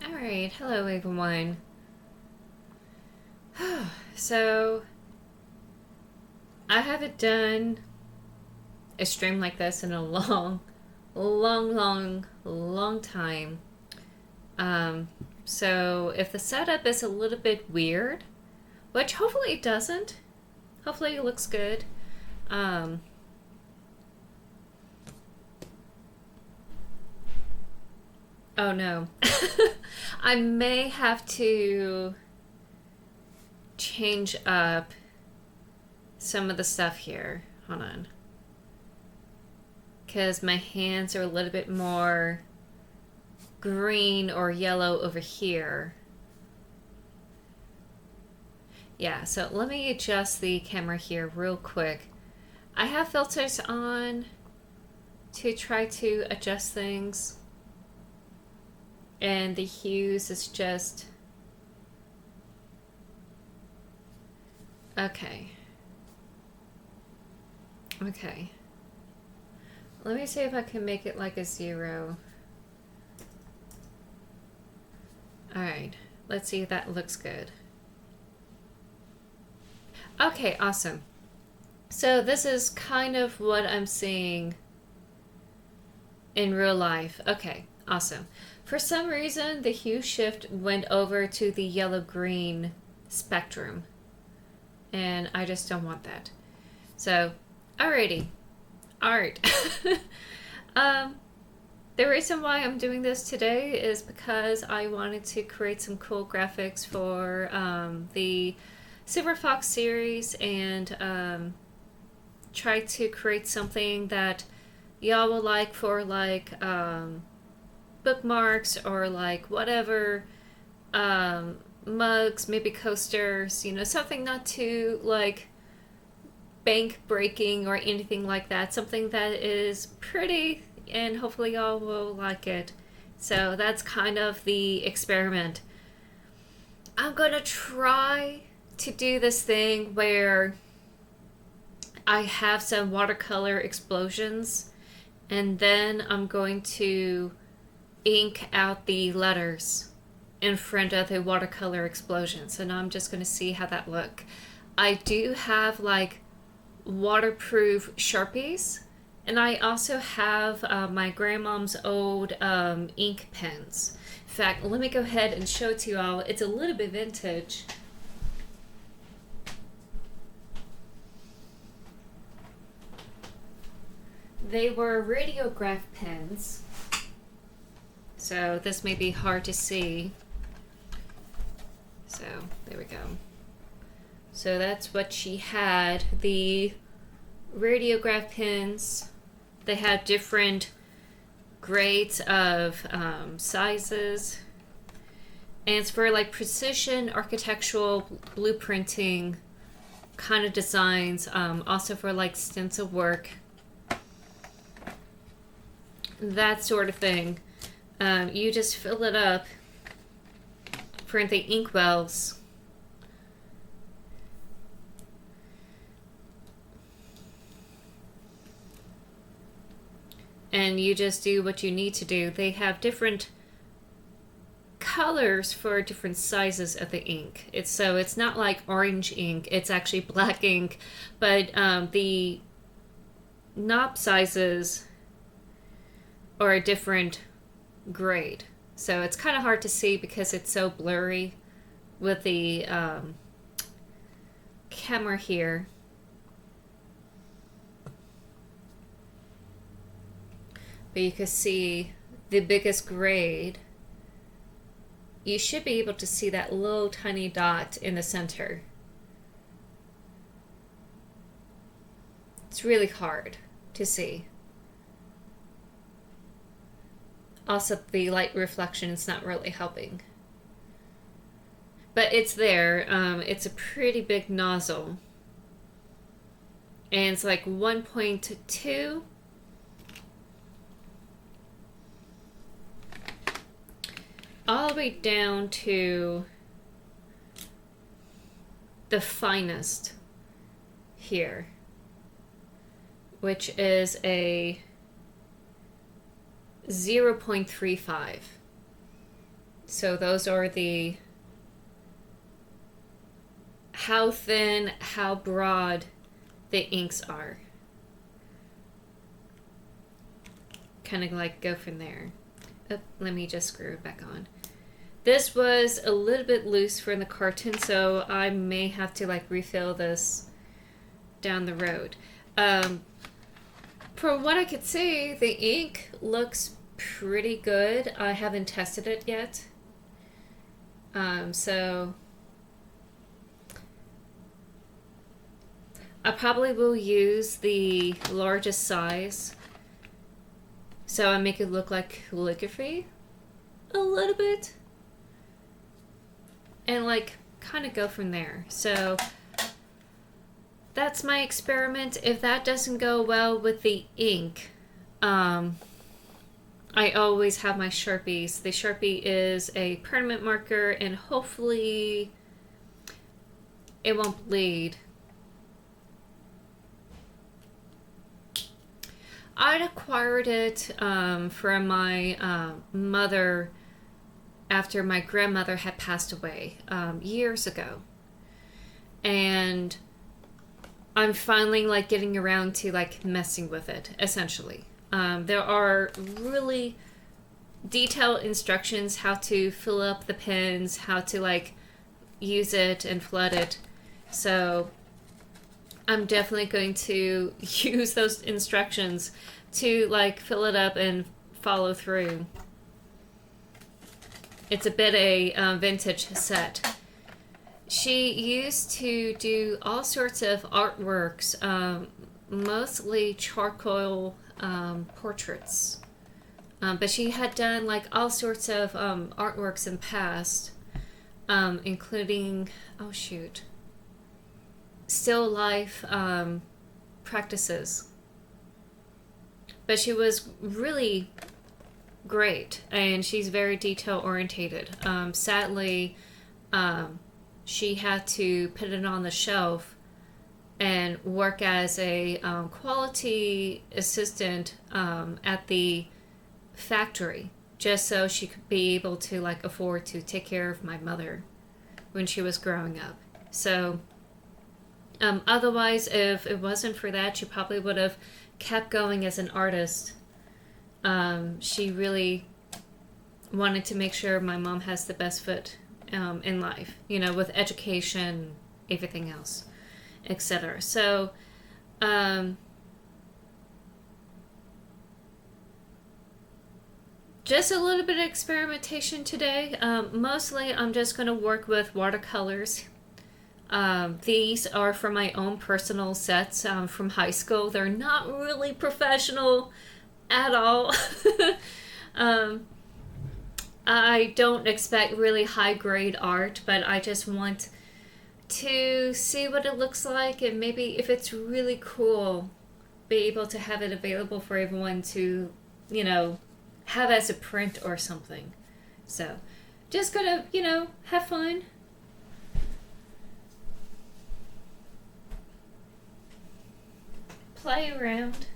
Alright, hello everyone. So, I haven't done a stream like this in a long time. Um, so if the setup is a little bit weird, which hopefully it doesn't, hopefully it looks good. Um, oh no. I may have to change up some of the stuff here. Hold on. Because my hands are a little bit more green or yellow over here. Yeah, so let me adjust the camera here real quick. I have filters on to try to adjust things. And the hues is just... Okay. Okay. Let me see if I can make it like a 0. Alright, let's see if that looks good. Okay, awesome. So this is kind of what I'm seeing in real life. Okay, awesome. For some reason, the hue shift went over to the yellow-green spectrum. And I just don't want that. So, alrighty. Art. The reason why I'm doing this today is because I wanted to create some cool graphics for the Silver Fox series and try to create something that y'all will like for like bookmarks or like whatever, mugs, maybe coasters, you know, something not too like bank breaking or anything like that. Something that is pretty and hopefully y'all will like it. So that's kind of the experiment. I'm gonna try to do this thing where I have some watercolor explosions and then I'm going to ink out the letters in front of the watercolor explosions, and I'm just going to see how that look. I do have like waterproof Sharpies, and I also have my grandmom's old ink pens. In fact, let me go ahead and show it to you all. It's a little bit vintage. They were radiograph pens. So this may be hard to see. So there we go. So that's what she had. The radiograph pens, they have different grades of sizes. And it's for like precision architectural blueprinting kind of designs. Also for like stencil work. That sort of thing. You just fill it up for the inkwells. And you just do what you need to do. They have different colors for different sizes of the ink. It's not like orange ink, it's actually black ink, but the knob sizes are a different grade. So it's kind of hard to see because it's so blurry with the camera here. But you can see the biggest grade. You should be able to see that little tiny dot in the center. It's really hard to see. Also, the light reflection is not really helping. But it's there. It's a pretty big nozzle. And it's like 1.2. All the way down to the finest here, which is a 0.35. So those are the how thin, how broad the inks are. Kind of like go from there. Oh, let me just screw it back on. This was a little bit loose for the carton, so I may have to like refill this down the road. From what I could see, the ink looks pretty good. I haven't tested it yet. So I probably will use the largest size, so I make it look like calligraphy a little bit, and like kind of go from there. So that's my experiment. If that doesn't go well with the ink, I always have my Sharpies. The Sharpie is a permanent marker, and hopefully it won't bleed. I'd acquired it from my mother after my grandmother had passed away years ago. And I'm finally like getting around to like messing with it, essentially. There are really detailed instructions how to fill up the pens, how to like use it and flood it. So I'm definitely going to use those instructions to like fill it up and follow through. It's a bit a vintage set. She used to do all sorts of artworks, mostly charcoal portraits. But she had done like all sorts of artworks in the past, including, oh shoot, still life practices. But she was really great, and she's very detail orientated. Sadly, she had to put it on the shelf and work as a quality assistant at the factory, just so she could be able to like afford to take care of my mother when she was growing up. So otherwise, if it wasn't for that, she probably would have kept going as an artist. She really wanted to make sure my mom has the best foot in life, you know, with education, everything else, etc. So just a little bit of experimentation today. Mostly I'm just going to work with watercolors. These are from my own personal sets from high school. They're not really professional at all. I don't expect really high grade art, but I just want to see what it looks like, and maybe if it's really cool, be able to have it available for everyone to, you know, have as a print or something. So just gonna, you know, have fun. Play around.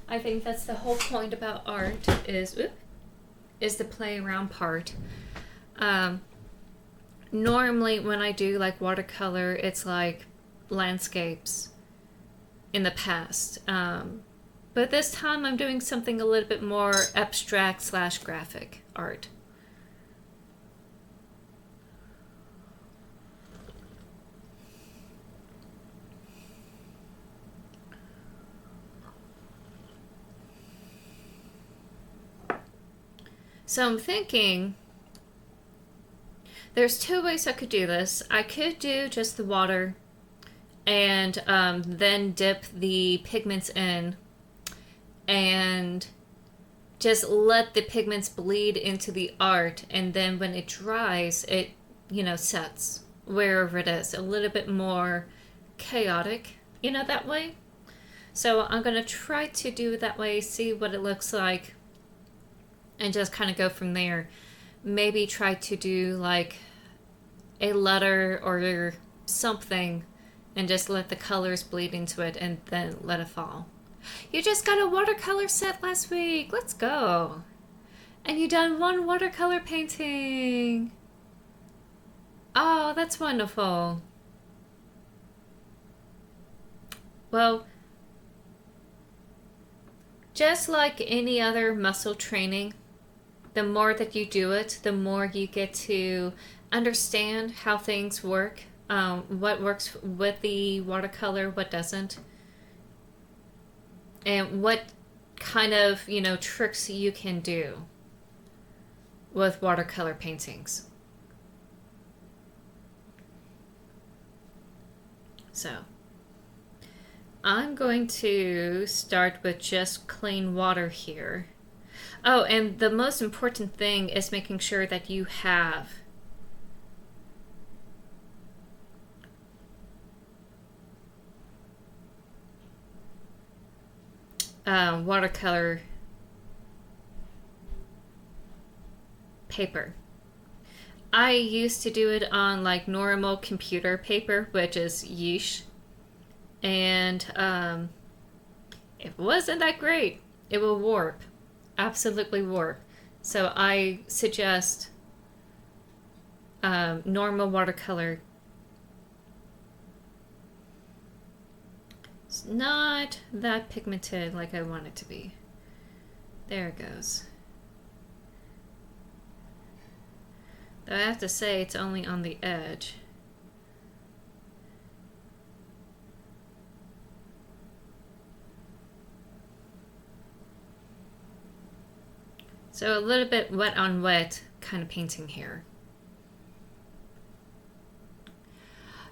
I think that's the whole point about art is the play around part. Normally when I do like watercolor, it's like landscapes in the past. But this time I'm doing something a little bit more abstract / graphic art. So I'm thinking there's two ways I could do this. I could do just the water and then dip the pigments in and just let the pigments bleed into the art, and then when it dries, it, you know, sets wherever it is. A little bit more chaotic, you know, that way. So I'm going to try to do it that way, see what it looks like, and just kind of go from there. Maybe try to do like a letter or something and just let the colors bleed into it and then let it fall. You just got a watercolor set last week. Let's go. And you done one watercolor painting. Oh, that's wonderful. Well, just like any other muscle training, the more that you do it, the more you get to understand how things work, what works with the watercolor, what doesn't, and what kind of, tricks you can do with watercolor paintings. So, I'm going to start with just clean water here. Oh, and the most important thing is making sure that you have watercolor paper. I used to do it on like normal computer paper, which is yeesh. And it wasn't that great. It will warp. Absolutely warp. So I suggest normal watercolor. It's not that pigmented like I want it to be. There it goes. Though I have to say it's only on the edge. So a little bit wet on wet kind of painting here.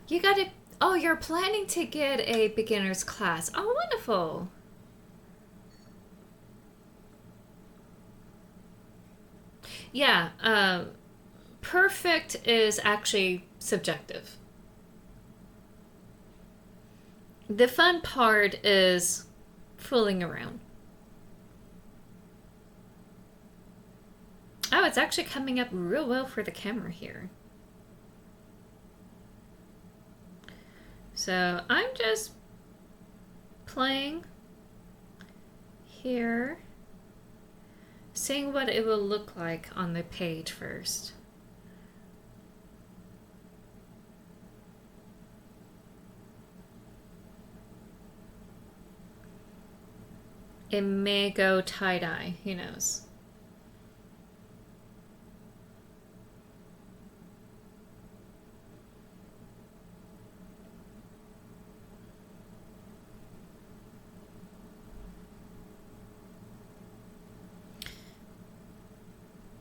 You got it. Oh, you're planning to get a beginner's class. Oh, wonderful. Yeah, perfect is actually subjective. The fun part is fooling around. Oh, it's actually coming up real well for the camera here. So I'm just playing here, seeing what it will look like on the page first. It may go tie-dye, who knows.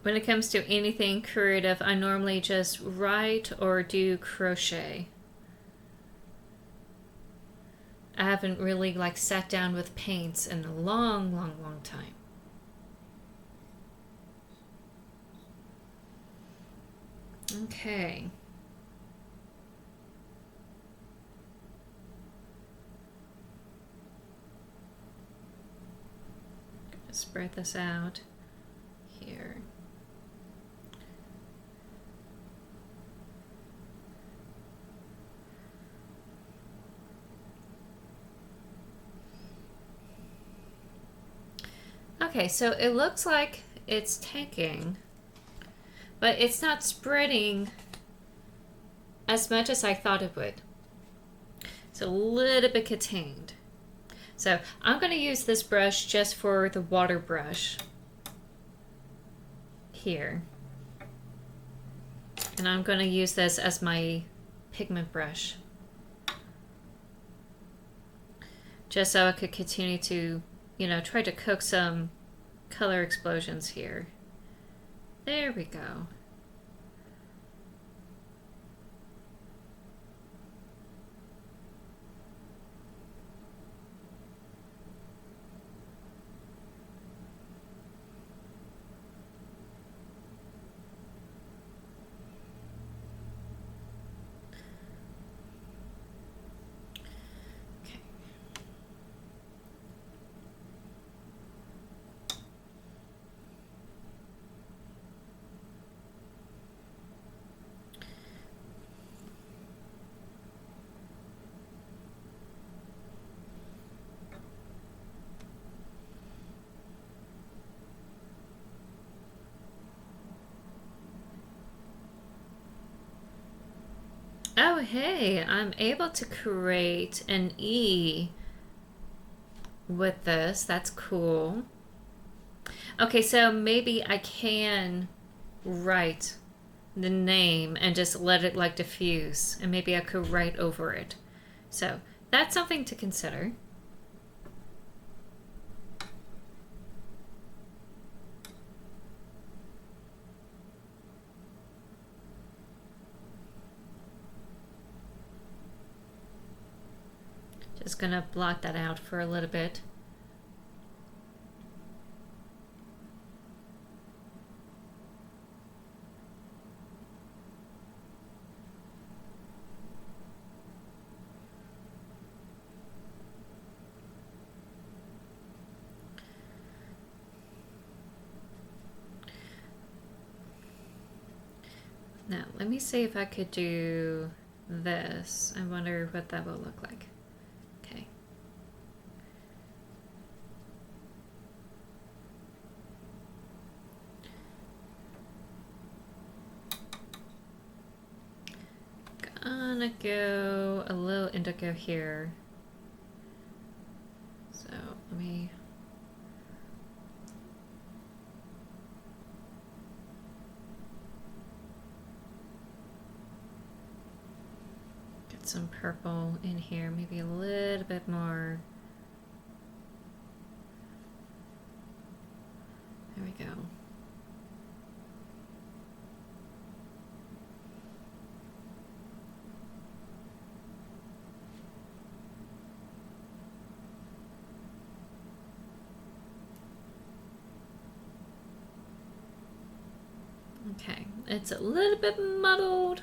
When it comes to anything creative, I normally just write or do crochet. I haven't really like sat down with paints in a long, long, long time. Okay. Spread this out here. Okay, so it looks like it's taking, but it's not spreading as much as I thought it would. It's a little bit contained. So I'm going to use this brush just for the water brush here. And I'm going to use this as my pigment brush, just so I could continue to, try to cook some color explosions here. There we go. Oh, hey, I'm able to create an E with this. That's cool. Okay, so maybe I can write the name and just let it like diffuse, and maybe I could write over it. So that's something to consider. Just gonna blot that out for a little bit. Now, let me see if I could do this. I wonder what that will look like. Okay. Gonna go a little indigo here. So, let me... some purple in here, maybe a little bit more. There we go. Okay, it's a little bit muddled.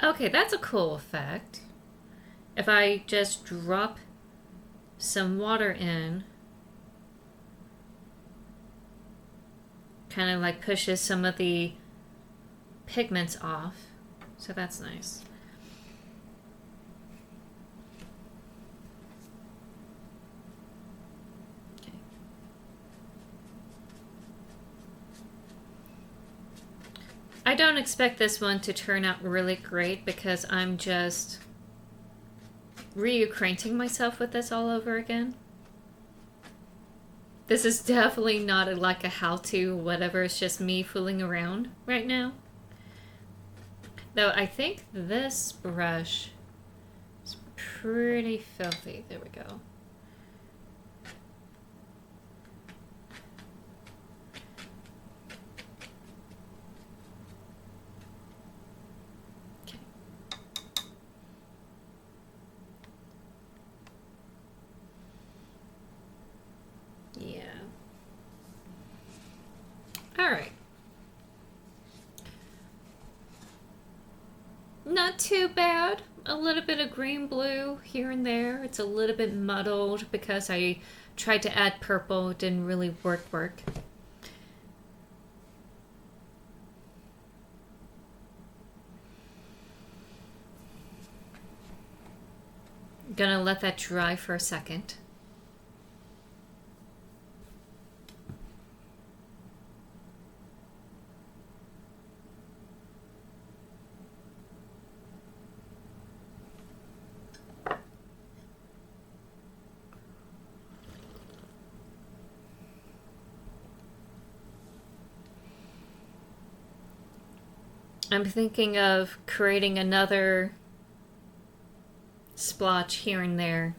Okay, that's a cool effect. If I just drop some water in, kind of like pushes some of the pigments off. So that's nice. Okay. I don't expect this one to turn out really great because I'm just reacquainting myself with this all over again. This is definitely not like a how-to, whatever. It's just me fooling around right now. Though I think this brush is pretty filthy. There we go. Okay. Yeah. All right. Not too bad. A little bit of green blue here and there. It's a little bit muddled because I tried to add purple. It didn't really work. Gonna let that dry for a second. I'm thinking of creating another splotch here and there.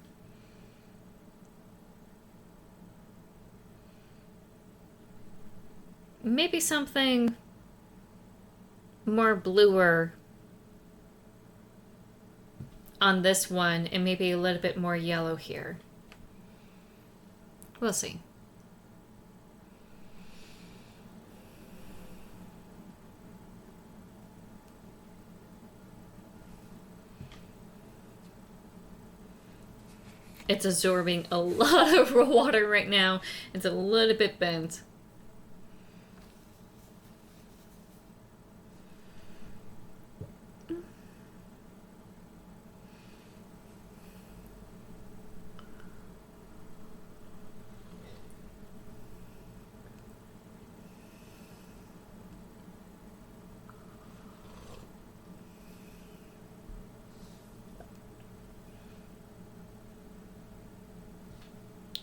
Maybe something more bluer on this one and maybe a little bit more yellow here. We'll see. It's absorbing a lot of water right now. It's a little bit bent.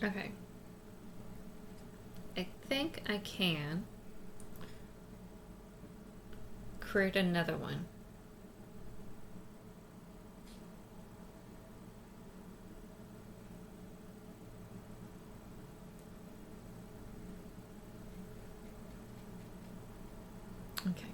Okay. I think I can create another one. Okay.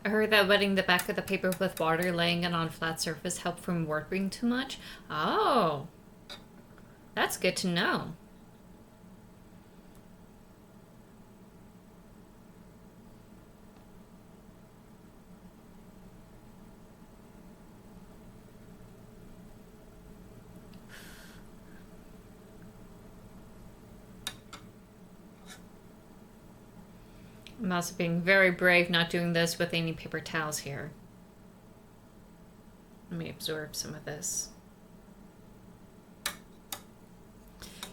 I heard that wetting the back of the paper with water, laying it on a flat surface, help from warping too much. Oh, that's good to know. I'm also being very brave not doing this with any paper towels here. Let me absorb some of this.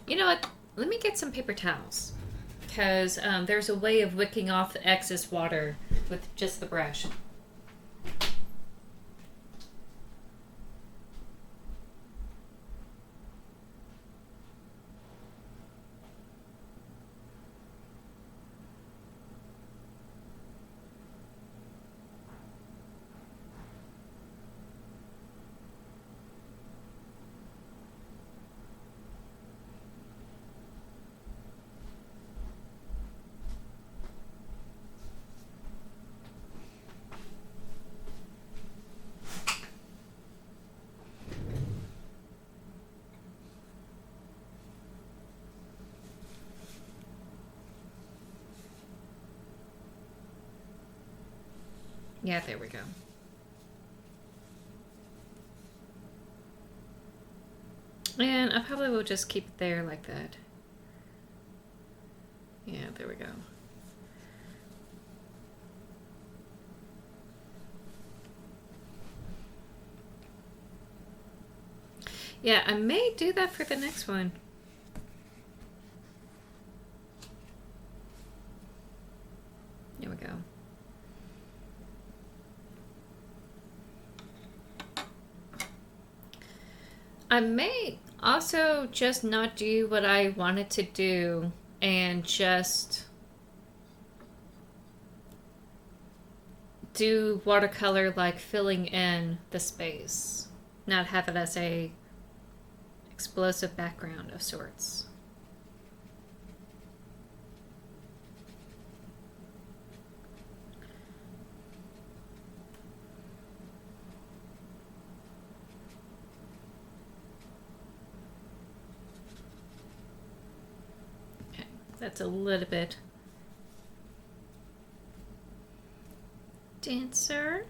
You know what? Let me get some paper towels. Because there's a way of wicking off the excess water with just the brush. Yeah, there we go. And I probably will just keep it there like that. Yeah, there we go. Yeah, I may do that for the next one. There we go. I may also just not do what I wanted to do and just do watercolor, like filling in the space, not have it as a explosive background of sorts. Okay, that's a little bit denser.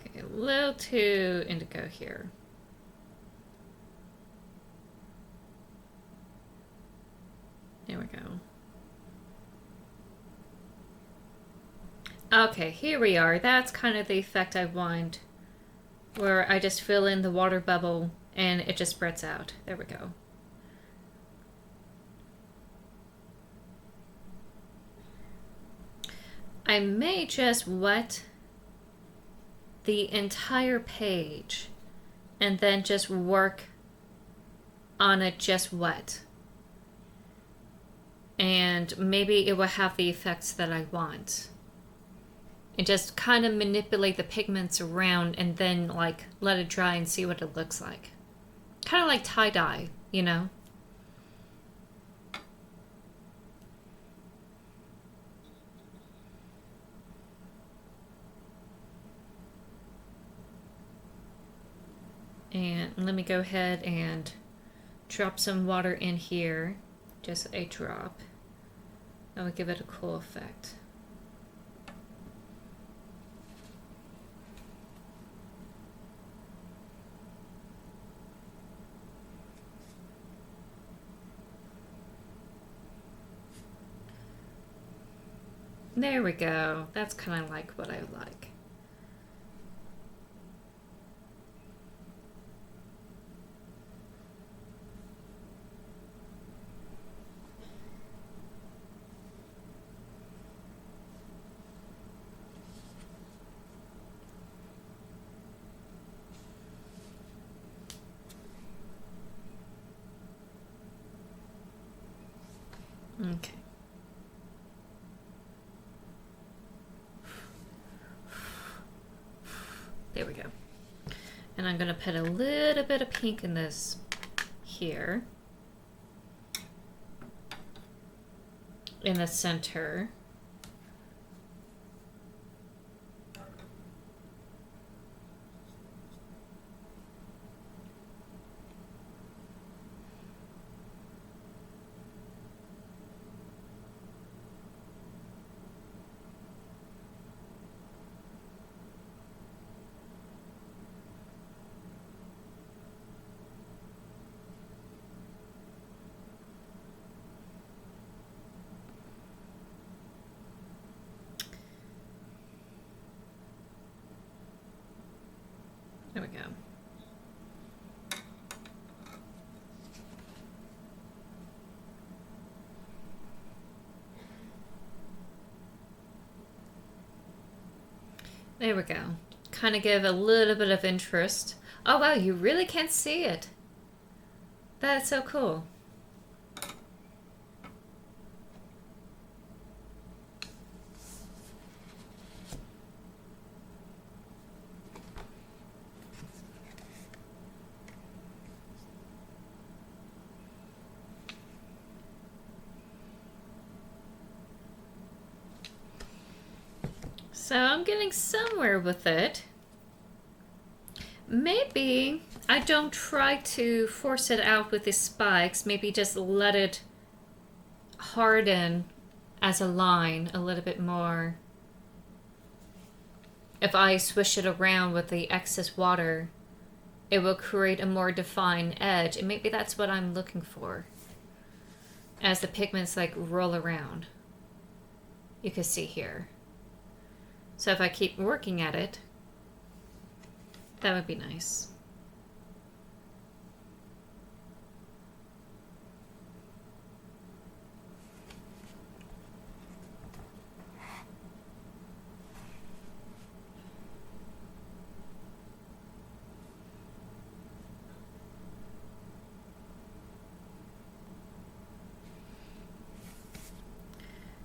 Okay, a little too indigo here. There we go. Okay, here we are. That's kind of the effect I want, where I just fill in the water bubble and it just spreads out. There we go. I may just wet the entire page and then just work on it just wet. And maybe it will have the effects that I want. And just kind of manipulate the pigments around and then like let it dry and see what it looks like. Kind of like tie-dye, you know? And let me go ahead and drop some water in here. Just a drop. That would give it a cool effect. There we go. That's kind of like what I like. Okay. There we go. And I'm going to put a little bit of pink in this here. In the center. There we go. There we go. Kind of give a little bit of interest. Oh wow, you really can't see it. That's so cool. So I'm getting somewhere with it. Maybe I don't try to force it out with the spikes. Maybe just let it harden as a line a little bit more. If I swish it around with the excess water, it will create a more defined edge. And maybe that's what I'm looking for. As the pigments like roll around. You can see here. So if I keep working at it, that would be nice.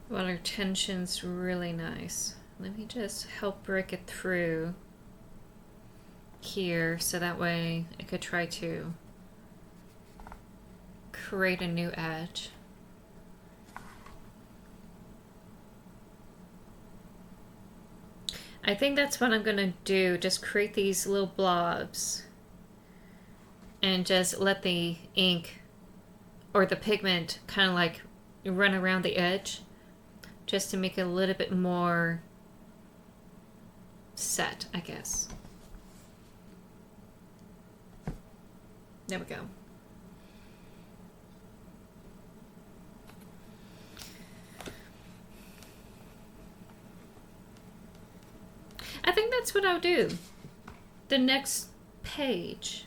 Water tension's really nice. Let me just help break it through here so that way I could try to create a new edge. I think that's what I'm gonna do, just create these little blobs and just let the ink or the pigment kind of like run around the edge just to make it a little bit more set, I guess. There we go. I think that's what I'll do. The next page.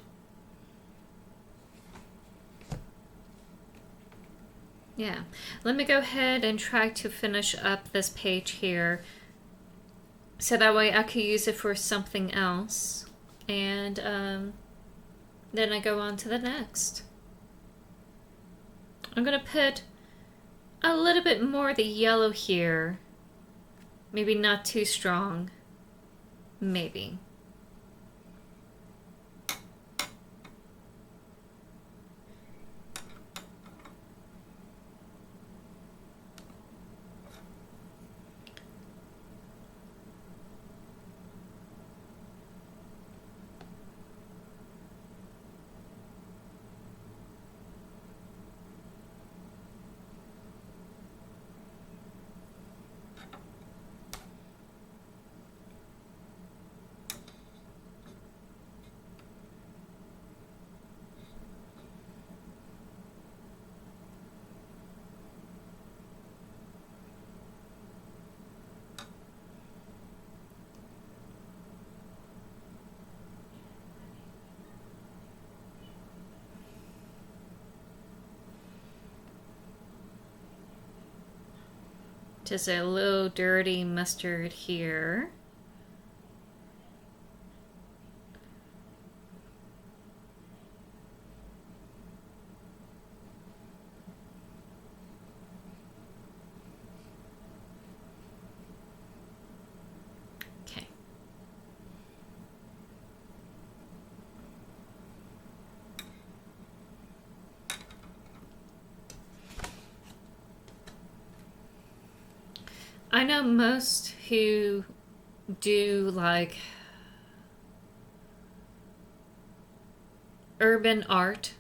Yeah. Let me go ahead and try to finish up this page here. So that way I could use it for something else. And Then I go on to the next. I'm gonna put a little bit more of the yellow here. Maybe not too strong. Maybe. Just a little dirty mustard here. Okay. I know most who do like urban art,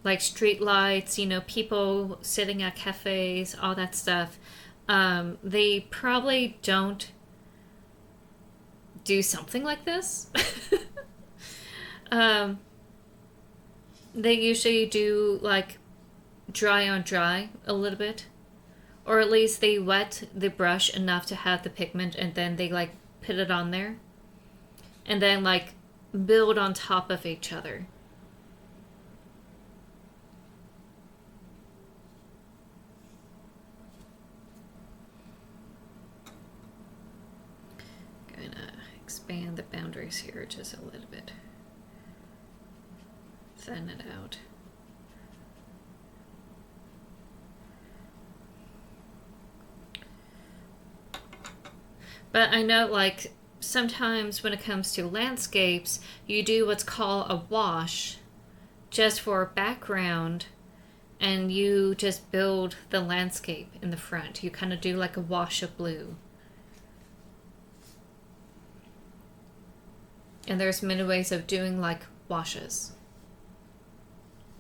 like street lights, you know, people sitting at cafes, all that stuff. They probably don't do something like this. um, they usually do like dry on dry a little bit. Or at least they wet the brush enough to have the pigment and then they like put it on there. And then like build on top of each other. Gonna expand the boundaries here just a little bit. Thin it out. But I know like sometimes when it comes to landscapes, you do what's called a wash just for background and you just build the landscape in the front. You kind of do like a wash of blue. And there's many ways of doing like washes.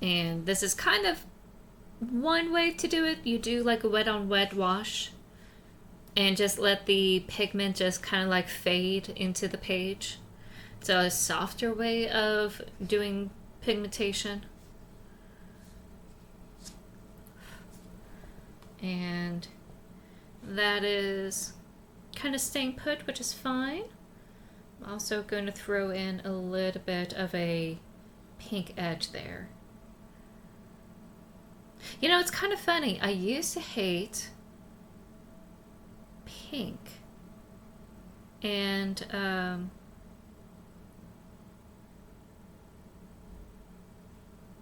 And this is kind of one way to do it. You do like a wet on wet wash. And just let the pigment just kind of like fade into the page. It's a softer way of doing pigmentation. And that is kind of staying put, which is fine. I'm also going to throw in a little bit of a pink edge there. You know, it's kind of funny. I used to hate pink. And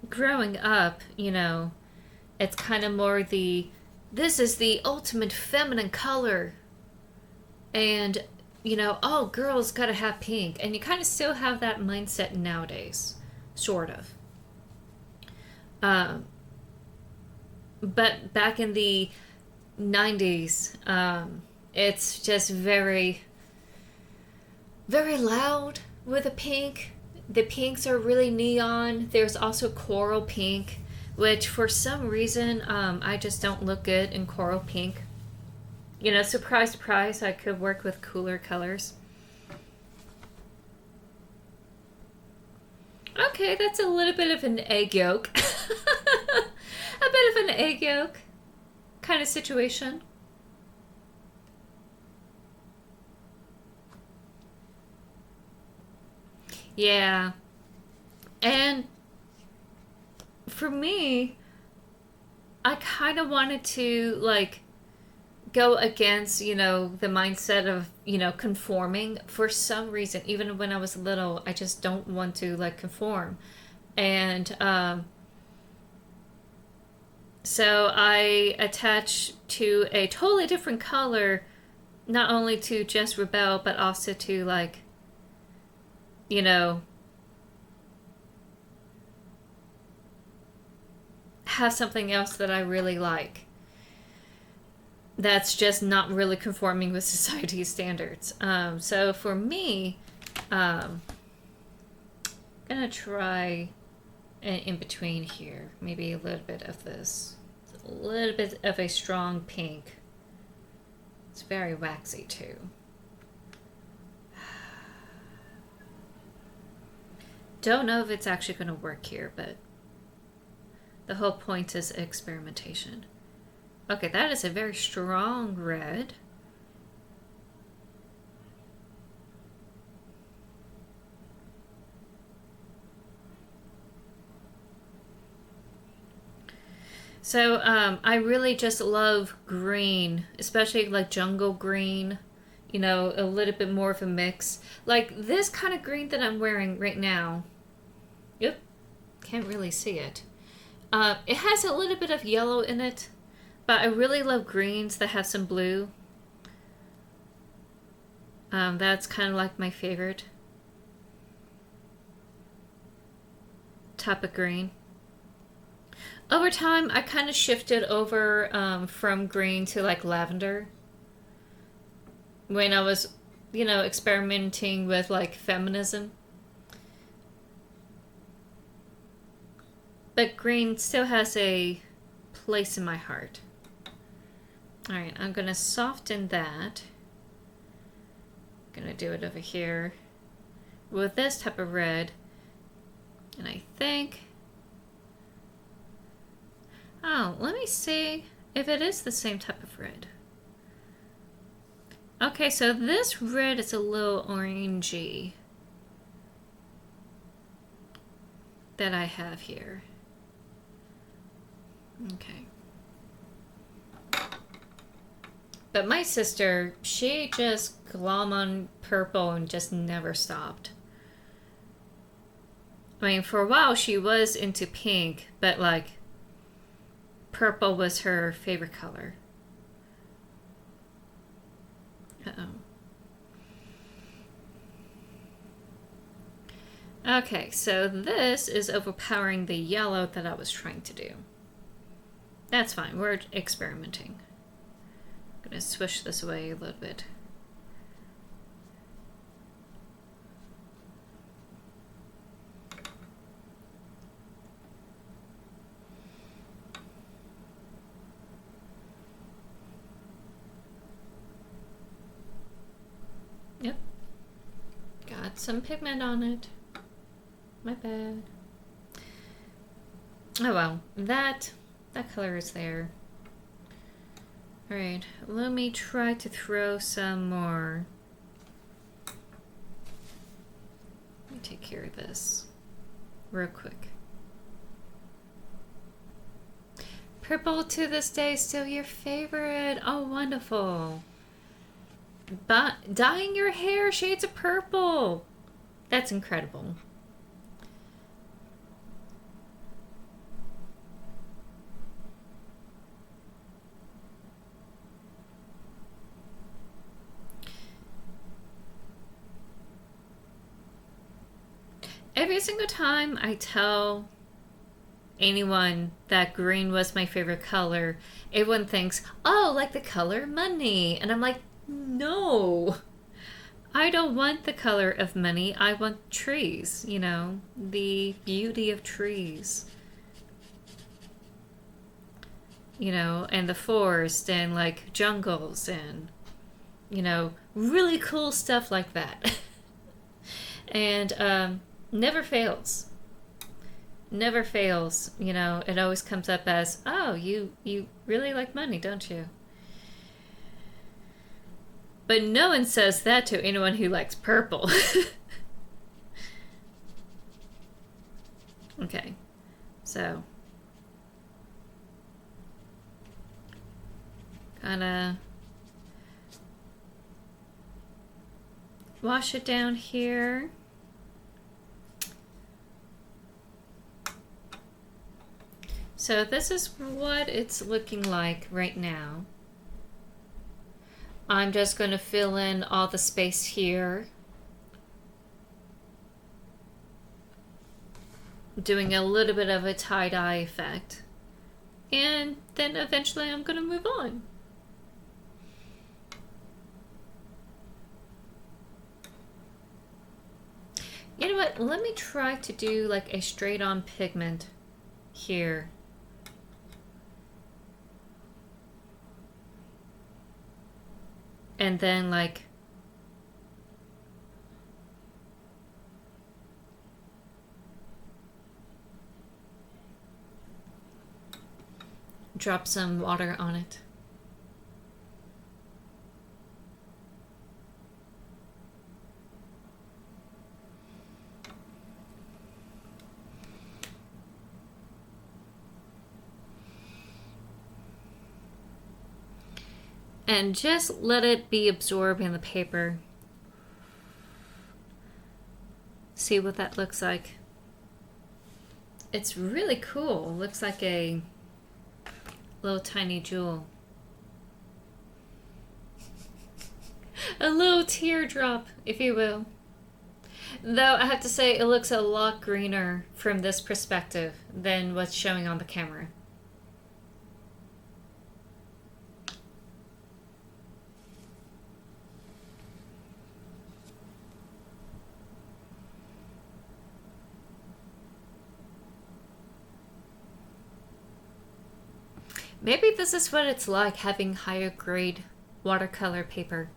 growing up, you know, it's kind of more this is the ultimate feminine color. And, you know, oh, girls gotta have pink. And you kind of still have that mindset nowadays. Sort of. But back in the 90s, it's just very, very loud with the pink. The pinks are really neon. There's also coral pink, which for some reason, I just don't look good in coral pink. You know, surprise, surprise, I could work with cooler colors. Okay, that's a little bit of an egg yolk. A bit of an egg yolk kind of situation. Yeah. And for me, I kind of wanted to like go against, you know, the mindset of, you know, conforming. For some reason, even when I was little, I just don't want to like conform. And so I attach to a totally different color, not only to just rebel, but also to, like, you know, have something else that I really like. That's just not really conforming with society's standards. So for me, I'm gonna try an in between here. Maybe a little bit of this. A little bit of a strong pink. It's very waxy too. Don't know if it's actually going to work here, but the whole point is experimentation. Okay, that is a very strong red. So I really just love green, especially like jungle green, you know, a little bit more of a mix. Like this kind of green that I'm wearing right now. Yep, can't really see it. It has a little bit of yellow in it, but I really love greens that have some blue. That's kind of like my favorite type of green. Over time, I kind of shifted over from green to like lavender when I was, you know, experimenting with like feminism. But green still has a place in my heart. Alright, I'm gonna soften that. Gonna do it over here with this type of red. And I think... Oh, let me see if it is the same type of red. Okay, so this red is a little orangey that I have here. Okay. But my sister, she just glom on purple and just never stopped. I mean, for a while she was into pink, but like purple was her favorite color. Uh-oh. Okay, so this is overpowering the yellow that I was trying to do. That's fine, we're experimenting. I'm gonna swish this away a little bit. Yep. Got some pigment on it. My bad. Oh well, that color is there. Alright, let me try to throw some more. Let me take care of this real quick. Purple to this day is still your favorite. Oh, wonderful. But dyeing your hair shades of purple. That's incredible. Every single time I tell anyone that green was my favorite color, everyone thinks, oh, like the color money. And I'm like, no. I don't want the color of money. I want trees, you know, the beauty of trees. You know, and the forest and like jungles and, you know, really cool stuff like that. And never fails. Never fails, you know, it always comes up as, oh, you really like money, don't you? But no one says that to anyone who likes purple. Okay, so gonna wash it down here. So this is what it's looking like right now. I'm just going to fill in all the space here. Doing a little bit of a tie-dye effect. And then eventually I'm going to move on. You know what? Let me try to do like a straight-on pigment here. And then like drop some water on it. And just let it be absorbed in the paper. See what that looks like. It's really cool. Looks like a little tiny jewel. A little teardrop, if you will. Though I have to say it looks a lot greener from this perspective than what's showing on the camera. Maybe this is what it's like having higher grade watercolor paper.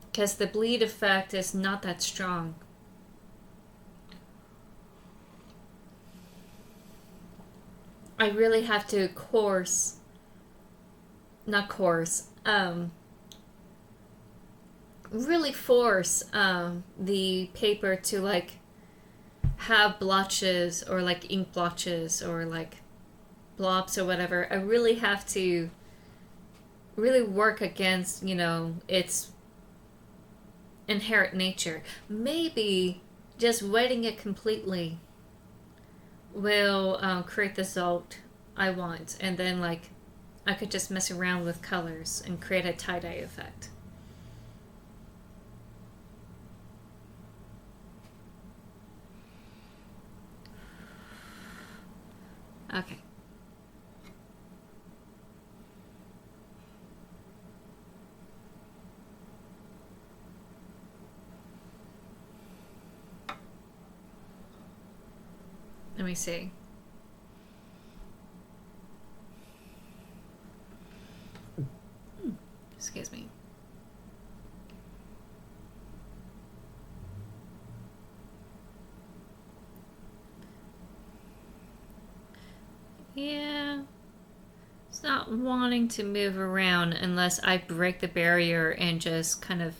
Because the bleed effect is not that strong. I really have to really force the paper to like have blotches or like ink blotches or like blobs or whatever. I really have to really work against, you know, its inherent nature. Maybe just wetting it completely will create the result I want, and then like I could just mess around with colors and create a tie-dye effect. Okay. Let me see. Excuse me. Yeah. It's not wanting to move around unless I break the barrier and just kind of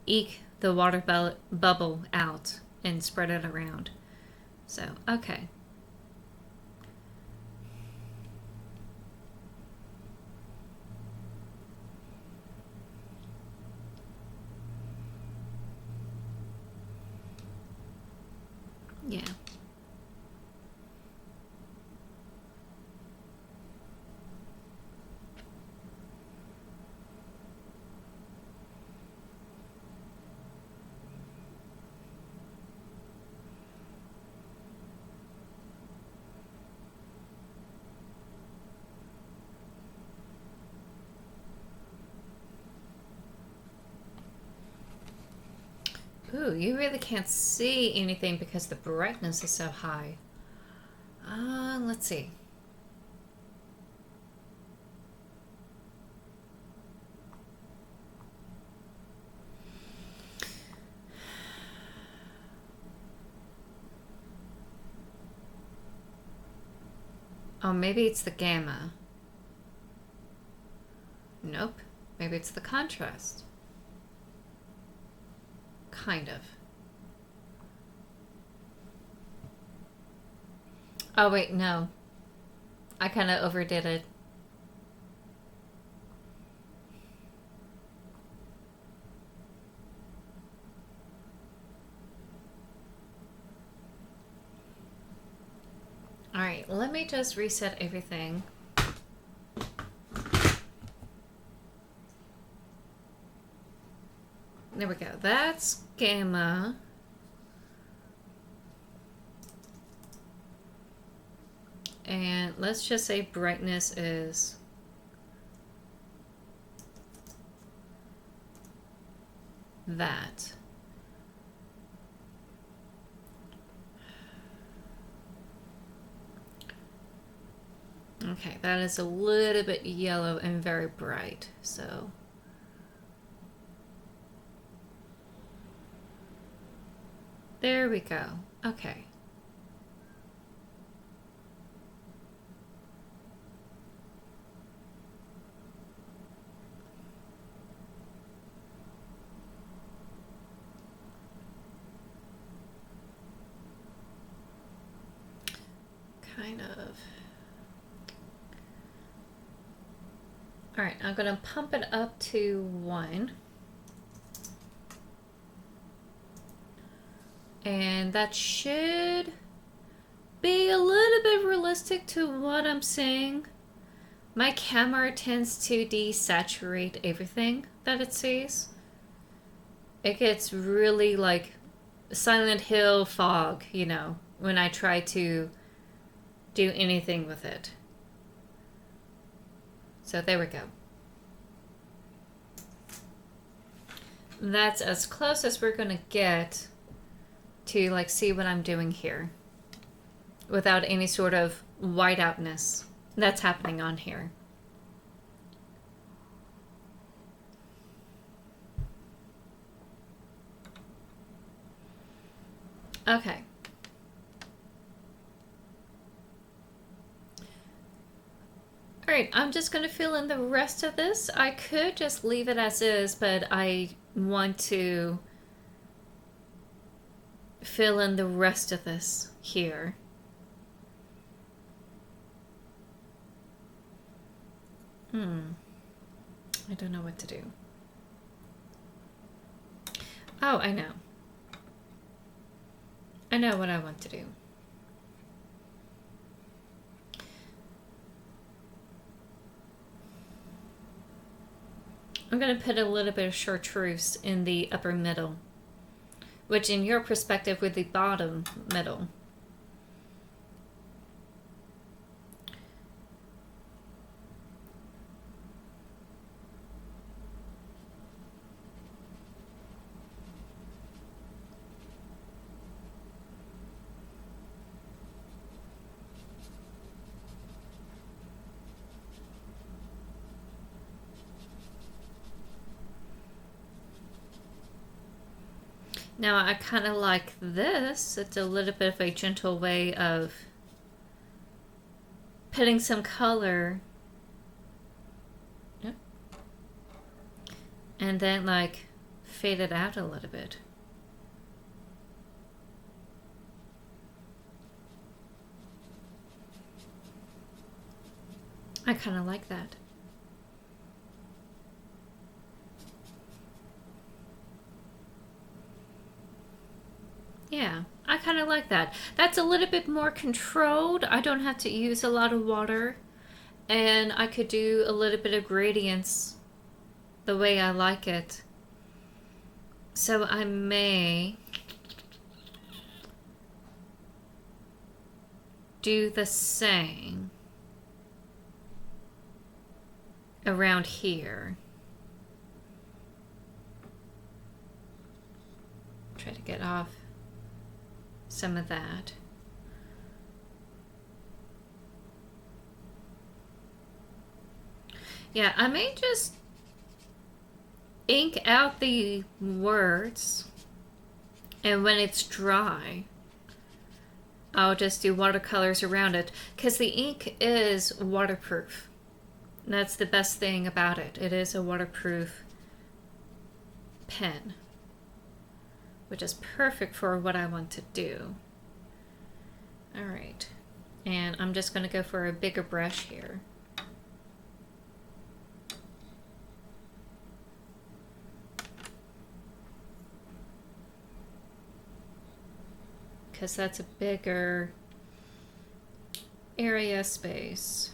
eke the water bubble out and spread it around. So, okay. Yeah. Ooh, you really can't see anything because the brightness is so high. Let's see. Oh, maybe it's the gamma. Nope. Maybe it's the contrast. Kind of. Oh, wait, no. I kind of overdid it. Alright, let me just reset everything. There we go. That's gamma. And let's just say brightness is that. Okay, that is a little bit yellow and very bright, so. There we go. Okay. Kind of. All right, I'm gonna pump it up to 1. And that should be a little bit realistic to what I'm seeing. My camera tends to desaturate everything that it sees. It gets really like Silent Hill fog, you know, when I try to do anything with it. So there we go. That's as close as we're gonna get to like see what I'm doing here without any sort of whiteoutness that's happening on here. Okay. All right, I'm just going to fill in the rest of this. I could just leave it as is, but I want to fill in the rest of this here. I don't know what to do. Oh, I know. I know what I want to do. I'm going to put a little bit of chartreuse in the upper middle, which in your perspective would be bottom middle. Now I kind of like this. It's a little bit of a gentle way of putting some color. Yep. And then like fade it out a little bit. I kind of like that. Yeah, I kind of like that. That's a little bit more controlled. I don't have to use a lot of water. And I could do a little bit of gradients the way I like it. So I may do the same around here. Try to get off some of that. Yeah, I may just ink out the words, and when it's dry, I'll just do watercolors around it, because the ink is waterproof. That's the best thing about it. It is a waterproof pen, which is perfect for what I want to do. All right, and I'm just going to go for a bigger brush here. Because that's a bigger area space.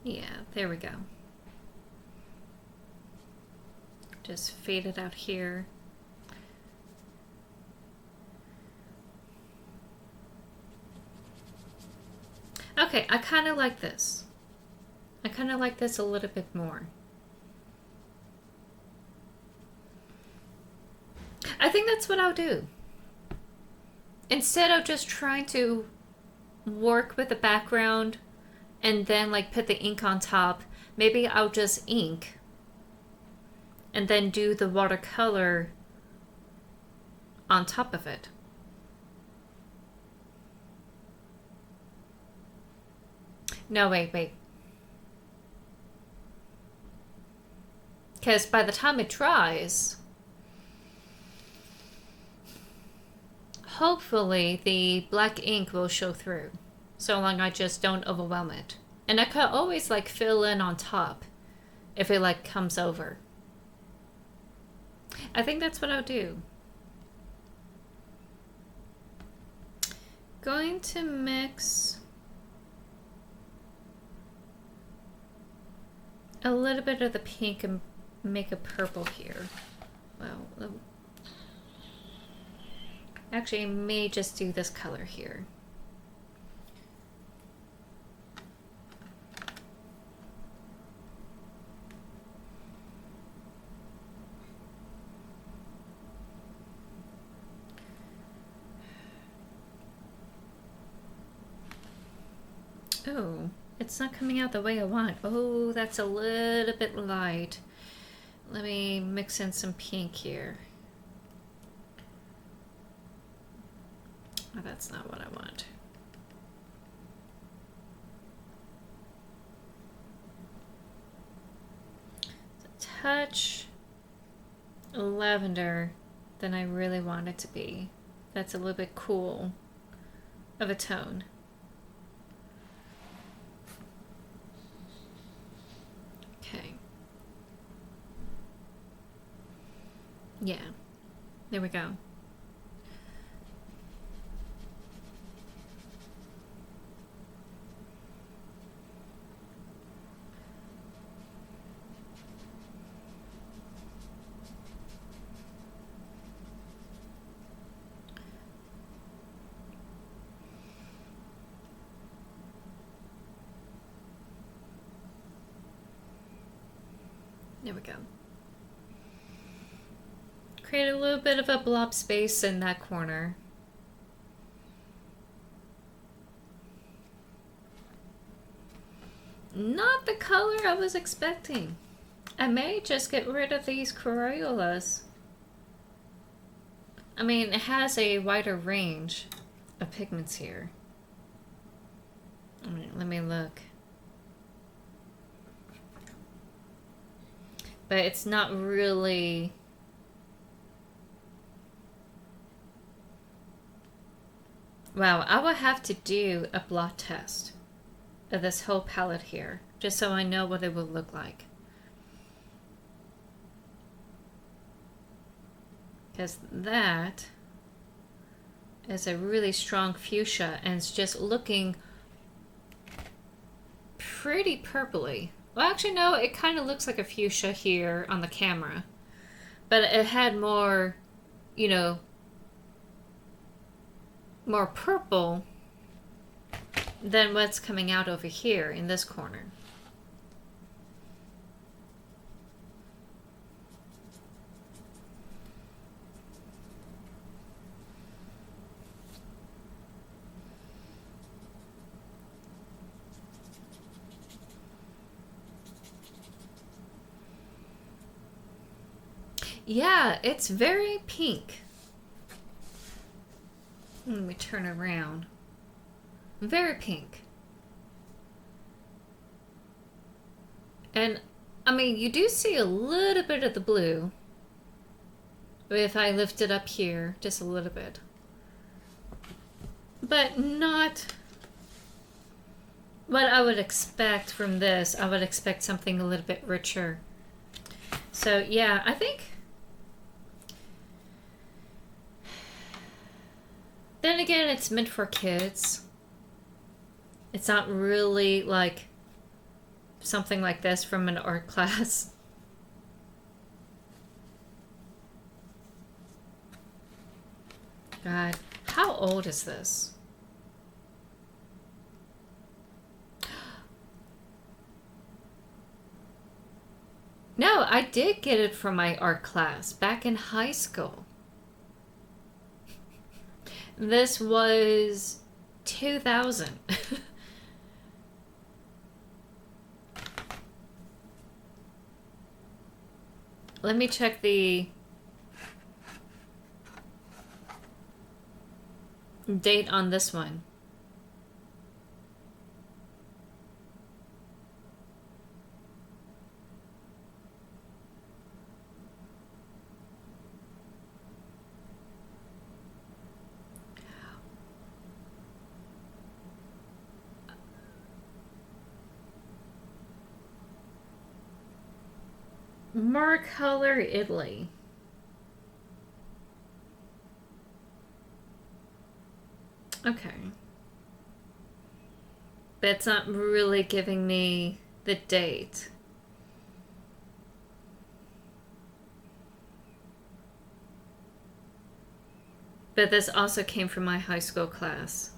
Yeah, there we go. Just fade it out here. Okay, I kind of like this. I kind of like this a little bit more. I think that's what I'll do. Instead of just trying to work with the background and then like put the ink on top, maybe I'll just ink and then do the watercolor on top of it. No, wait. Because by the time it dries, hopefully the black ink will show through. So long I just don't overwhelm it. And I could always like fill in on top if it like comes over. I think that's what I'll do. Going to mix a little bit of the pink and make a purple here. Well, actually I may just do this color here. Oh, it's not coming out the way I want. Oh, that's a little bit light. Let me mix in some pink here. Oh, that's not what I want. It's a touch lavender than I really want it to be. That's a little bit cool of a tone. Okay. Yeah, there we go. There we go. Create a little bit of a blob space in that corner. Not the color I was expecting. I may just get rid of these Coriolas. I mean, it has a wider range of pigments here. I mean, let me look. But it's not really... Wow, I will have to do a blot test of this whole palette here, just so I know what it will look like. Because that is a really strong fuchsia, and it's just looking pretty purpley. Well, actually, no, it kind of looks like a fuchsia here on the camera. But it had more, you know, more purple than what's coming out over here in this corner. Yeah, it's very pink. Let me turn around. Very pink. And, I mean, you do see a little bit of the blue. If I lift it up here, just a little bit. But not what I would expect from this, I would expect something a little bit richer. So yeah, I think. Then again, it's meant for kids. It's not really like something like this from an art class. God, how old is this? No, I did get it from my art class back in high school. This was 2000. Let me check the date on this one. Watercolor, Italy. Okay. But it's not really giving me the date. But this also came from my high school class.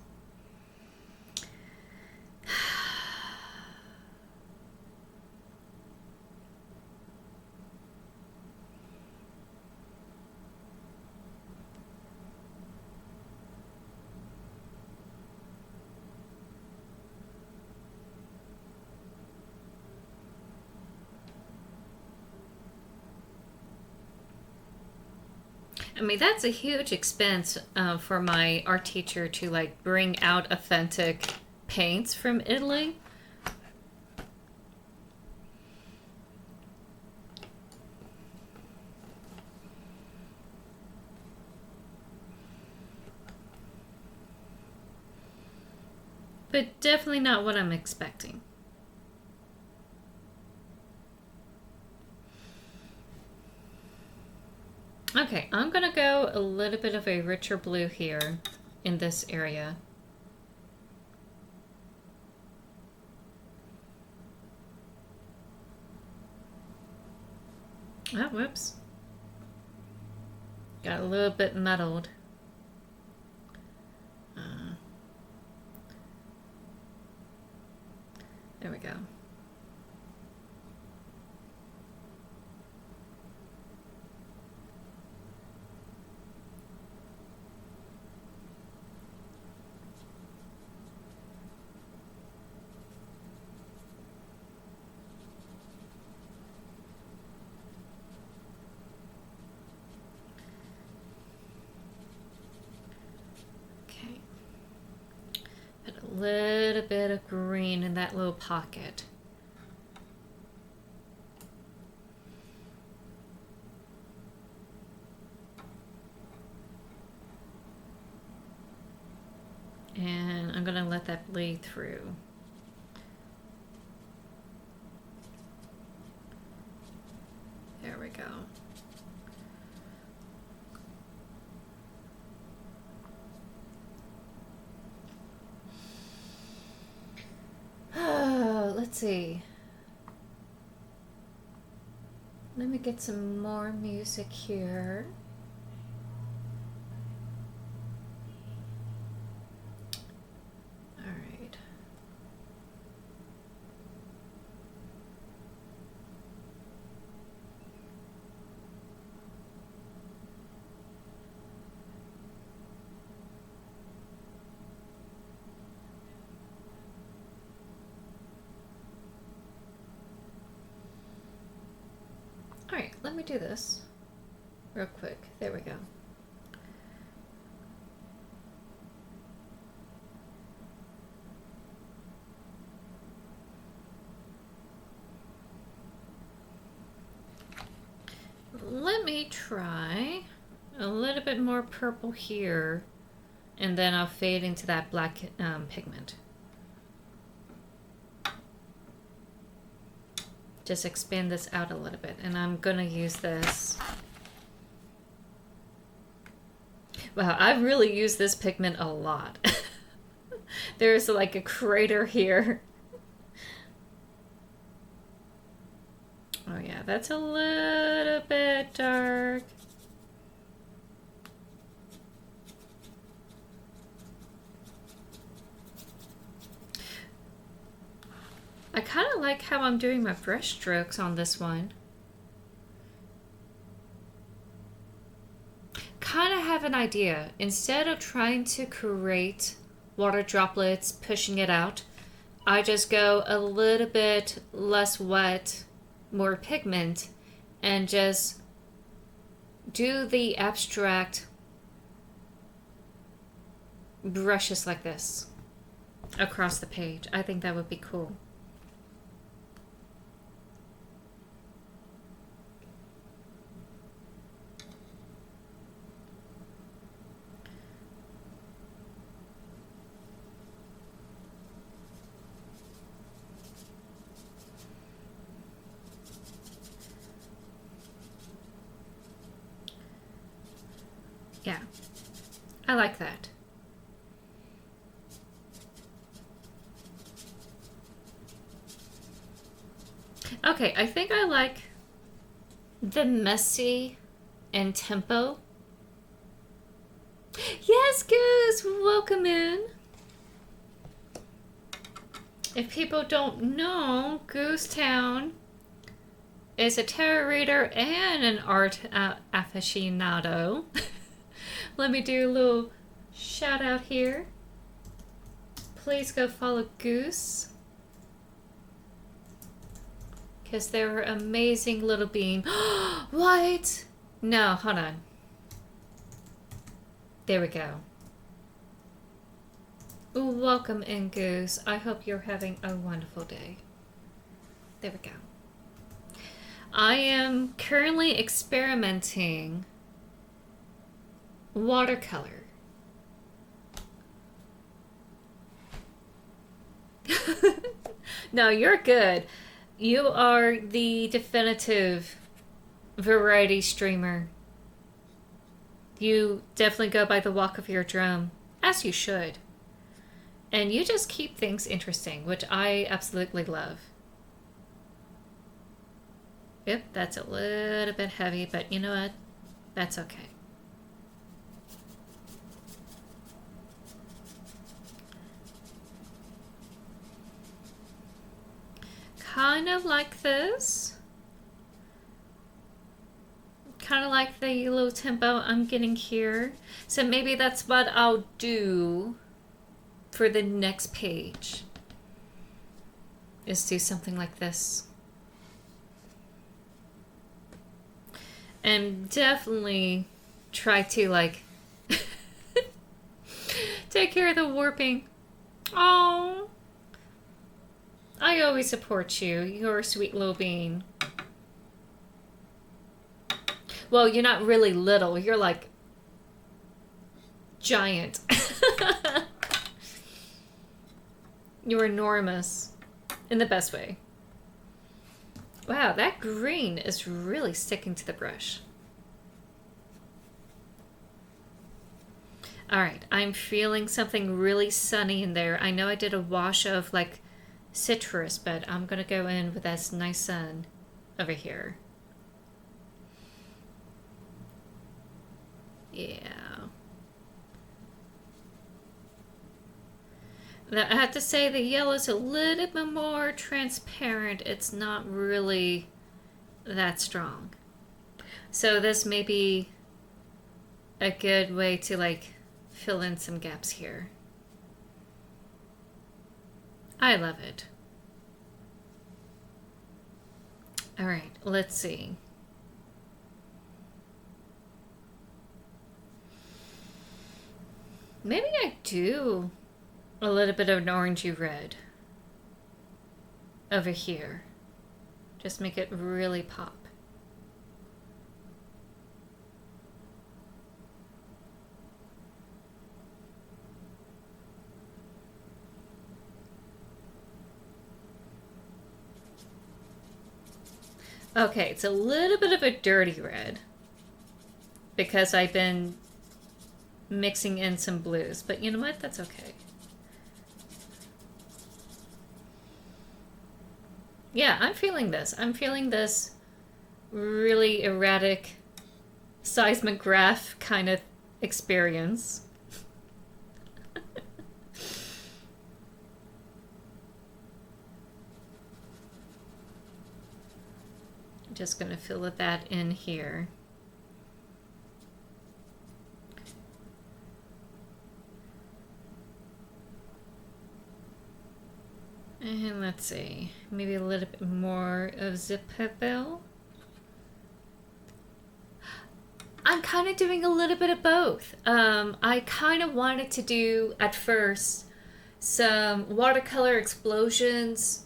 I mean, that's a huge expense for my art teacher to like bring out authentic paints from Italy. But definitely not what I'm expecting. Okay, I'm gonna go a little bit of a richer blue here in this area. Oh, whoops. Got a little bit muddled. There we go. Little bit of green in that little pocket. And I'm gonna let that bleed through. There we go. Let's see. Let me get some more music here. All right. All right, let me do this real quick. There we go. Let me try a little bit more purple here, and then I'll fade into that black pigment. just expand this out a little bit. And I'm gonna use this. Wow, I really use this pigment a lot. There's like a crater here. Oh yeah, that's a little bit dark. I kind of like how I'm doing my brush strokes on this one. Kind of have an idea. Instead of trying to create water droplets, pushing it out, I just go a little bit less wet, more pigment, and just do the abstract brushes like this across the page. I think that would be cool. Yeah, I like that. Okay, I think I like the messy and tempo. Yes, Goose, welcome in. If people don't know, Goose Town is a tarot reader and an art aficionado. Let me do a little shout out here. Please go follow Goose, because they're an amazing little being. What? No, hold on. There we go. Ooh, welcome in, Goose. I hope you're having a wonderful day. There we go. I am currently experimenting watercolor. No, you're good. You are the definitive variety streamer. You definitely go by the walk of your drum, as you should. And you just keep things interesting, which I absolutely love. Yep, that's a little bit heavy, but you know what? That's okay. Kind of like this. Kind of like the low tempo I'm getting here. So maybe that's what I'll do for the next page. Is do something like this. And definitely try to like take care of the warping. Oh, I always support you. You're a sweet little bean. Well, you're not really little. You're like giant. You're enormous in the best way. Wow, that green is really sticking to the brush. All right, I'm feeling something really sunny in there. I know I did a wash of like citrus, but I'm gonna go in with that nice sun over here. Yeah. I have to say the yellow is a little bit more transparent. It's not really that strong. So this may be a good way to like fill in some gaps here. I love it. All right, let's see. Maybe I do a little bit of an orangey red over here. Just make it really pop. Okay, it's a little bit of a dirty red because I've been mixing in some blues, but you know what? That's okay. Yeah, I'm feeling this. I'm feeling this really erratic seismograph kind of experience. I'm just going to fill that in here. And let's see, maybe a little bit more of Zipperbell. I'm kind of doing a little bit of both. I kind of wanted to do, at first, some watercolor explosions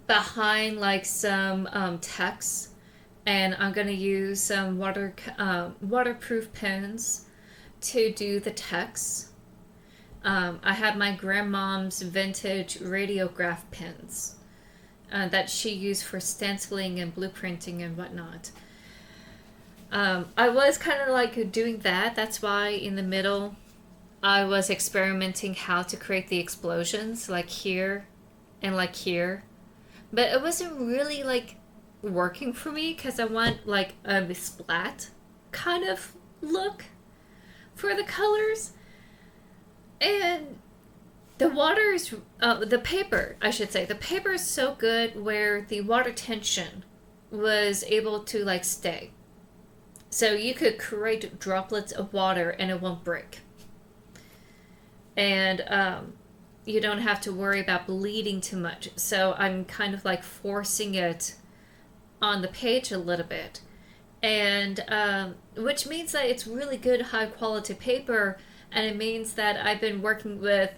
behind like some text. And I'm going to use some waterproof pens to do the text. I have my grandmom's vintage radiograph pens that she used for stenciling and blueprinting and whatnot. I was kind of like doing that. That's why in the middle I was experimenting how to create the explosions like here and like here. But it wasn't really like working for me because I want like a splat kind of look for the colors. And the paper is so good where the water tension was able to like stay. So you could create droplets of water and it won't break. And you don't have to worry about bleeding too much. So I'm kind of like forcing it on the page a little bit. And which means that it's really good high quality paper. And it means that I've been working with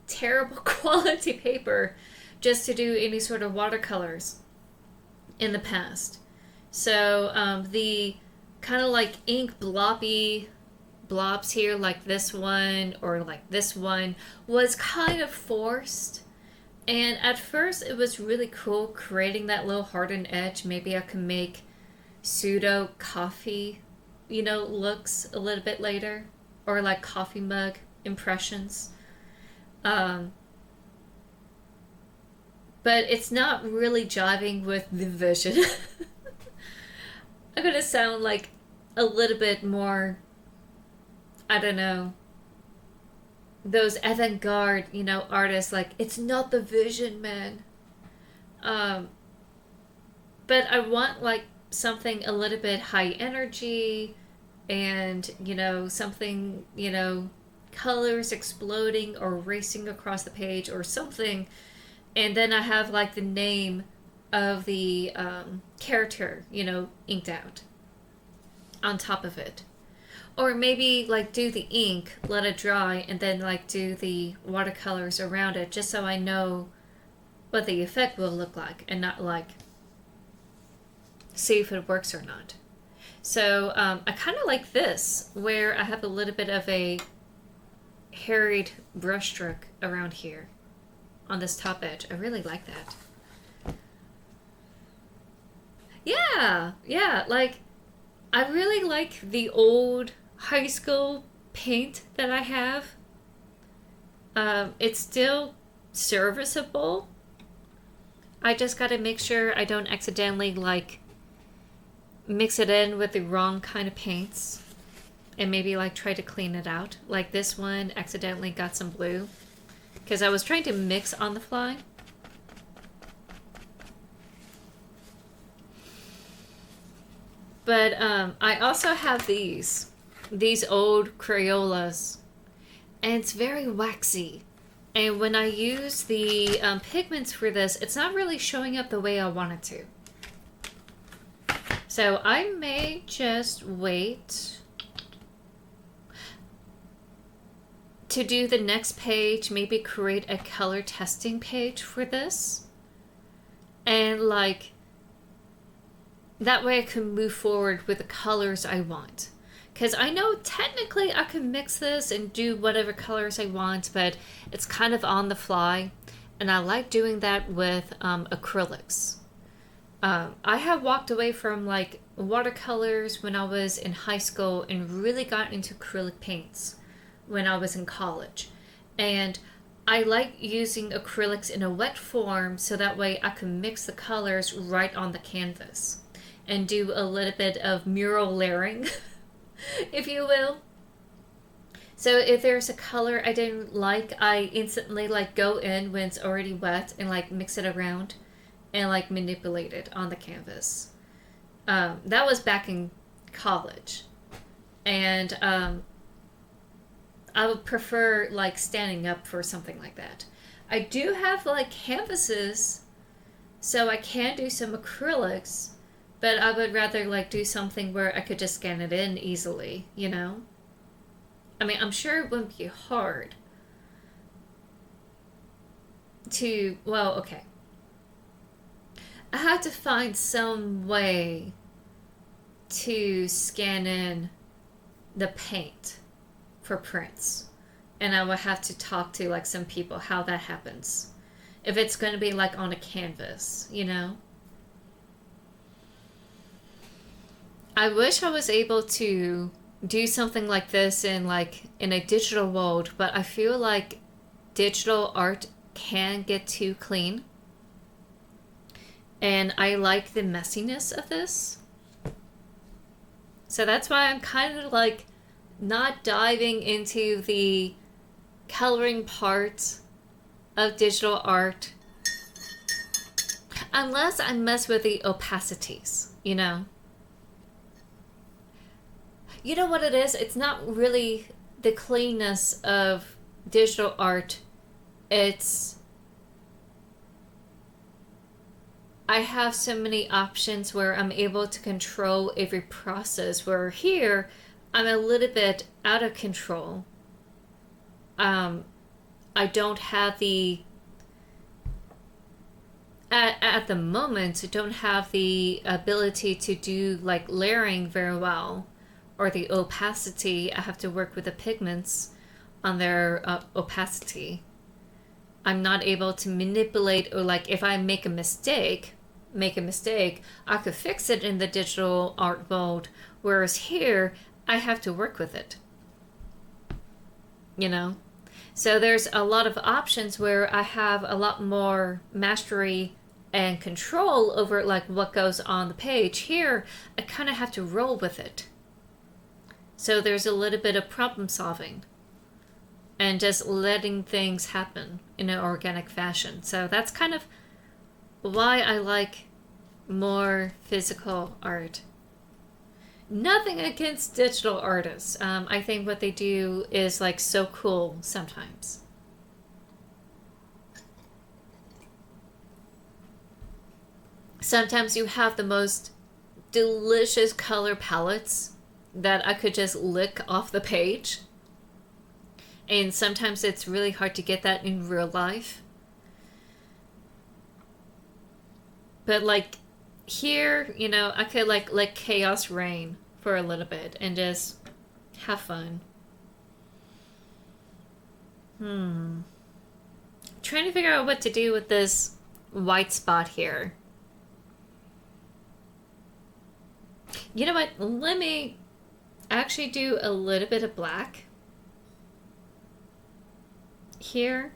terrible quality paper just to do any sort of watercolors in the past. So the kind of like ink blobs here like this one or like this one was kind of forced. And at first it was really cool creating that little hardened edge. Maybe I can make pseudo coffee, looks a little bit later. Or like coffee mug impressions. But it's not really jiving with the vision. I'm gonna sound like a little bit more, I don't know, those avant-garde, artists, like, it's not the vision, man. But I want like something a little bit high energy, and something, colors exploding or racing across the page or something, and then I have like the name of the character inked out on top of it. Or maybe like do the ink, let it dry, and then like do the watercolors around it, just so I know what the effect will look like and not like see if it works or not. So I kind of like this, where I have a little bit of a harried brushstroke around here on this top edge. I really like that. Yeah, like I really like the old high school paint that I have. It's still serviceable. I just gotta make sure I don't accidentally like mix it in with the wrong kind of paints and maybe like try to clean it out. Like this one accidentally got some blue because I was trying to mix on the fly. But I also have these old Crayolas, and it's very waxy. And when I use the pigments for this, it's not really showing up the way I want it to. So I may just wait to do the next page, maybe create a color testing page for this. And like, that way I can move forward with the colors I want. Because I know technically I can mix this and do whatever colors I want, but it's kind of on the fly. And I like doing that with acrylics. I have walked away from like watercolors when I was in high school and really got into acrylic paints when I was in college. And I like using acrylics in a wet form so that way I can mix the colors right on the canvas and do a little bit of mural layering, if you will. So if there's a color I didn't like, I instantly like go in when it's already wet and like mix it around and like manipulate it on the canvas. That was back in college, and I would prefer like standing up for something like that. I do have like canvases, so I can do some acrylics, but I would rather like do something where I could just scan it in easily, you know? I mean, I'm sure it wouldn't be hard to, well, okay. I had to find some way to scan in the paint for prints. And I will have to talk to like some people how that happens. If it's going to be like on a canvas, you know? I wish I was able to do something like this in like in a digital world, but I feel like digital art can get too clean. And I like the messiness of this. So that's why I'm kind of like not diving into the coloring part of digital art unless I mess with the opacities, you know? You know what it is? It's not really the cleanness of digital art. It's I have so many options where I'm able to control every process, where here I'm a little bit out of control. I don't have the at the moment I don't have the ability to do like layering very well, or the opacity. I have to work with the pigments on their opacity. I'm not able to manipulate, or like if I make a mistake, I could fix it in the digital art mode, whereas here I have to work with it. You know? So there's a lot of options where I have a lot more mastery and control over like what goes on the page. Here, I kind of have to roll with it. So there's a little bit of problem solving and just letting things happen in an organic fashion. So that's kind of why I like more physical art. Nothing against digital artists. I think what they do is like so cool sometimes. Sometimes you have the most delicious color palettes that I could just lick off the page. And sometimes it's really hard to get that in real life. But like here, you know, I could like let chaos reign for a little bit and just have fun. Trying to figure out what to do with this white spot here. You know what? Let me actually do a little bit of black here.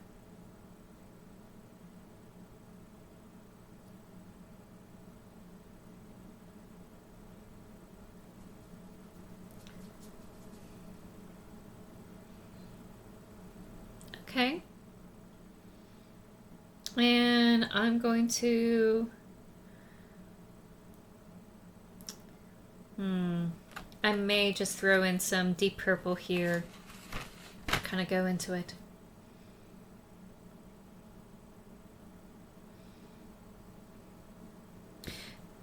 Okay. And I'm going to I may just throw in some deep purple here. Kind of go into it.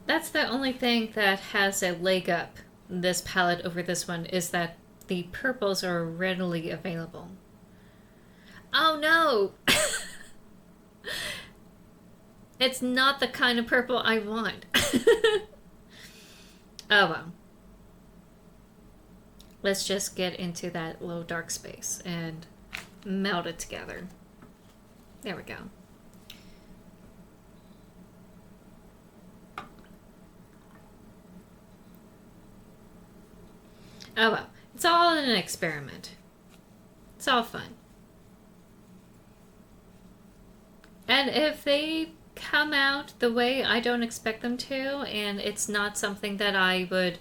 That's the only thing that has a leg up this palette over this one, is that the purples are readily available. Oh no! It's not the kind of purple I want. Oh well. Let's just get into that little dark space and melt it together. There we go. Oh well, it's all an experiment. It's all fun. And if they come out the way I don't expect them to, and it's not something that I would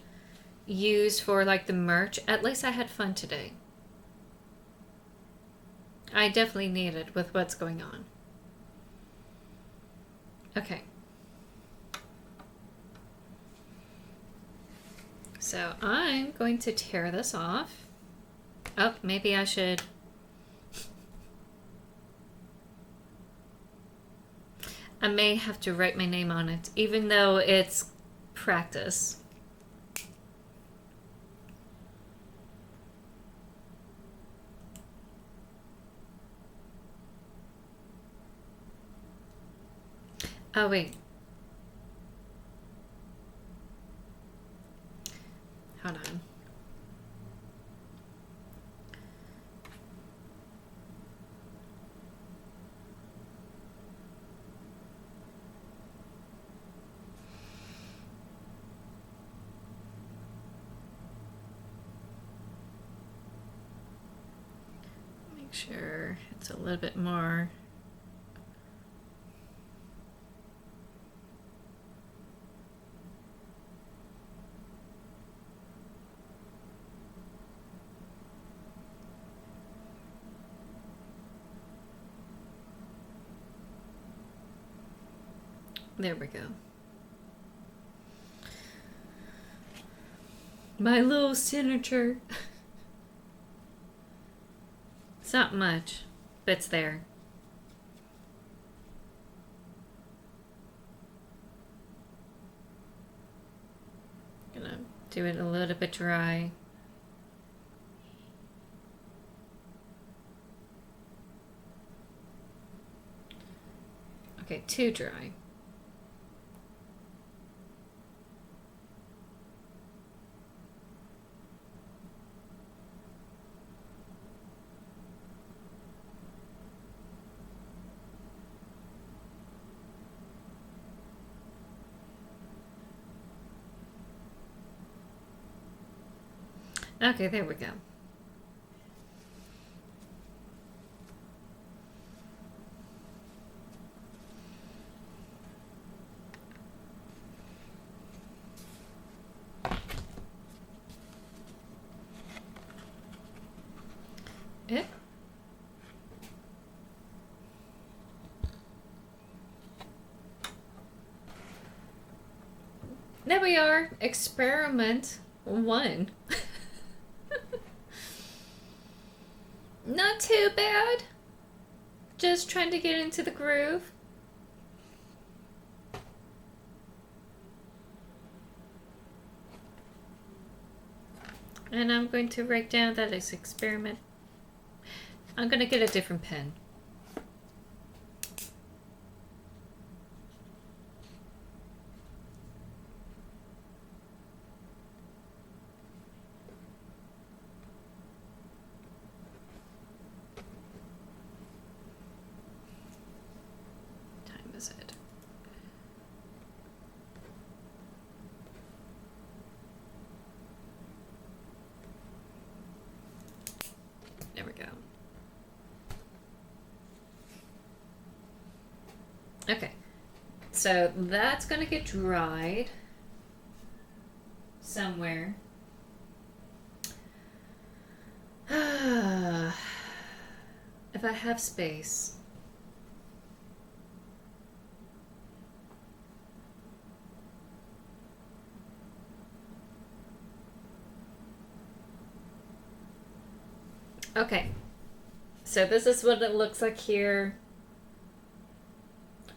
use for like the merch, at least I had fun today. I definitely need it with what's going on. Okay. So I'm going to tear this off. Oh, maybe I should. I may have to write my name on it, even though it's practice. Oh, wait. Hold on. Make sure it's a little bit more. There we go. My little signature. It's not much, but it's there. Gonna do it a little bit dry. Okay, too dry. Okay, there we go. It. There we are. Experiment 1. Not too bad. Just trying to get into the groove. And I'm going to write down that it's experiment. I'm going to get a different pen. Time is it? There we go. Okay, so that's gonna get dried somewhere. If I have space. Okay, so this is what it looks like here.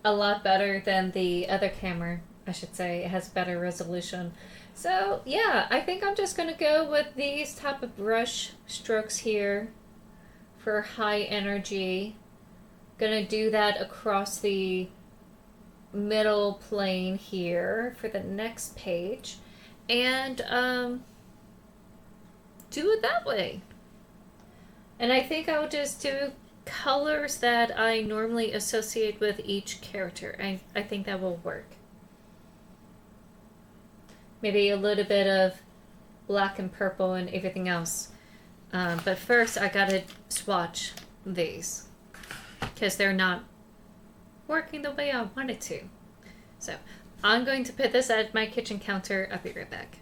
A lot better than the other camera, I should say. It has better resolution. So yeah, I think I'm just gonna go with these type of brush strokes here for high energy. Gonna do that across the middle plane here for the next page, and do it that way. And I think I'll just do colors that I normally associate with each character. I think that will work. Maybe a little bit of black and purple and everything else. But first I gotta swatch these because they're not working the way I wanted to. So I'm going to put this at my kitchen counter. I'll be right back.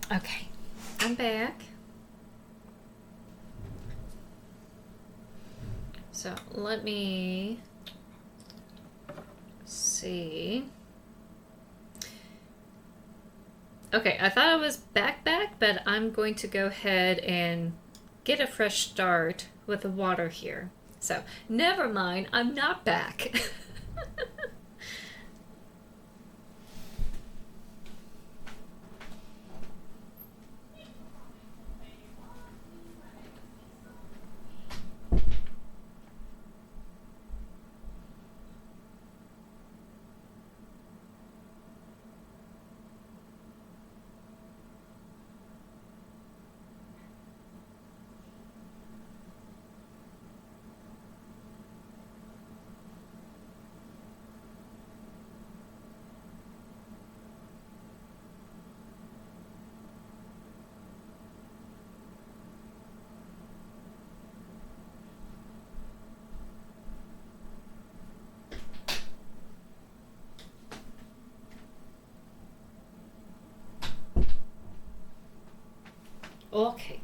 Okay, I'm back. So let me see. Okay, I thought I was back, but I'm going to go ahead and get a fresh start with the water here. So, never mind, I'm not back. Okay.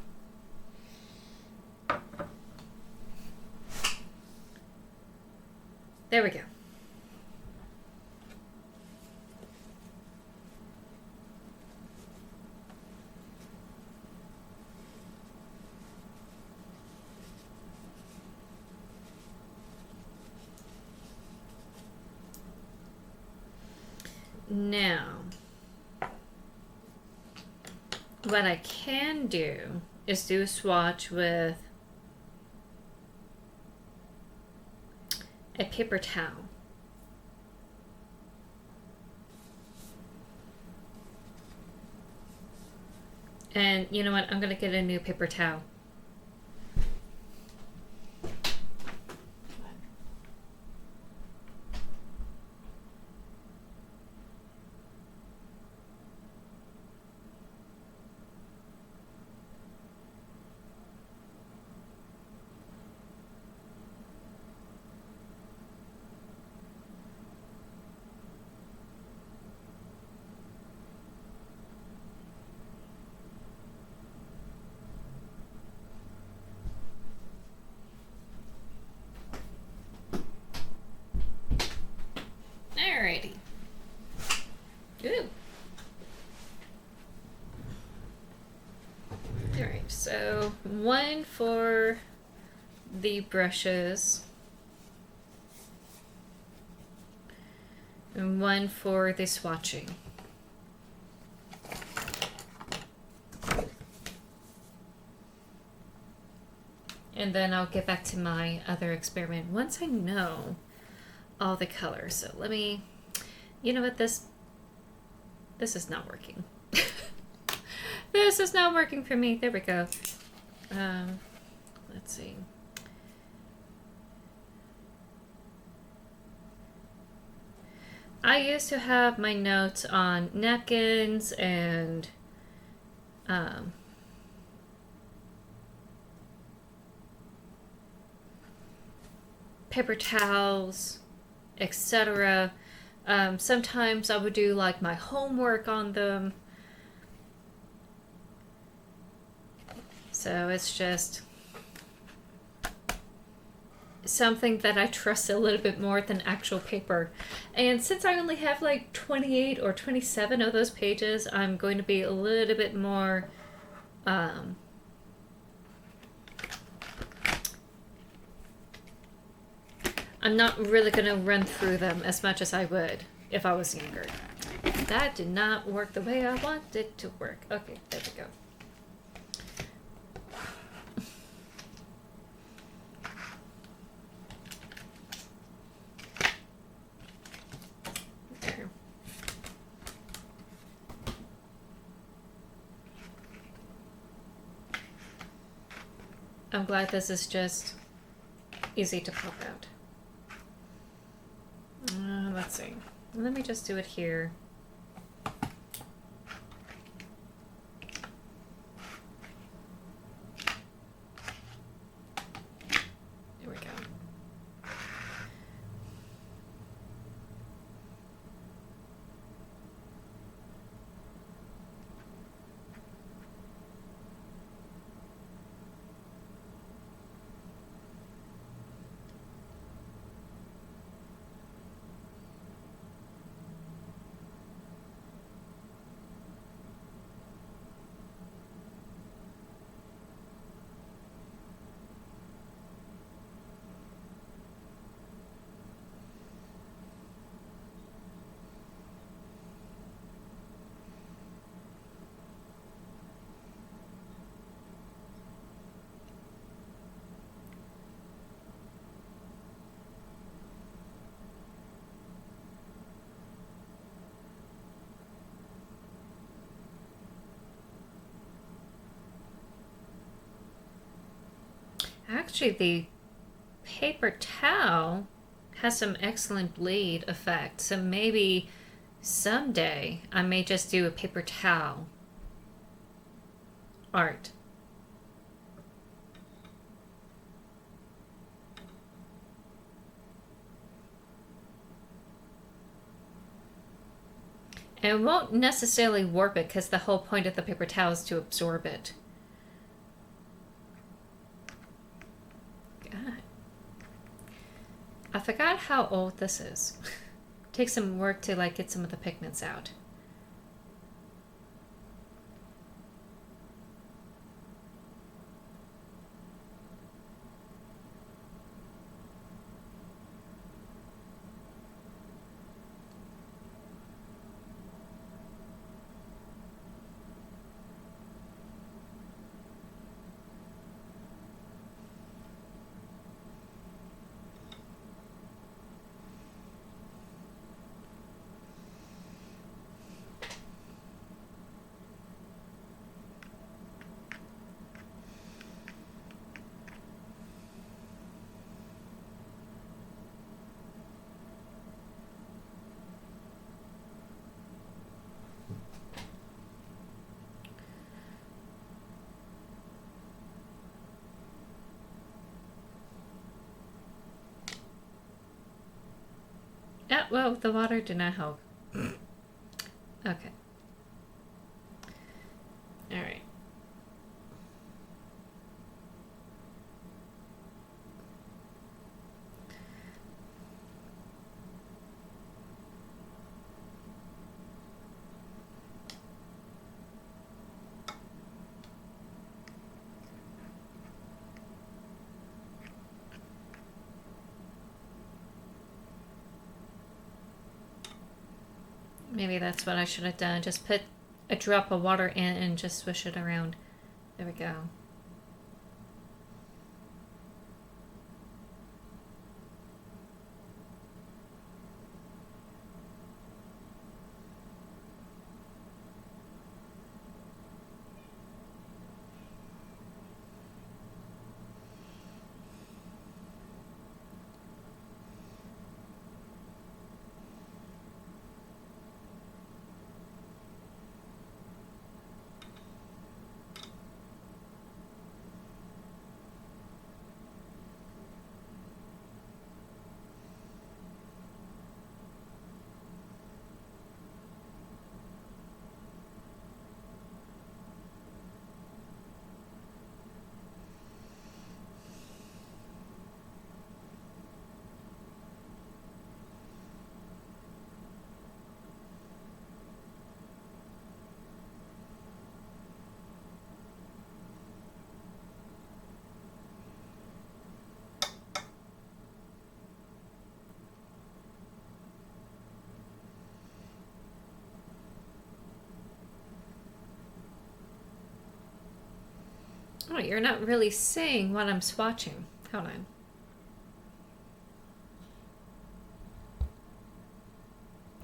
There we go. Now, what I can do is do a swatch with a paper towel. And you know what? I'm going to get a new paper towel. Alrighty. Ooh. Alright, so one for the brushes and one for the swatching. And then I'll get back to my other experiment once I know all the colors. So let me, you know what, this is not working. This is not working for me. There we go. Let's see. I used to have my notes on napkins and paper towels, etc. Sometimes I would do like my homework on them. So it's just something that I trust a little bit more than actual paper. And since I only have like 28 or 27 of those pages, I'm going to be a little bit more I'm not really going to run through them as much as I would if I was younger. That did not work the way I wanted it to work. Okay, there we go. There. I'm glad this is just easy to pop out. Let's see. Let me just do it here. There we go. Actually, the paper towel has some excellent bleed effect. So maybe someday I may just do a paper towel art. And it won't necessarily warp it because the whole point of the paper towel is to absorb it. God. I forgot how old this is. Takes some work to like get some of the pigments out. Yeah, well, the water did not help. Okay. Alright. Maybe that's what I should have done. Just put a drop of water in and just swish it around. There we go. Oh, you're not really saying what I'm swatching. Hold on.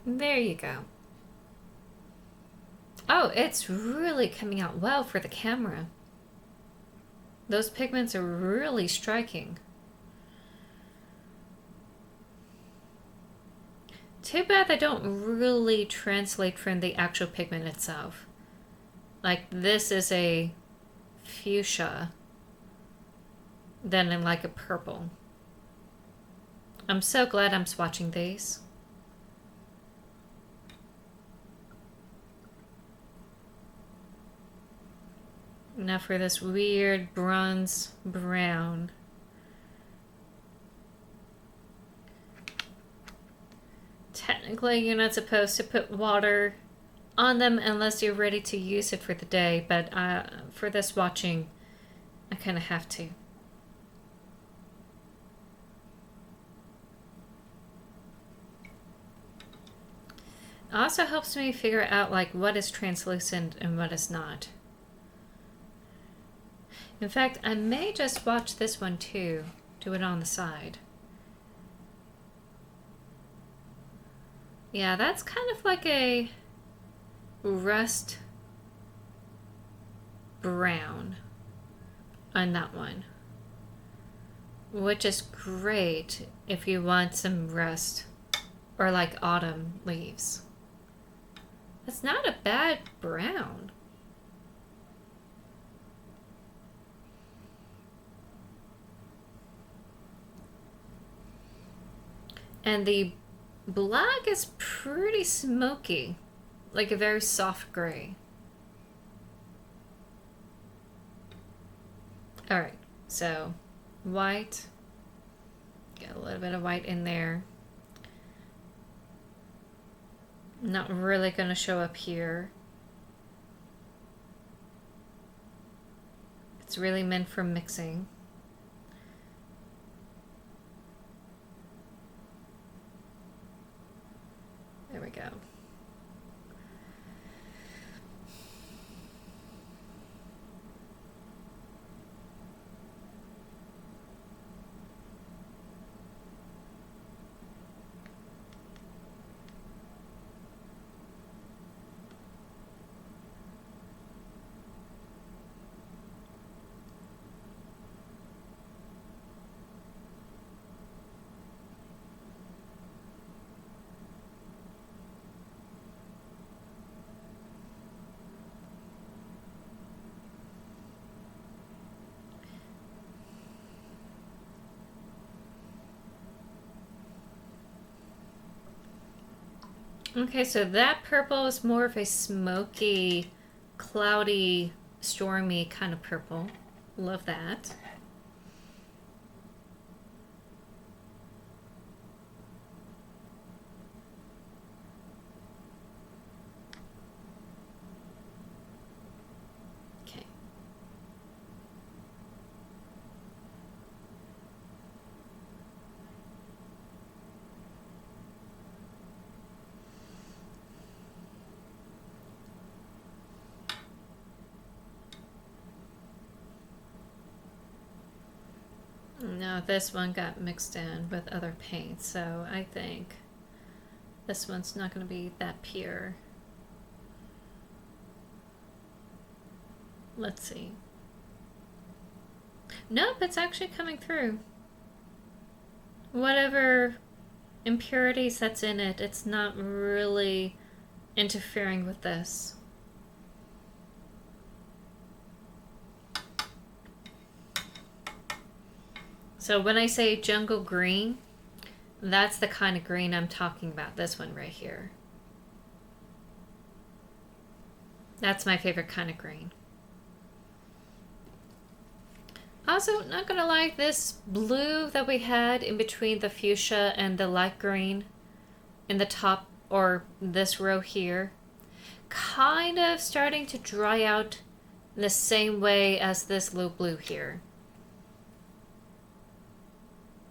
There you go. Oh, it's really coming out well for the camera. Those pigments are really striking. Too bad they don't really translate from the actual pigment itself. Like, this is a fuchsia, then in like a purple. I'm so glad I'm swatching these. Now for this weird bronze brown. Technically, you're not supposed to put water on them unless you're ready to use it for the day, but for this swatching, I kind of have to. It also helps me figure out like what is translucent and what is not. In fact, I may just watch this one too. Do it on the side. Yeah, that's kind of like a rust brown on that one. Which is great if you want some rust or like autumn leaves. It's not a bad brown. And the black is pretty smoky, like a very soft gray. All right, so white, Get a little bit of white in there. Not really going to show up here. It's really meant for mixing. There we go. Okay, so that purple is more of a smoky, cloudy, stormy kind of purple. Love that. Okay. No, this one got mixed in with other paints, so I think this one's not going to be that pure. Let's see. Nope, it's actually coming through. Whatever impurities that's in it, it's not really interfering with this. So when I say jungle green, that's the kind of green I'm talking about. This one right here. That's my favorite kind of green. Also, not gonna lie, this blue that we had in between the fuchsia and the light green in the top, or this row here, kind of starting to dry out in the same way as this low blue here.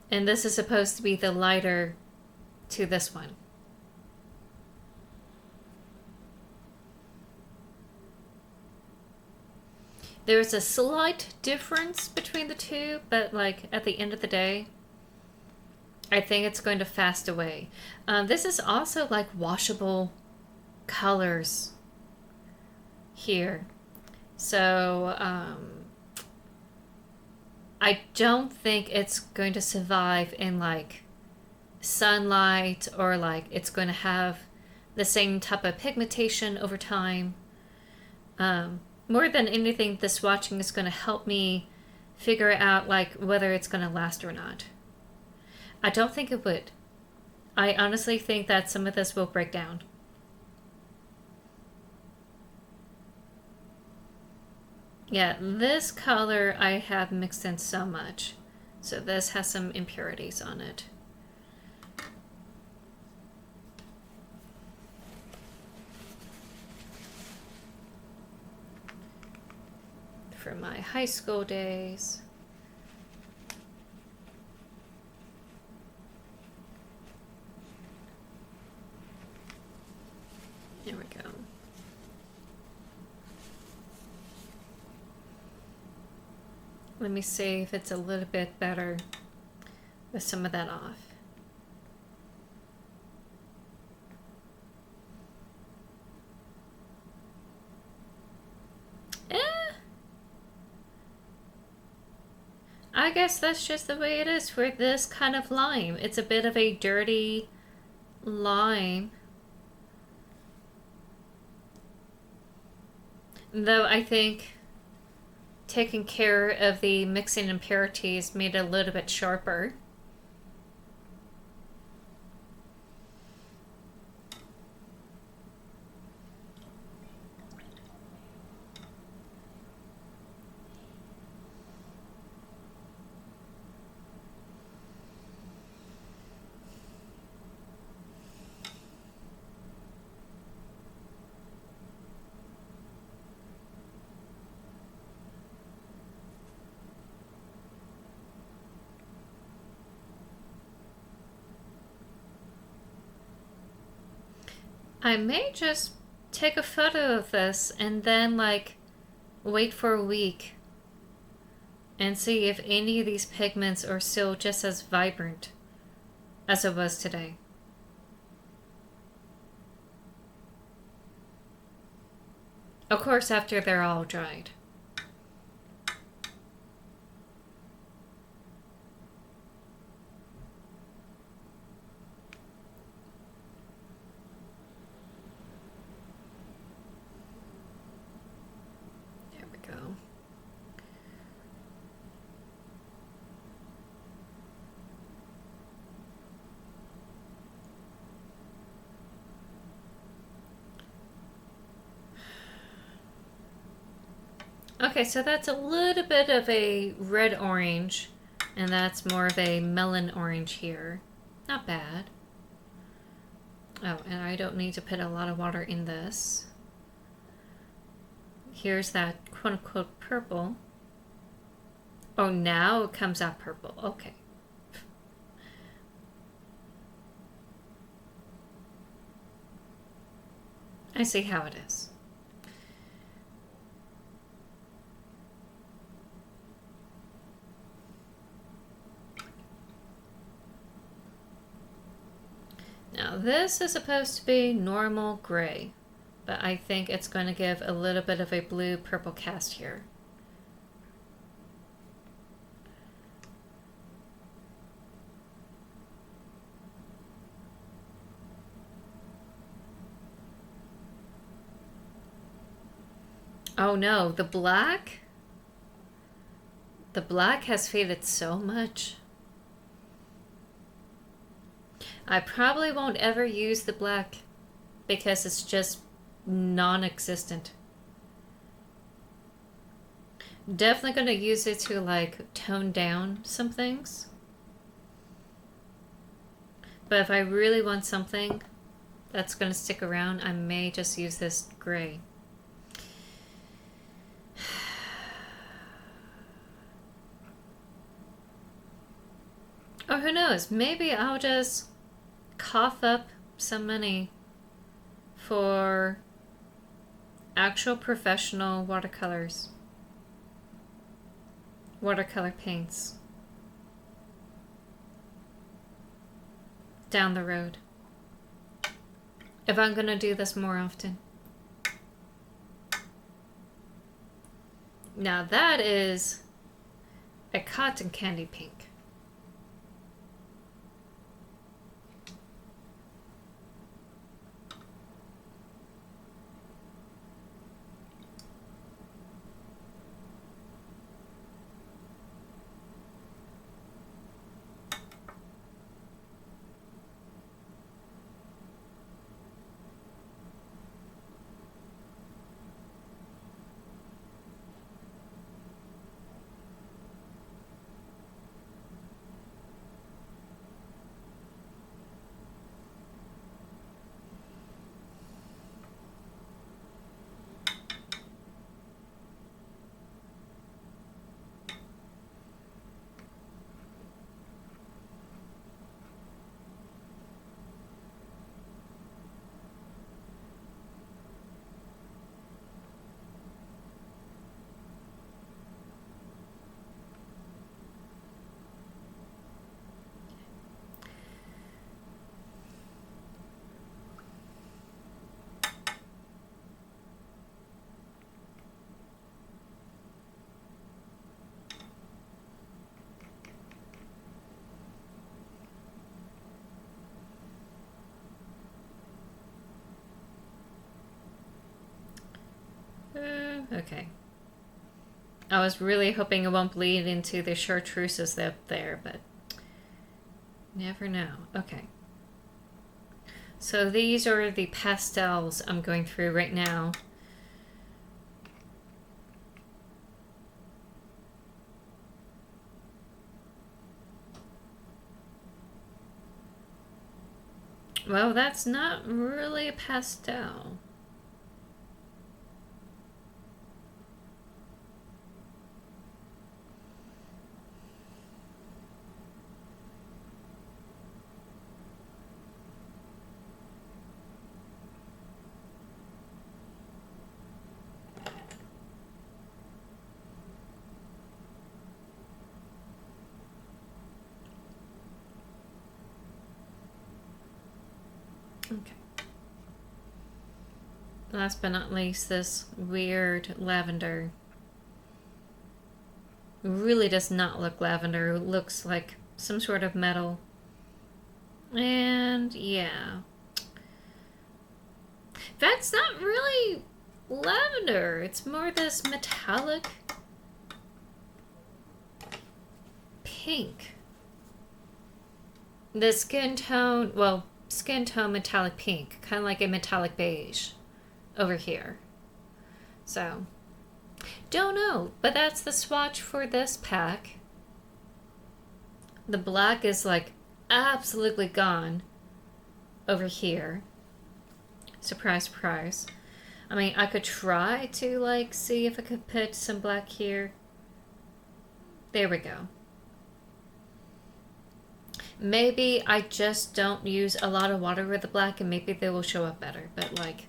And this is supposed to be the lighter to this one. There's a slight difference between the two, but like at the end of the day, I think it's going to fast away. This is also like washable colors here. So I don't think it's going to survive in like sunlight, or like it's going to have the same type of pigmentation over time. More than anything, the swatching is going to help me figure out like whether it's going to last or not. I don't think it would. I honestly think that some of this will break down. Yeah, this color I have mixed in so much. So this has some impurities on it. From my high school days. There we go. Let me see if it's a little bit better with some of that off. I guess that's just the way it is for this kind of lime. It's a bit of a dirty lime. Though I think taking care of the mixing impurities made it a little bit sharper. I may just take a photo of this and then, like, wait for a week and see if any of these pigments are still just as vibrant as it was today. Of course, after they're all dried. There we go. Okay, so that's a little bit of a red orange, and that's more of a melon orange here. Not bad. Oh, and I don't need to put a lot of water in this. Here's that quote-unquote purple. Oh, now it comes out purple. Okay. I see how it is. Now this is supposed to be normal gray, but I think it's going to give a little bit of a blue-purple cast here. Oh no, the black? The black has faded so much. I probably won't ever use the black because it's just non-existent. Definitely going to use it to like tone down some things. But if I really want something that's going to stick around, I may just use this gray. Or who knows, maybe I'll just cough up some money for actual professional watercolors. Watercolor paints. Down the road. If I'm gonna do this more often. Now that is a cotton candy pink. Okay. I was really hoping it won't bleed into the chartreuses up there, but never know. Okay. So these are the pastels I'm going through right now. Well, that's not really a pastel. Okay. Last but not least, this weird lavender. Really does not look lavender. It looks like some sort of metal. And yeah. That's not really lavender. It's more this metallic pink. The skin tone, well, skin tone metallic pink. Kind of like a metallic beige over here. So, don't know. But that's the swatch for this pack. The black is like absolutely gone over here. Surprise, surprise. I mean, I could try to like see if I could put some black here. There we go. Maybe I just don't use a lot of water with the black and maybe they will show up better. But like,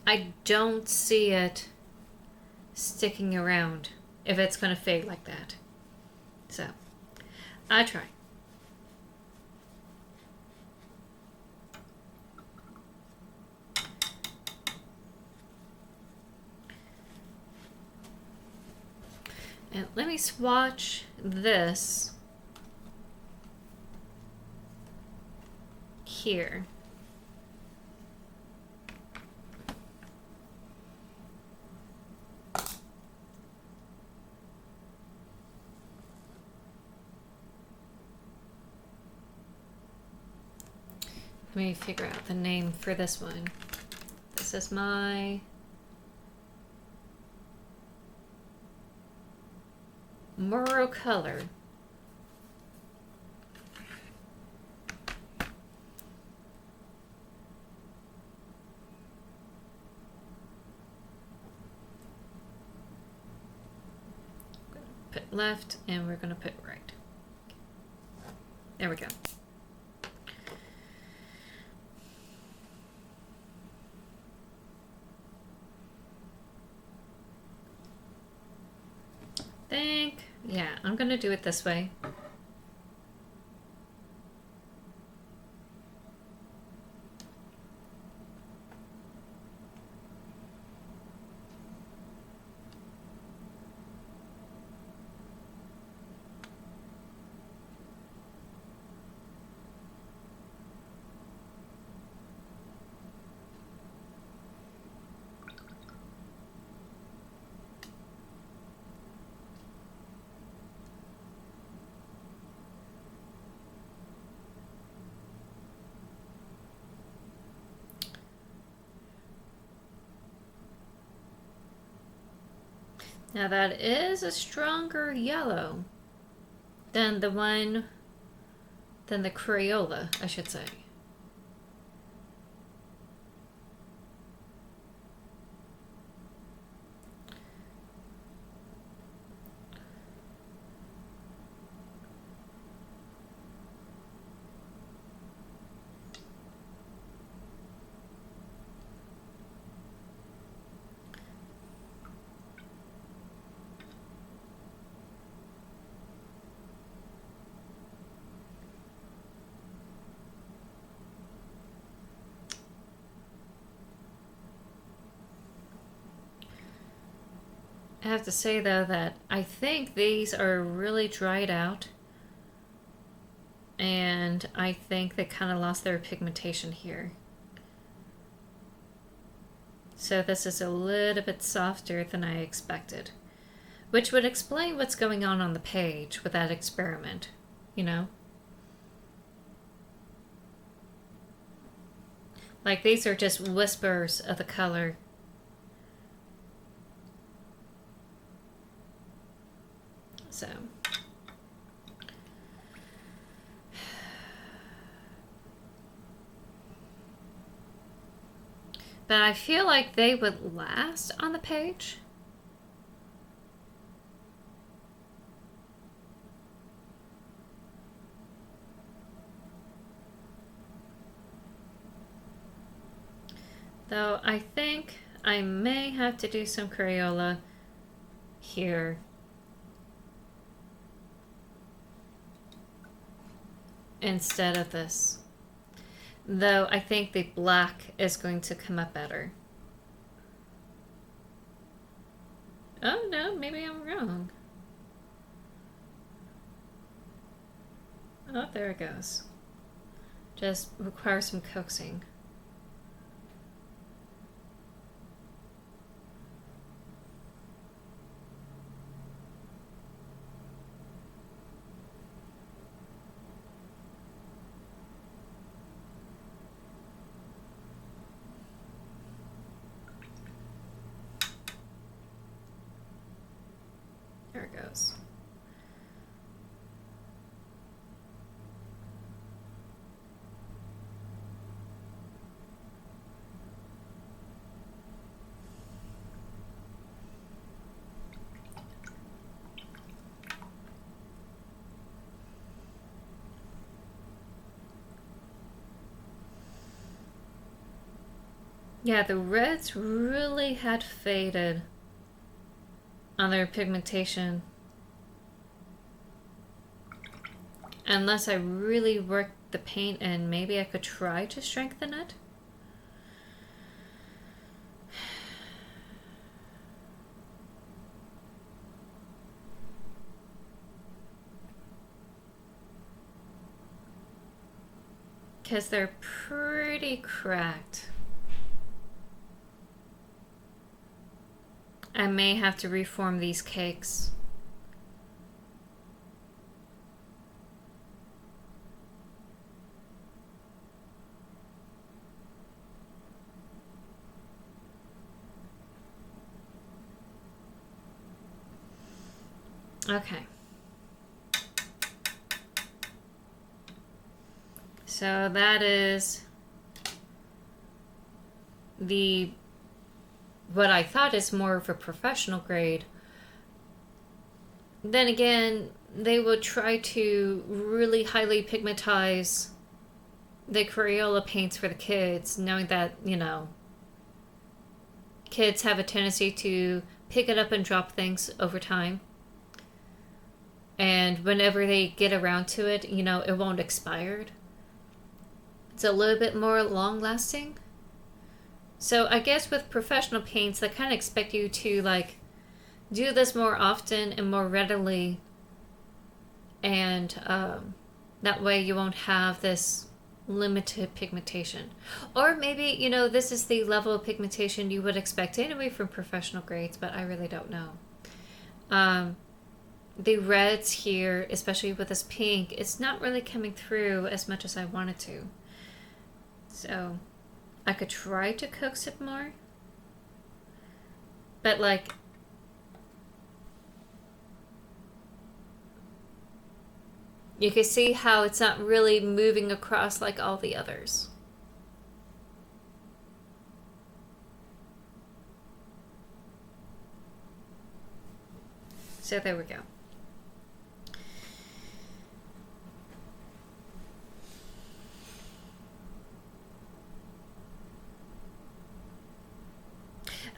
I don't see it sticking around if it's going to fade like that. So, I try. And let me swatch this here. Let me figure out the name for this one. This is my watercolor. Put left and we're going to put right. There we go. Yeah, I'm going to do it this way. Now that is a stronger yellow than the Crayola, I should say. I have to say though that I think these are really dried out and I think they kind of lost their pigmentation here. So this is a little bit softer than I expected, which would explain what's going on the page with that experiment, you know? Like these are just whispers of the color. So, but I feel like they would last on the page. Though I think I may have to do some Crayola here. Instead of this. Though I think the black is going to come up better. Oh no, maybe I'm wrong. Oh, there it goes. Just requires some coaxing. There it goes. Yeah, the reds really had faded on their pigmentation. Unless I really worked the paint in, maybe I could try to strengthen it. Because they're pretty cracked. I may have to reform these cakes. Okay. So that is the what I thought is more of a professional grade. Then again, they will try to really highly pigmentize the Crayola paints for the kids, knowing that, you know, kids have a tendency to pick it up and drop things over time. And whenever they get around to it, you know, it won't expire. It's a little bit more long lasting. So I guess with professional paints, they kind of expect you to like do this more often and more readily, and that way you won't have this limited pigmentation. Or maybe, you know, this is the level of pigmentation you would expect anyway from professional grades, but I really don't know. The reds here, especially with this pink, it's not really coming through as much as I wanted to. So I could try to coax it more, but like you can see how it's not really moving across like all the others. So there we go.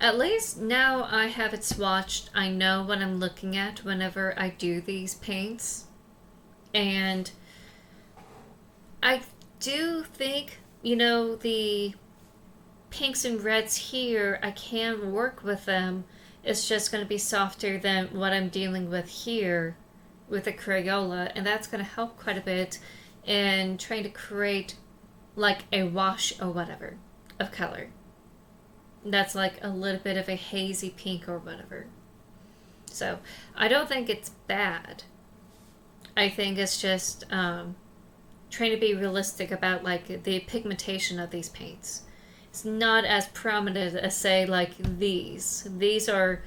At least now I have it swatched. I know what I'm looking at whenever I do these paints. And I do think, you know, the pinks and reds here, I can work with them. It's just going to be softer than what I'm dealing with here with the Crayola. And that's going to help quite a bit in trying to create like a wash or whatever of color. That's like a little bit of a hazy pink or whatever. So I don't think it's bad. I think it's just trying to be realistic about like the pigmentation of these paints. It's not as prominent as say like these. These are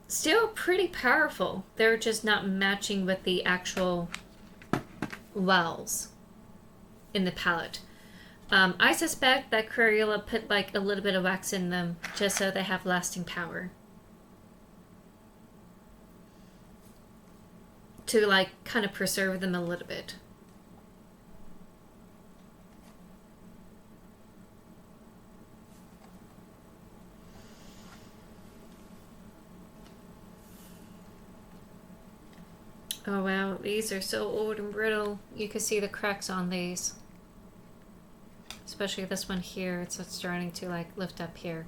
still pretty powerful. They're just not matching with the actual wells in the palette. I suspect that Crayola put like a little bit of wax in them just so they have lasting power. To like kind of preserve them a little bit. Oh wow, these are so old and brittle. You can see the cracks on these. especially this one here. It's starting to like lift up here.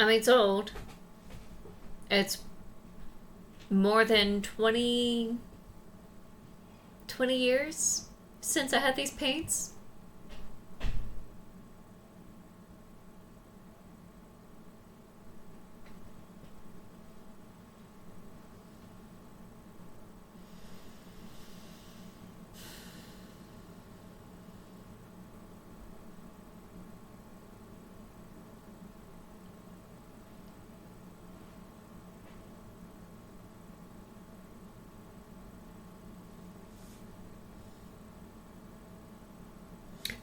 I mean, it's old. It's more than 20 years since I had these paints.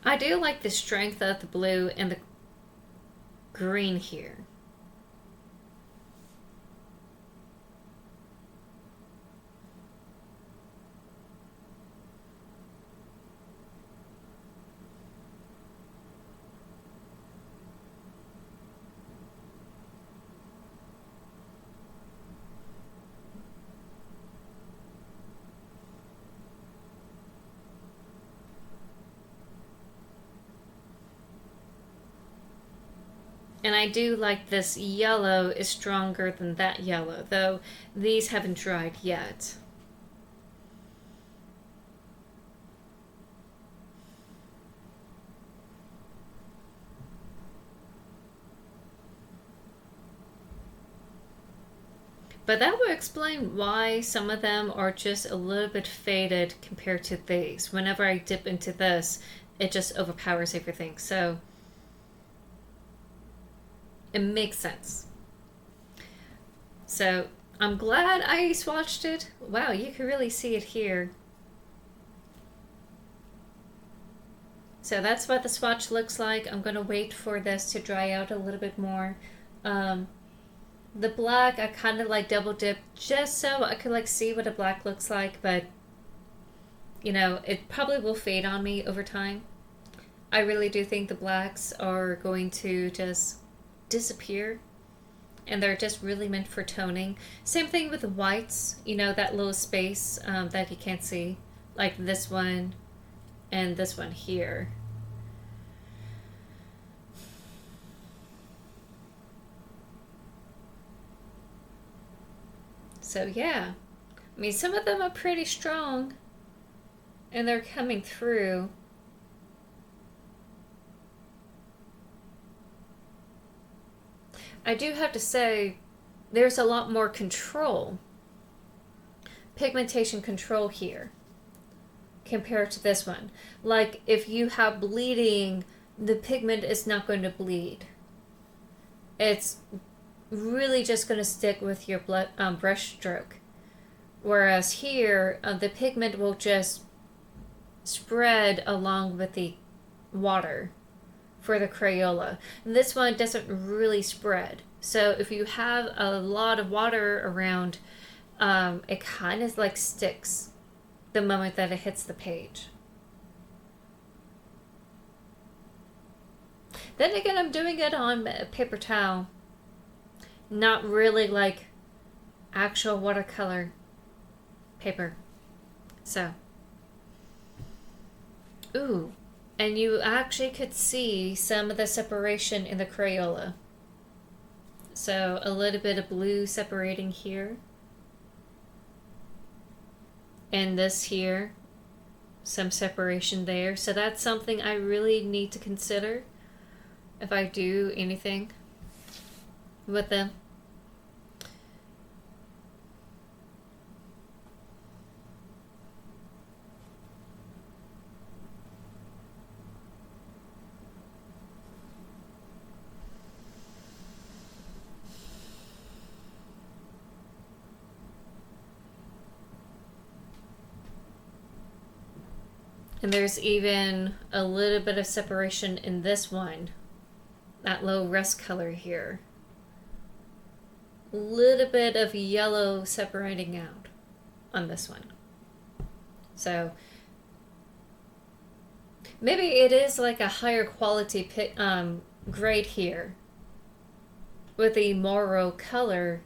I do like the strength of the blue and the green here. And I do like this yellow is stronger than that yellow, though these haven't dried yet. But that would explain why some of them are just a little bit faded compared to these. Whenever I dip into this, it just overpowers everything. So it makes sense. So I'm glad I swatched it. Wow, you can really see it here. So that's what the swatch looks like. I'm going to wait for this to dry out a little bit more. The black, I kind of like double dipped just so I could like see what a black looks like, but you know, it probably will fade on me over time. I really do think the blacks are going to just disappear, and they're just really meant for toning. Same thing with the whites, you know, that little space that you can't see, like this one and this one here. So yeah, I mean, some of them are pretty strong and they're coming through. I do have to say, there's a lot more control, pigmentation control here compared to this one. Like if you have bleeding, the pigment is not going to bleed. It's really just going to stick with your brush stroke. Whereas here, the pigment will just spread along with the water for the Crayola. And this one doesn't really spread. So if you have a lot of water around, it kind of like sticks the moment that it hits the page. Then again, I'm doing it on paper towel. Not really like actual watercolor paper. So. Ooh. And you actually could see some of the separation in the Crayola. So a little bit of blue separating here. And this here. Some separation there. So that's something I really need to consider if I do anything with them. And there's even a little bit of separation in this one. That low rust color here. A little bit of yellow separating out on this one. So maybe it is like a higher quality grade here with the Moro color,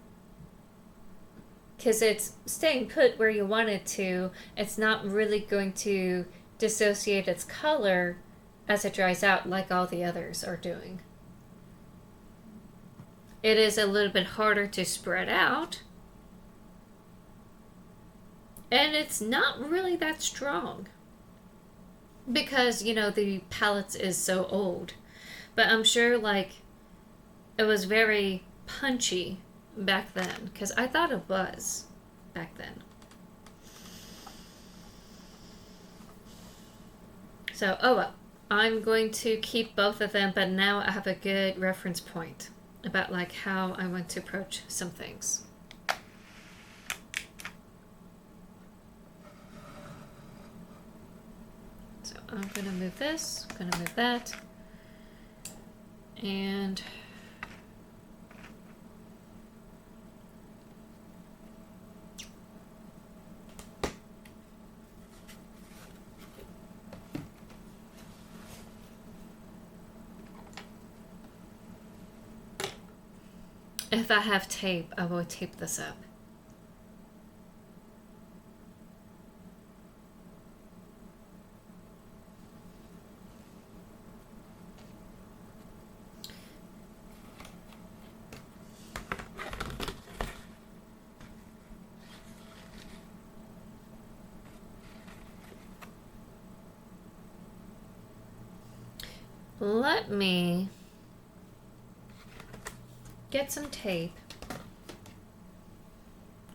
because it's staying put where you want it to, it's not really going to dissociate its color as it dries out like all the others are doing. It is a little bit harder to spread out, and it's not really that strong because, you know, the palette is so old. But I'm sure, like, it was very punchy back then, because I thought it was back then. So, oh well. I'm going to keep both of them, but now I have a good reference point about like how I want to approach some things. So I'm going to move this, I'm going to move that, and if I have tape, I will tape this up. Let me get some tape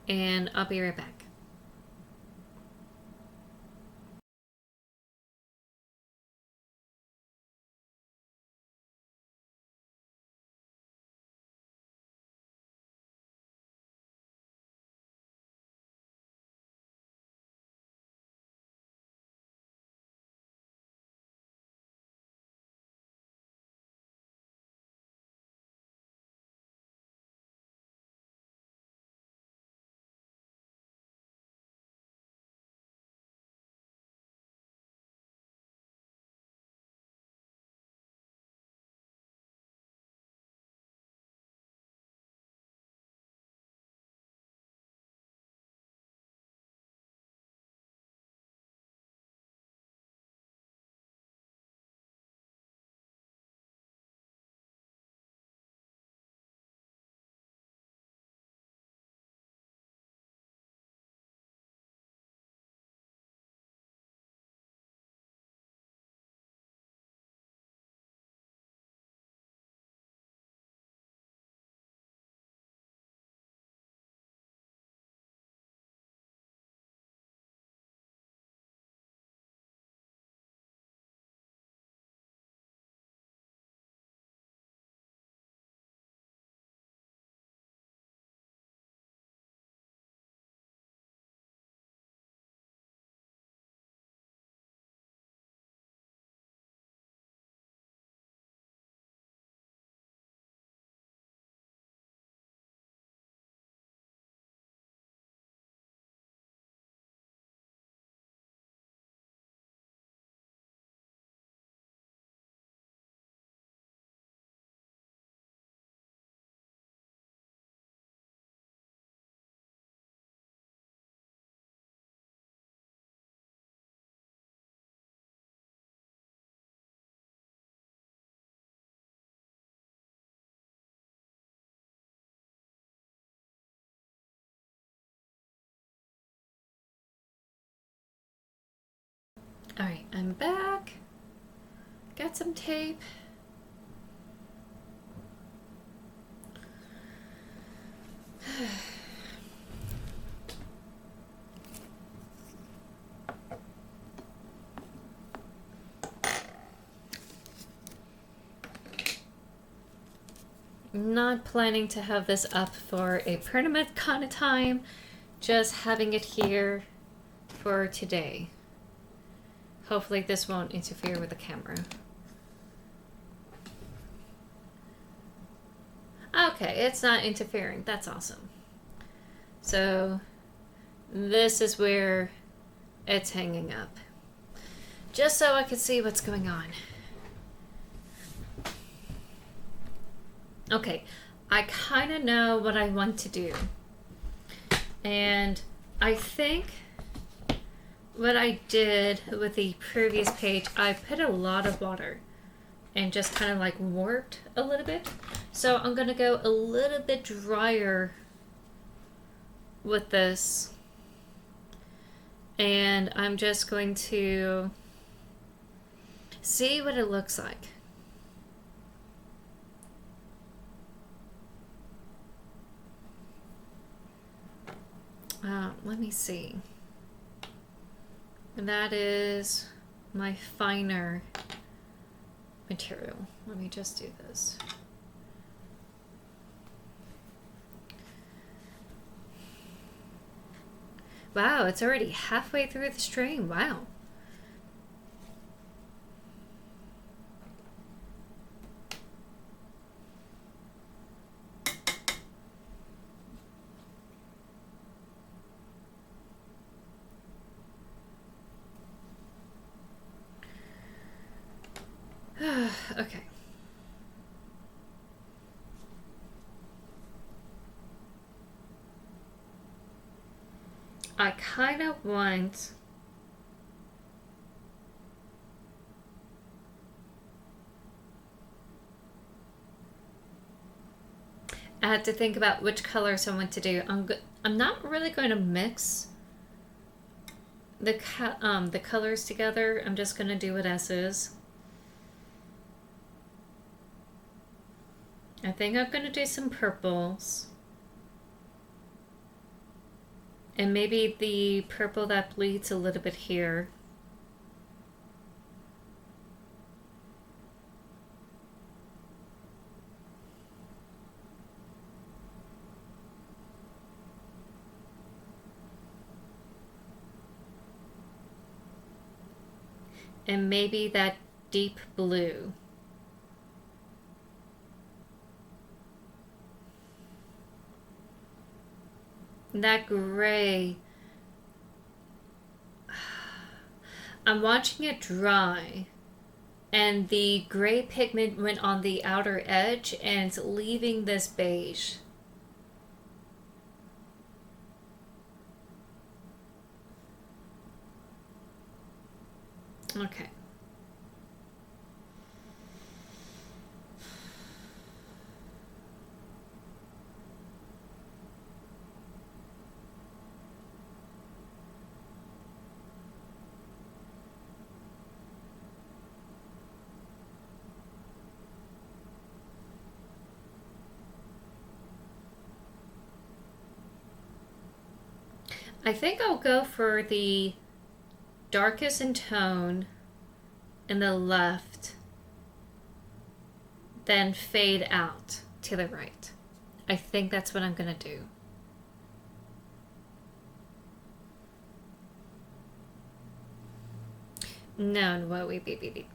and I'll be right back. All right, I'm back. Got some tape. Not planning to have this up for a permanent kind of time, just having it here for today. Hopefully this won't interfere with the camera. Okay, it's not interfering. That's awesome. So this is where it's hanging up. Just so I can see what's going on. Okay, I kind of know what I want to do. And I think what I did with the previous page, I put a lot of water and just kind of like warped a little bit. So I'm going to go a little bit drier with this. And I'm just going to see what it looks like. Let me see. That is my finer material. Let me just do this. Wow, it's already halfway through the stream. Wow. Okay. I kind of want I had to think about which colors I want to do. I'm not really going to mix the colors together. I'm just going to do it as is. I think I'm going to do some purples. And maybe the purple that bleeds a little bit here. And maybe that deep blue. That gray. I'm watching it dry, and the gray pigment went on the outer edge and it's leaving this beige. Okay. I think I'll go for the darkest in tone in the left, then fade out to the right. I think that's what I'm gonna do. No, what we be.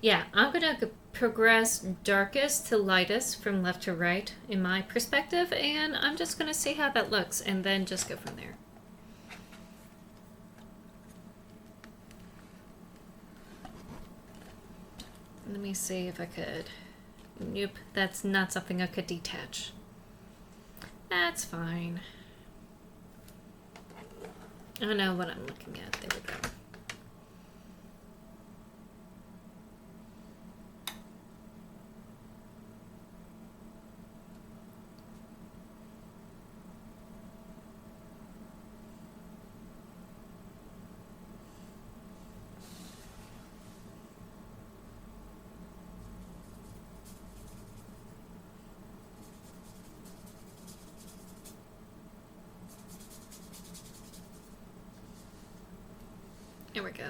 Yeah, I'm gonna progress darkest to lightest from left to right in my perspective, and I'm just gonna see how that looks and then just go from there. Let me see if I could. Nope, that's not something I could detach. That's fine. I know what I'm looking at. There we go. There we go.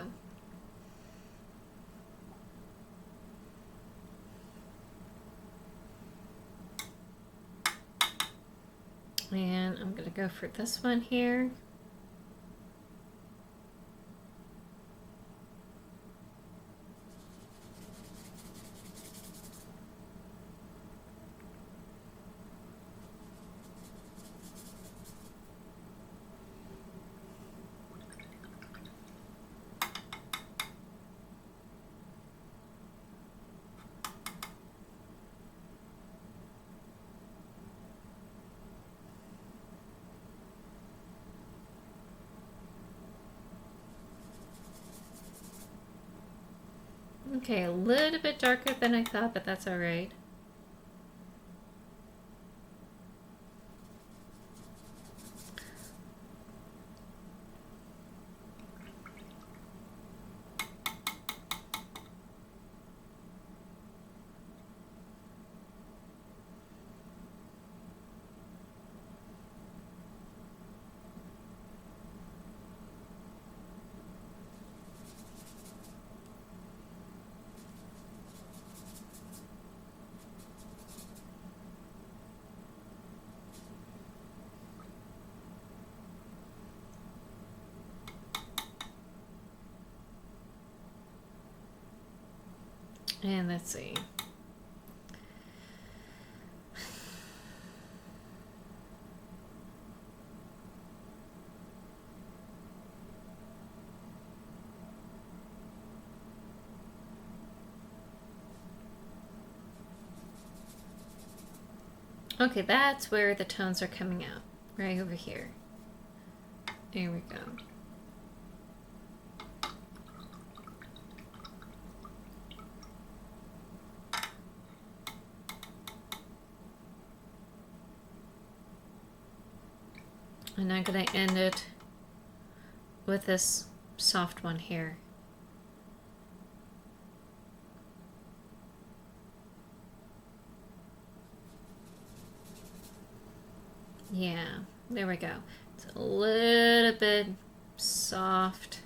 And I'm gonna go for this one here. Okay, a little bit darker than I thought, but that's all right. And let's see. Okay, that's where the tones are coming out. Right over here. There we go. And I'm going to end it with this soft one here. Yeah, there we go. It's a little bit soft.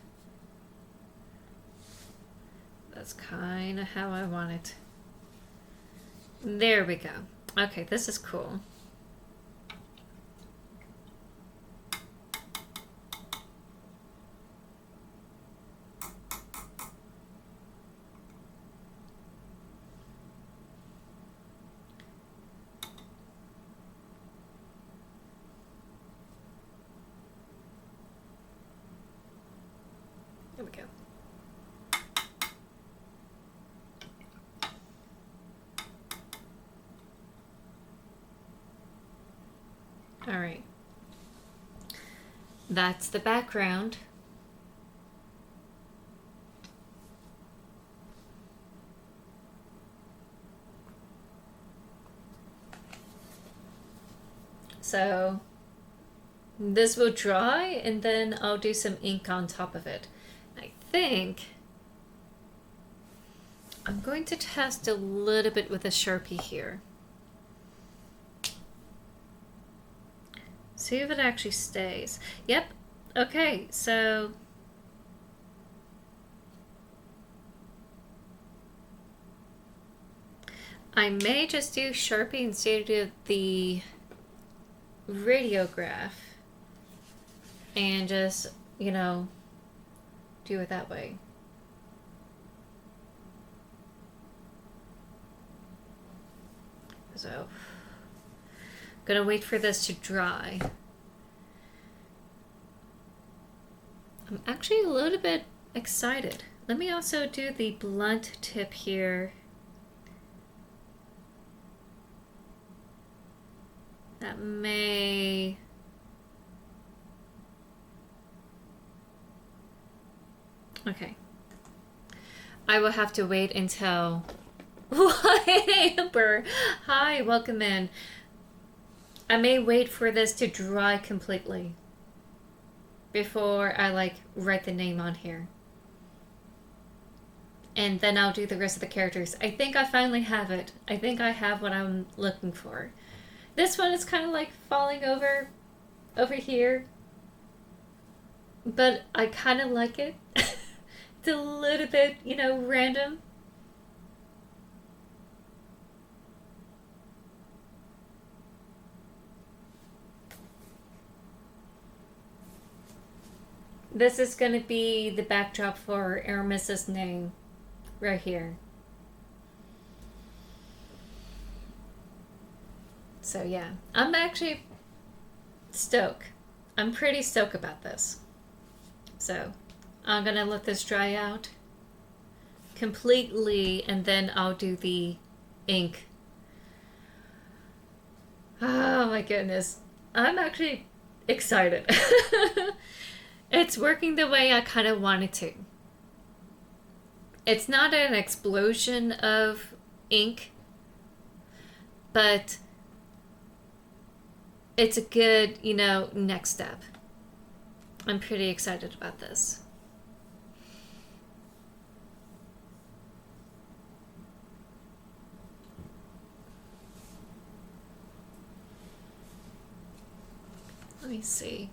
That's kind of how I want it. There we go. Okay, this is cool. There we go. All right. That's the background. So this will dry and then I'll do some ink on top of it. I think I'm going to test a little bit with a Sharpie here. See if it actually stays. Yep. Okay, so I may just do Sharpie instead of the radiograph and just, you know, do it that way. So, gonna wait for this to dry. I'm actually a little bit excited. Let me also do the blunt tip here. That may... Okay. I will have to wait until... Hey, Amber! Hi, welcome in. I may wait for this to dry completely before I write the name on here. And then I'll do the rest of the characters. I think I finally have it. I think I have what I'm looking for. This one is kind of like falling over here. But I kind of like it. It's a little bit, random. This is going to be the backdrop for Aramis's name right here. So yeah, I'm actually stoked. I'm pretty stoked about this. So I'm going to let this dry out completely and then I'll do the ink. Oh my goodness. I'm actually excited. It's working the way I kind of want it to. It's not an explosion of ink, but it's a good, next step. I'm pretty excited about this. Let me see.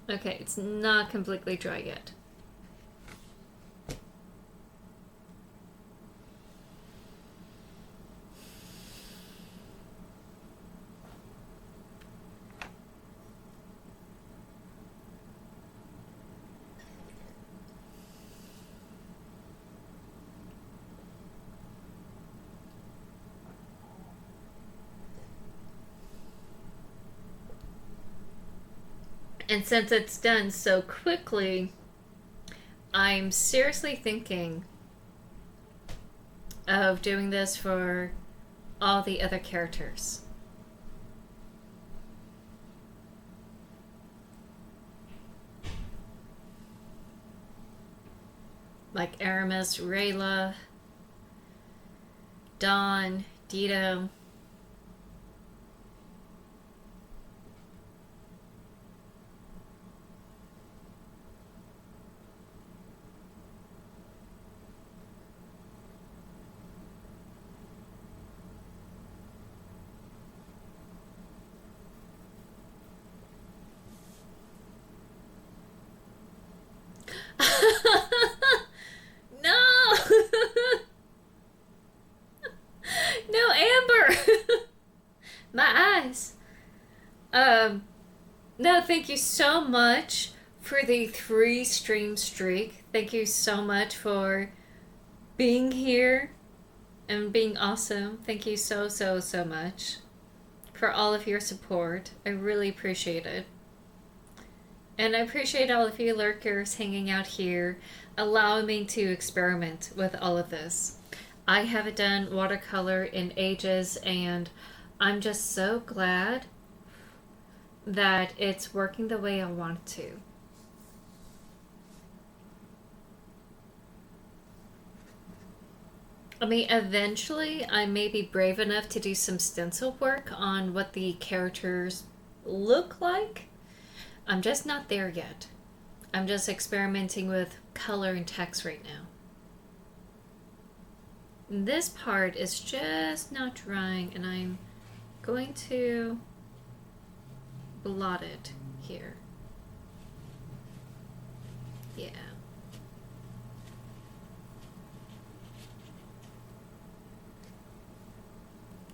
Okay, it's not completely dry yet. And since it's done so quickly, I'm seriously thinking of doing this for all the other characters. Like Aramis, Rayla, Dawn, Dito. No! No, Amber! My eyes. No, thank you so much for the 3 stream streak. Thank you so much for being here and being awesome. Thank you so, so, so much for all of your support. I really appreciate it. And I appreciate all of you lurkers hanging out here, allowing me to experiment with all of this. I haven't done watercolor in ages, and I'm just so glad that it's working the way I want it to. I mean, eventually I may be brave enough to do some stencil work on what the characters look like. I'm just not there yet. I'm just experimenting with color and text right now. This part is just not drying, and I'm going to blot it here. Yeah.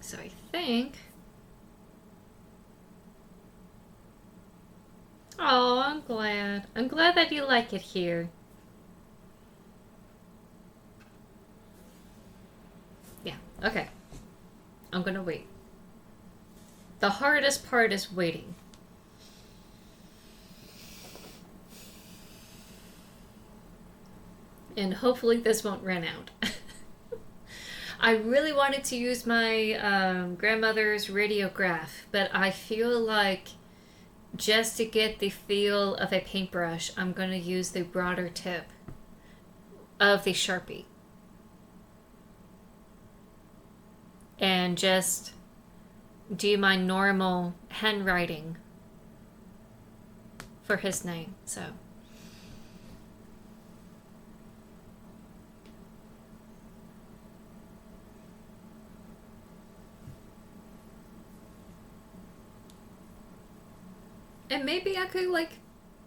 So I think... Oh, I'm glad. I'm glad that you like it here. Yeah, okay. I'm gonna wait. The hardest part is waiting. And hopefully this won't run out. I really wanted to use my grandmother's radiograph, but I feel like just to get the feel of a paintbrush, I'm going to use the broader tip of the Sharpie. And just do my normal handwriting for his name, so... And maybe I could, like,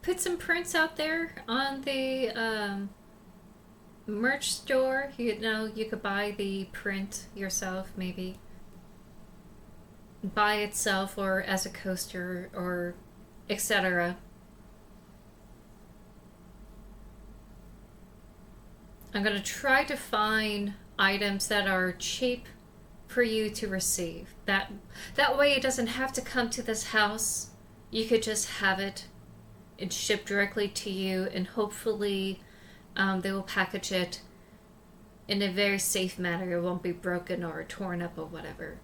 put some prints out there on the merch store. You could buy the print yourself, maybe. By itself or as a coaster or etc. I'm going to try to find items that are cheap for you to receive. That way it doesn't have to come to this house. You could just have it and shipped directly to you, and hopefully they will package it in a very safe manner. It won't be broken or torn up or whatever.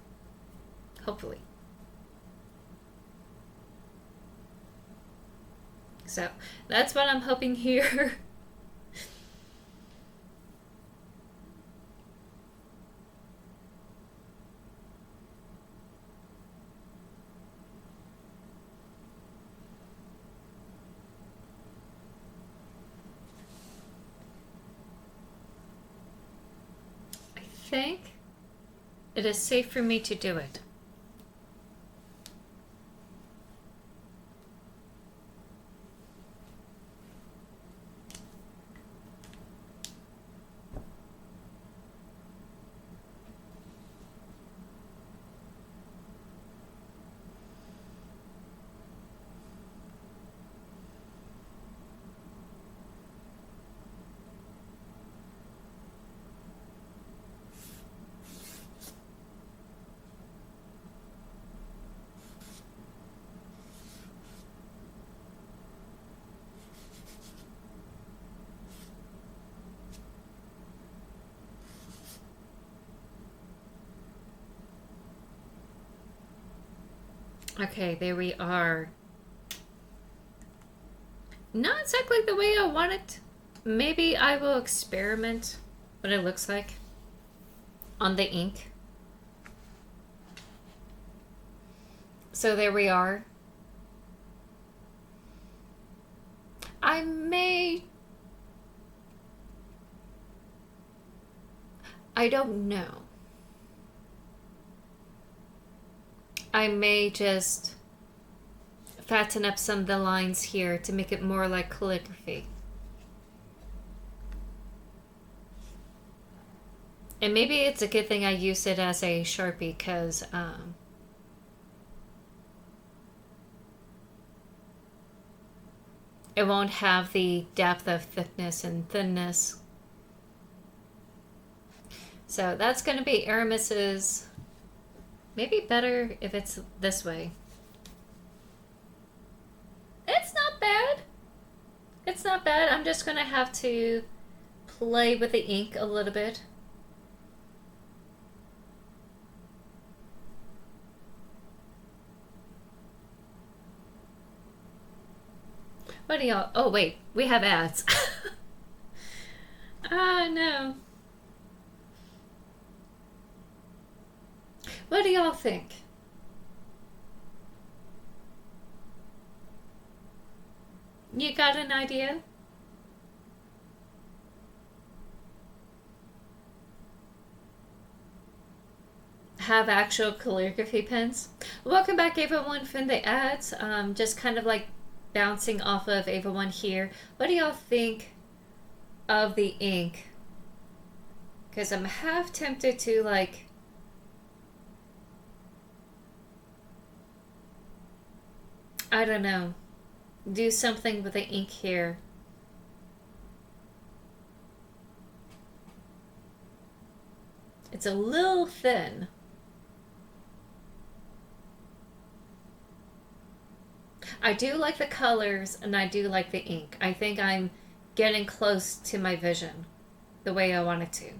Hopefully. So that's what I'm hoping here. think it is safe for me to do it. Okay, there we are. Not exactly the way I want it. Maybe I will experiment what it looks like on the ink. So there we are. I don't know. I may just fatten up some of the lines here to make it more like calligraphy. And maybe it's a good thing I use it as a Sharpie, because it won't have the depth of thickness and thinness. So that's going to be Aramis's. Maybe better if it's this way. It's not bad. It's not bad. I'm just going to have to play with the ink a little bit. What do y'all... Oh, wait. We have ads. Ah, no. What do y'all think? You got an idea? Have actual calligraphy pens. Welcome back, everyone, from the ads. Just kind of like bouncing off of Ava 1 here. What do y'all think of the ink? Because I'm half tempted to like... I don't know. Do something with the ink here. It's a little thin. I do like the colors and I do like the ink. I think I'm getting close to my vision the way I want it to.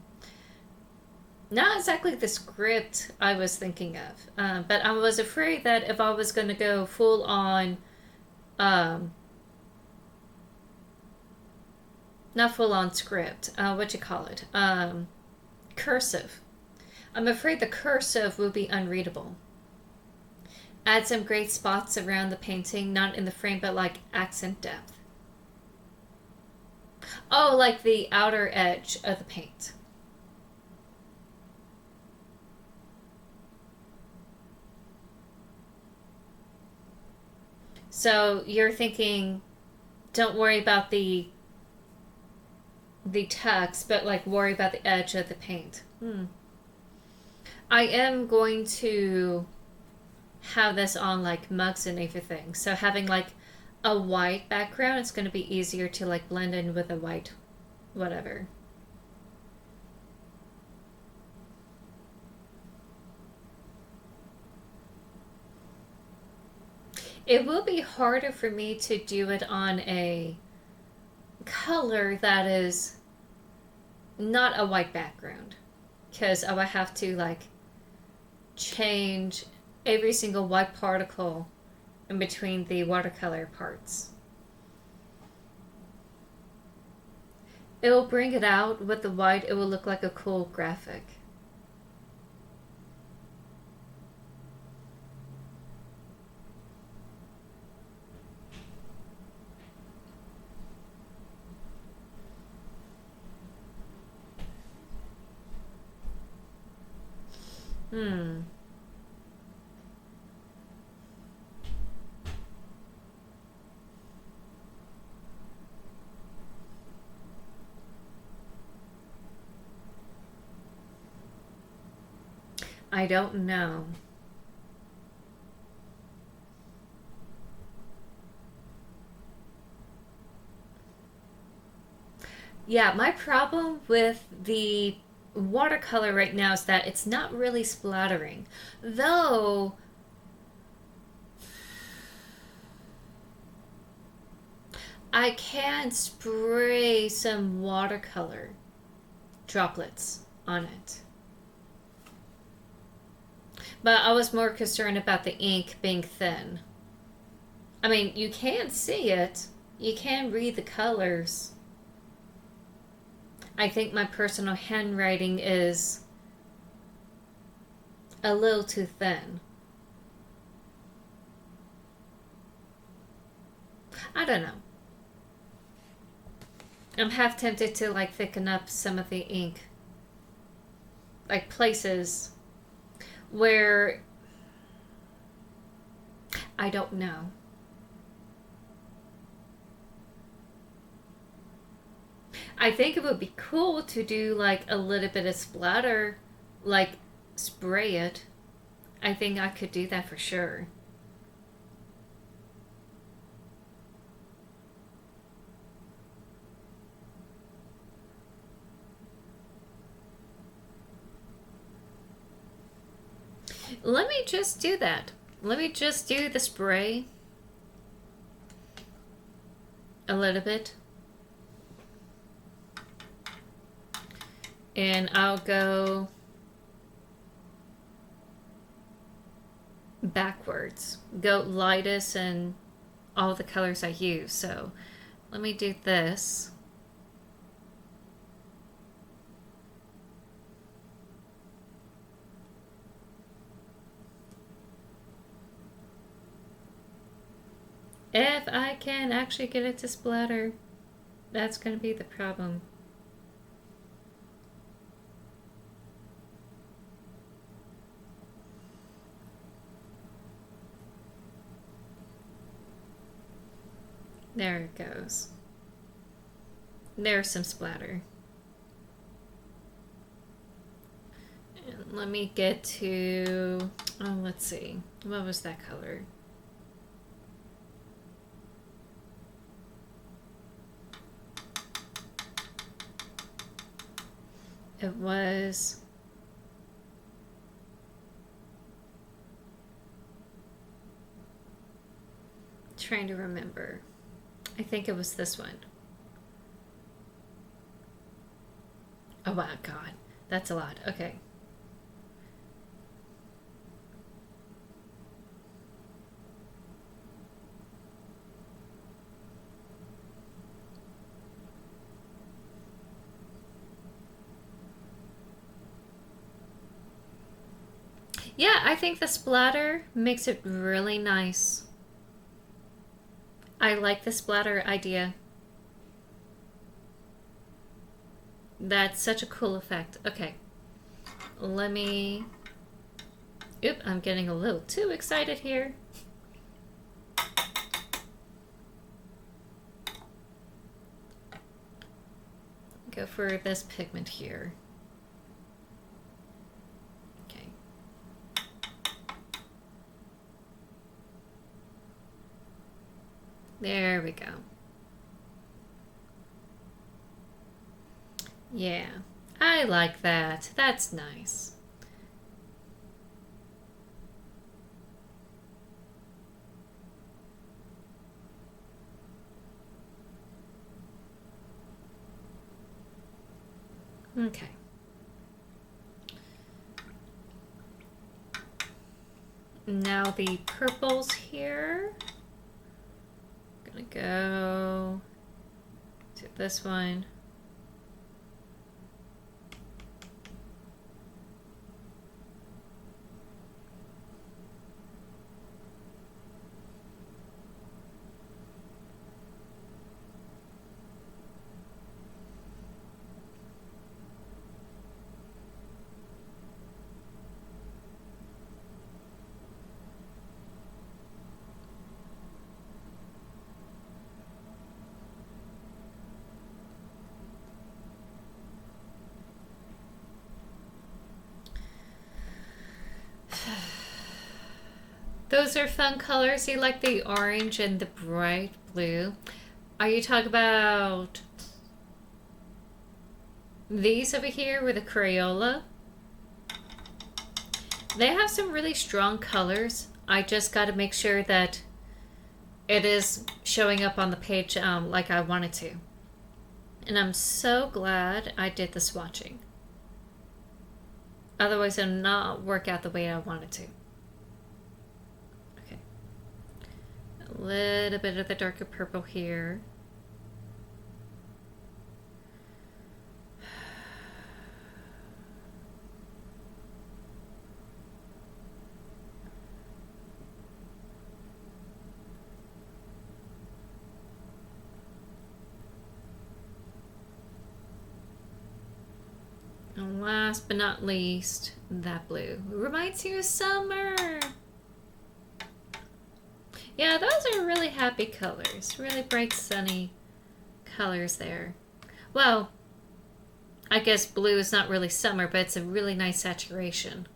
Not exactly the script I was thinking of, but I was afraid that if I was going to go full on, not full on script, what you call it, cursive. I'm afraid the cursive will be unreadable. Add some great spots around the painting, not in the frame, but like accent depth. Oh, like the outer edge of the paint. So you're thinking, don't worry about the text, but like worry about the edge of the paint. I am going to have this on like mugs and everything. So having like a white background, it's going to be easier to like blend in with a white whatever. It will be harder for me to do it on a color that is not a white background, because I would have to like change every single white particle in between the watercolor parts. It will bring it out with the white. It will look like a cool graphic. Hmm. I don't know. Yeah, my problem with the watercolor right now is that it's not really splattering. Though I can spray some watercolor droplets on it. But I was more concerned about the ink being thin. I mean, you can see it, you can read the colors. I think my personal handwriting is a little too thin. I don't know. I'm half tempted to like thicken up some of the ink. Like places where I don't know. I think it would be cool to do like a little bit of splatter, like spray it. I think I could do that for sure. Let me just do that. Let me just do the spray a little bit. And I'll go backwards. Go lightest and all the colors I use. So let me do this. If I can actually get it to splatter, that's going to be the problem. There it goes. There's some splatter. And let me get to, oh, let's see. What was that color? It was trying to remember. I think it was this one. Oh my god. That's a lot. Okay. Yeah, I think the splatter makes it really nice. I like the splatter idea. That's such a cool effect. Okay. Let me... Oop, I'm getting a little too excited here. Go for this pigment here. Okay. There we go. Yeah, I like that. That's nice. Okay. Now the purples here. I'm gonna go to this one. Those are fun colors. You like the orange and the bright blue. Are you talking about these over here with the Crayola? They have some really strong colors. I just got to make sure that it is showing up on the page like I wanted to. And I'm so glad I did the swatching. Otherwise, it'll not work out the way I wanted to. Okay. A little bit of the darker purple here. And last but not least, that blue. It reminds you of summer. Yeah, those are really happy colors. Really bright, sunny colors there. Well, I guess blue is not really summer, but it's a really nice saturation.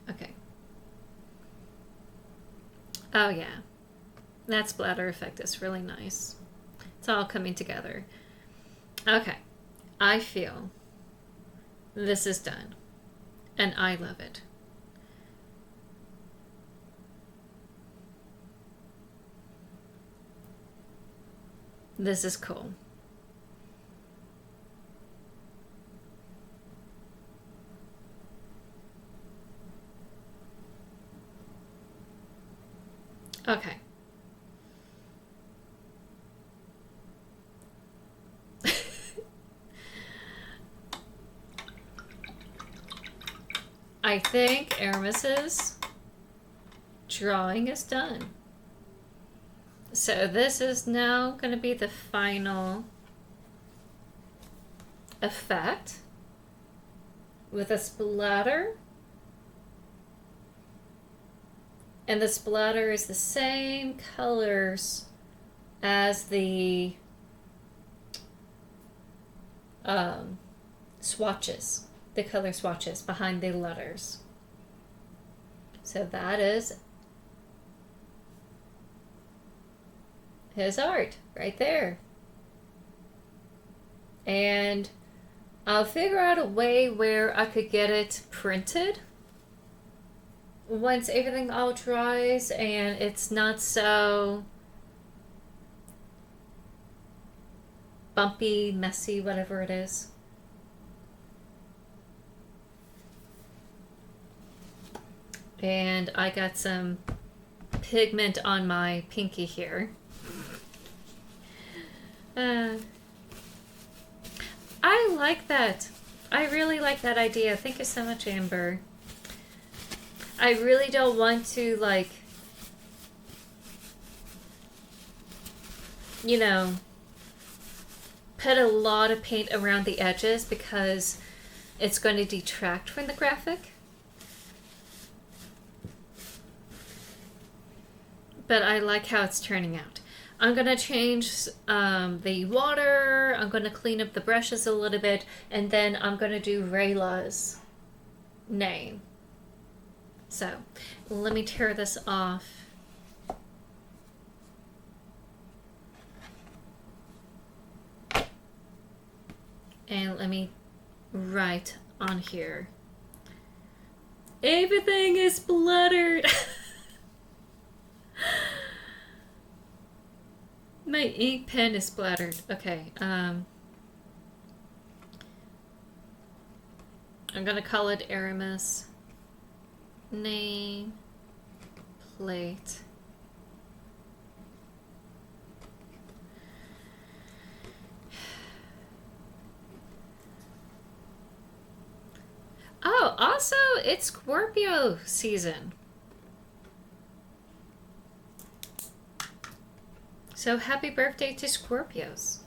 Okay. Oh yeah. That splatter effect is really nice. It's all coming together. Okay. I feel this is done, and I love it. This is cool. Okay. I think Aramis's drawing is done. So this is now going to be the final effect with a splatter. And the splatter is the same colors as the swatches. The color swatches behind the letters. So that is his art right there. And I'll figure out a way where I could get it printed once everything all dries and it's not so bumpy, messy, whatever it is. And I got some pigment on my pinky here. I like that. I really like that idea. Thank you so much, Amber. I really don't want to, like, you know, put a lot of paint around the edges because it's going to detract from the graphic. But I like how it's turning out. I'm going to change the water. I'm going to clean up the brushes a little bit. And then I'm going to do Rayla's name. So let me tear this off. And let me write on here. Everything is splattered. My ink pen is splattered. Okay. I'm gonna call it Aramis. Name. Plate. Oh, also, it's Scorpio season. So happy birthday to Scorpios.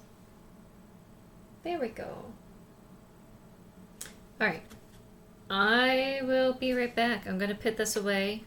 There we go. Alright. I will be right back. I'm going to put this away.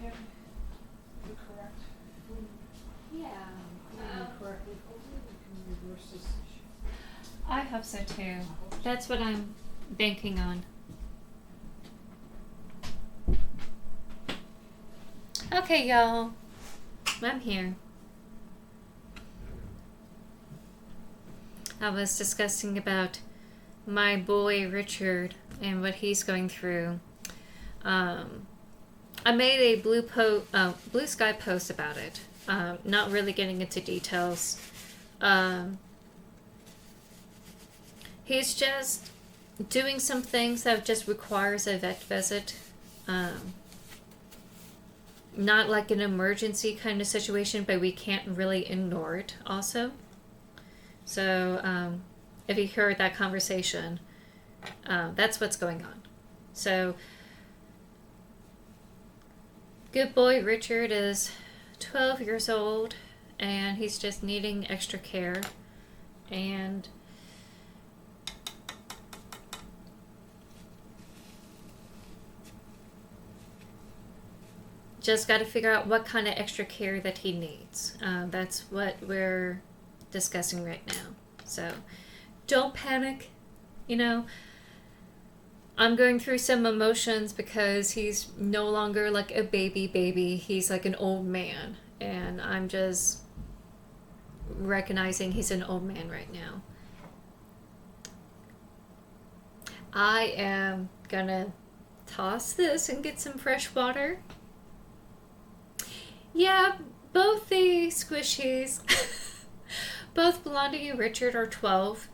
him the correct food, Yeah. feeding correctly, hopefully we can reverse this issue. I hope so too. I hope so. That's what I'm banking on. Okay, y'all. I'm here. I was discussing about my boy Richard and what he's going through. I made a blue sky post about it. Not really getting into details. He's just doing some things that just requires a vet visit. Not like an emergency kind of situation, but we can't really ignore it also. So if you heard that conversation, that's what's going on. So good boy Richard is 12 years old and he's just needing extra care, and just got to figure out what kind of extra care that he needs. That's what we're discussing right now. So don't panic. You know, I'm going through some emotions because he's no longer like a baby. He's like an old man. And I'm just recognizing he's an old man right now. I am gonna toss this and get some fresh water. Yeah, both the squishies, both Blondie and Richard are 12.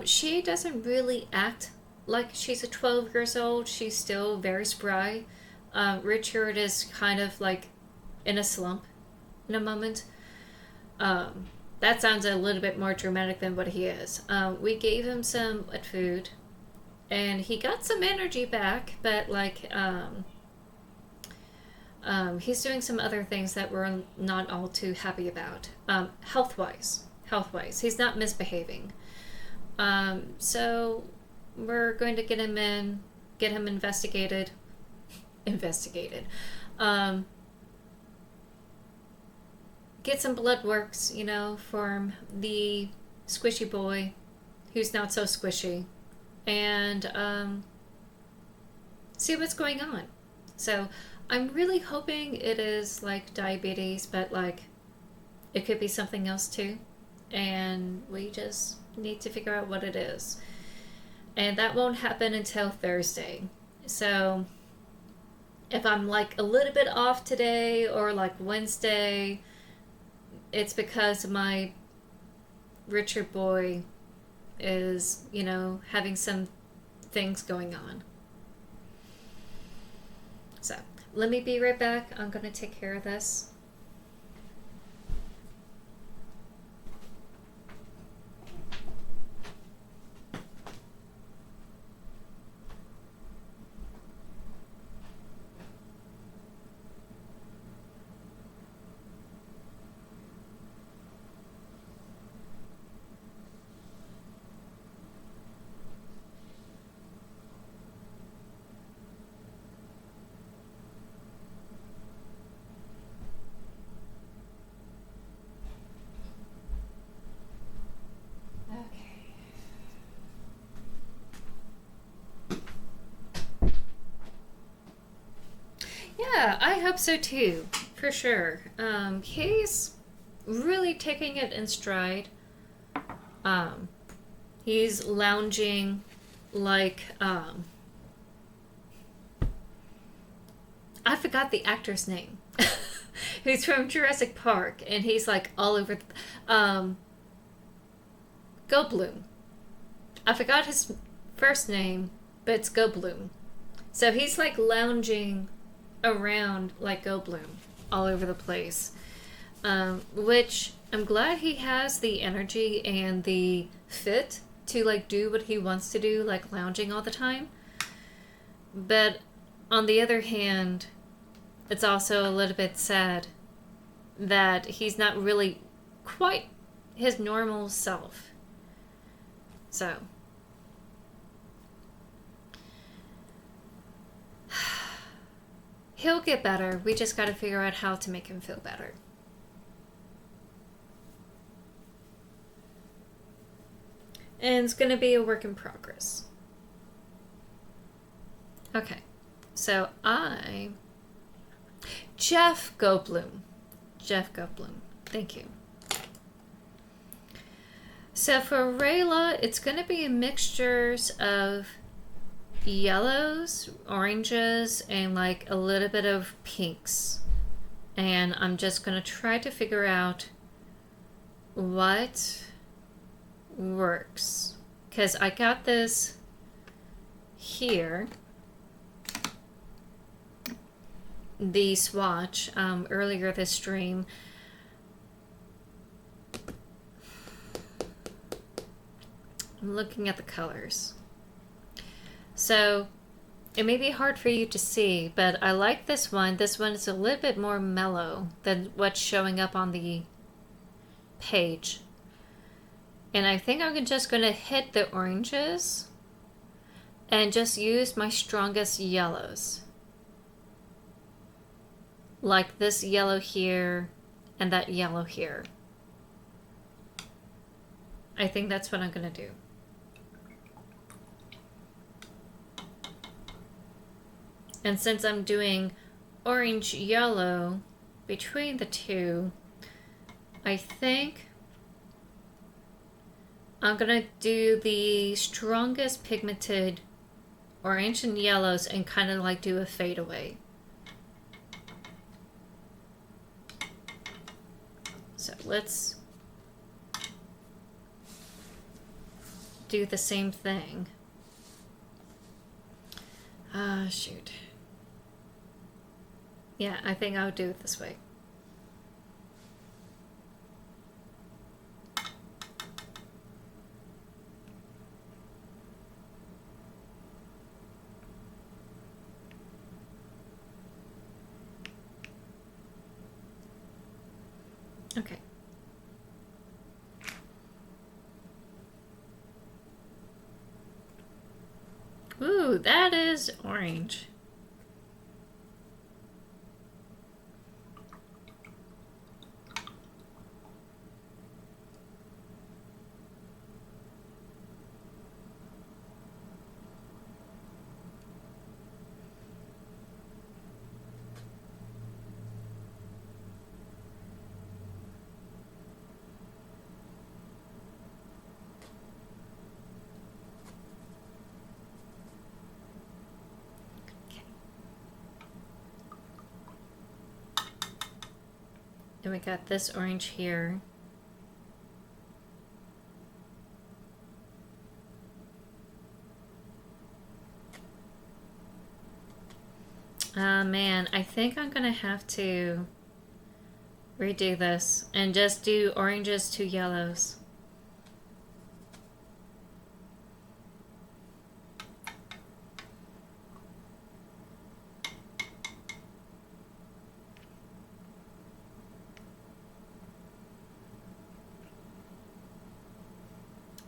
She doesn't really act like she's a 12 years old. She's still very spry. Richard is kind of like in a slump in a moment. That sounds a little bit more dramatic than what he is. We gave him some wet food and he got some energy back, but like, he's doing some other things that we're not all too happy about. Health-wise, he's not misbehaving. So we're going to get him investigated. Get some blood works, you know, for the squishy boy who's not so squishy, and see what's going on. So I'm really hoping it is like diabetes, but like it could be something else too. And we just need to figure out what it is. And that won't happen until Thursday. So if I'm like a little bit off today or like Wednesday, it's because my Richard boy is, you know, having some things going on. So let me be right back. I'm going to take care of this. Yeah, I hope so too, for sure. He's really taking it in stride. He's lounging like, I forgot the actor's name. Who's from Jurassic Park, and he's like all over. Goldblum. I forgot his first name, but it's Goldblum. So he's like lounging around like Goldblum all over the place, which I'm glad he has the energy and the fit to like do what he wants to do, like lounging all the time. But on the other hand, it's also a little bit sad that he's not really quite his normal self. So He'll get better. We just got to figure out how to make him feel better. And it's going to be a work in progress. Okay. So Jeff Goldblum. Thank you. So for Rayla, it's going to be mixtures of yellows, oranges, and like a little bit of pinks. And I'm just going to try to figure out what works. Because I got this here, the swatch, earlier this stream. I'm looking at the colors. So it may be hard for you to see, but I like this one. This one is a little bit more mellow than what's showing up on the page. And I think I'm just going to hit the oranges and just use my strongest yellows. Like this yellow here and that yellow here. I think that's what I'm going to do. And since I'm doing orange yellow between the two, I think I'm gonna do the strongest pigmented orange and yellows and kind of like do a fade away. So let's do the same thing. Shoot. Yeah, I think I'll do it this way. Okay. Ooh, that is orange. And we got this orange here. Man, I think I'm gonna have to redo this and just do oranges to yellows.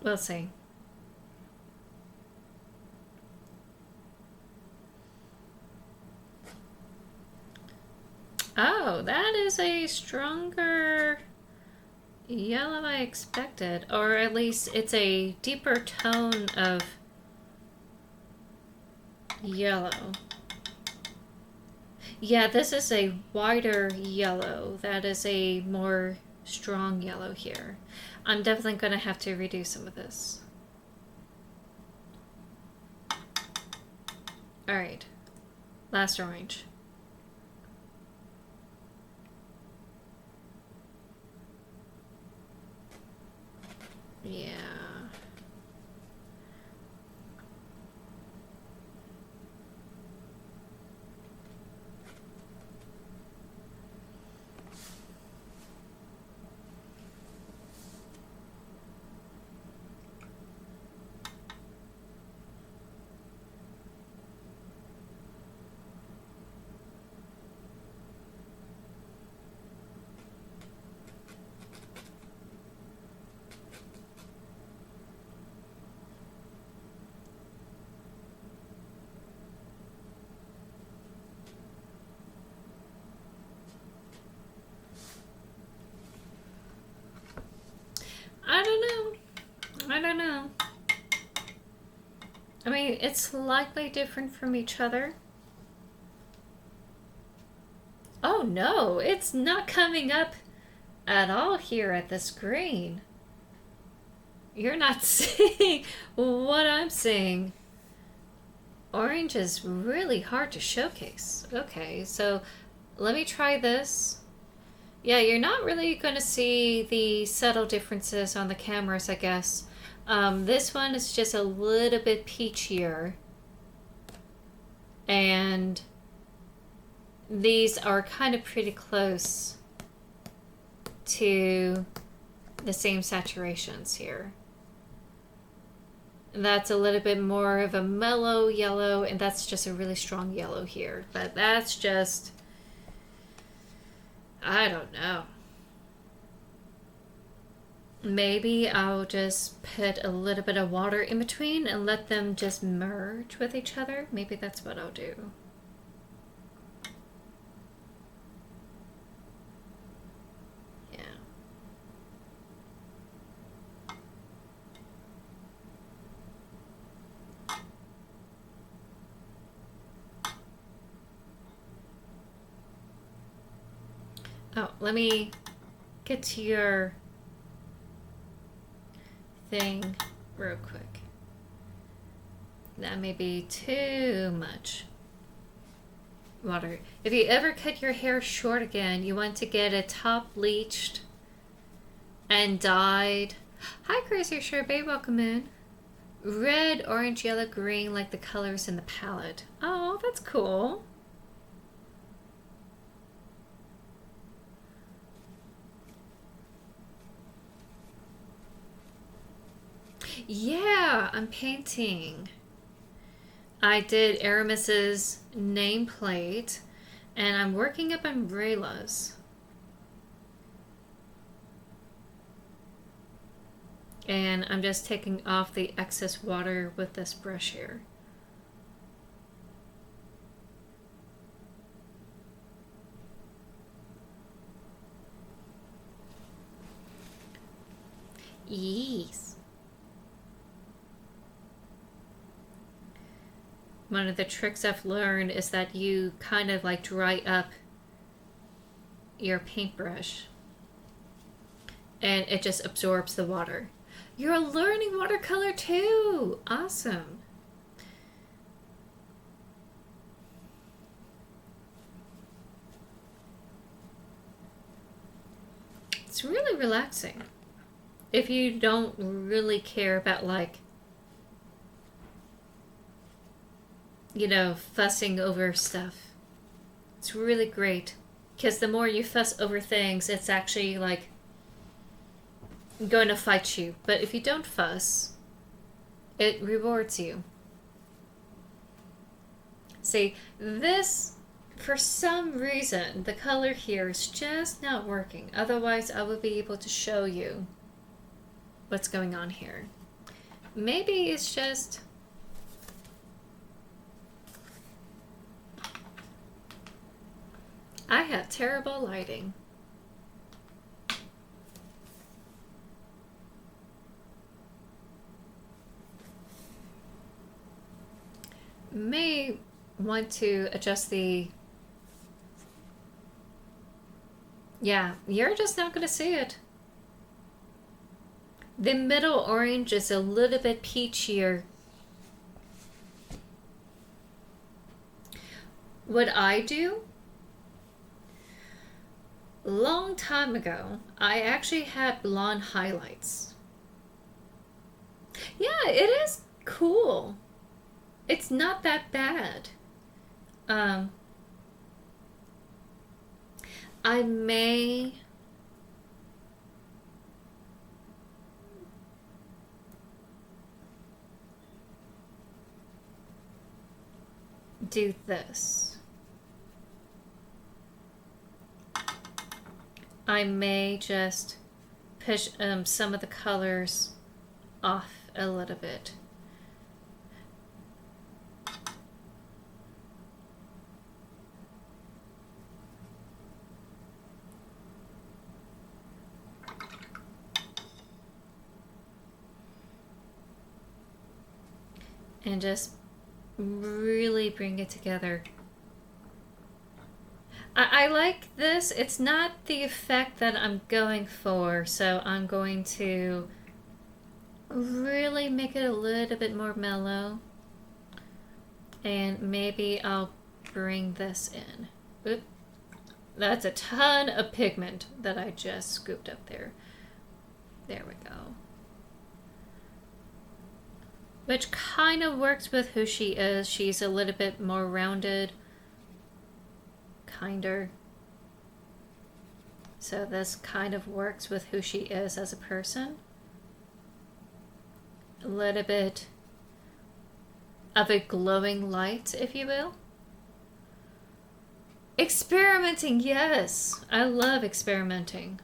We'll see. Oh, that is a stronger yellow I expected. Or at least it's a deeper tone of yellow. Yeah, this is a wider yellow. That is a more strong yellow here. I'm definitely going to have to redo some of this. Alright. Last orange. Yeah. I don't know. I mean, it's slightly different from each other. Oh no, it's not coming up at all here at the screen. You're not seeing what I'm seeing. Orange is really hard to showcase. Okay, so let me try this. Yeah, you're not really going to see the subtle differences on the cameras, I guess. This one is just a little bit peachier. And these are kind of pretty close to the same saturations here. And that's a little bit more of a mellow yellow, and that's just a really strong yellow here. But that's just, I don't know. Maybe I'll just put a little bit of water in between and let them just merge with each other. Maybe that's what I'll do. Yeah. Oh, let me get to your thing real quick. That may be too much water. If you ever cut your hair short again, you want to get it top bleached and dyed. Hi, Crazy Sherbet, welcome in. Red, orange, yellow, green, like the colors in the palette. Oh, that's cool. Yeah, I'm painting. I did Aramis's nameplate, and I'm working up umbrellas. And I'm just taking off the excess water with this brush here. Yes. One of the tricks I've learned is that you kind of like dry up your paintbrush and it just absorbs the water. You're learning watercolor too! Awesome. It's really relaxing. If you don't really care about like, you know, fussing over stuff. It's really great. Because the more you fuss over things, it's actually like going to fight you. But if you don't fuss, it rewards you. See, this, for some reason, the color here is just not working. Otherwise, I would be able to show you what's going on here. Maybe it's just... I have terrible lighting. May want to adjust the... Yeah, you're just not going to see it. The middle orange is a little bit peachier. What I do, long time ago, I actually had blonde highlights. Yeah, it is cool. It's not that bad. I may do this. I may just push some of the colors off a little bit. and just really bring it together. I like this. It's not the effect that I'm going for, so I'm going to really make it a little bit more mellow. And maybe I'll bring this in. Oop. That's a ton of pigment that I just scooped up there. There we go. Which kind of works with who she is. She's a little bit more rounded. Kinder. So this kind of works with who she is as a person. A little bit of a glowing light, if you will. Experimenting, yes. I love experimenting.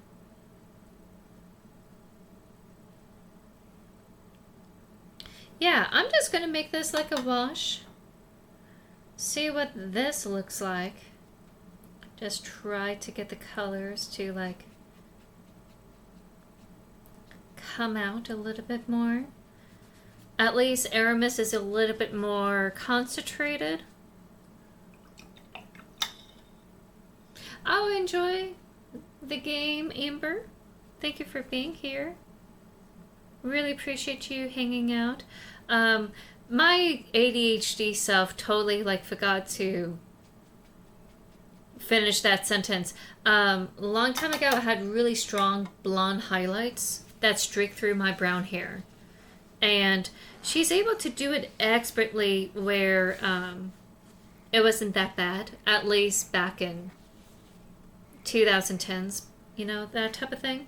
Yeah, I'm just gonna make this like a wash. See what this looks like. Just try to get the colors to like come out a little bit more. At least Aramis is a little bit more concentrated. I'll enjoy the game, Amber. Thank you for being here. Really appreciate you hanging out. My ADHD self totally like forgot to finish that sentence. A long time ago, I had really strong blonde highlights that streak through my brown hair. And she's able to do it expertly where it wasn't that bad, at least back in 2010s, you know, that type of thing.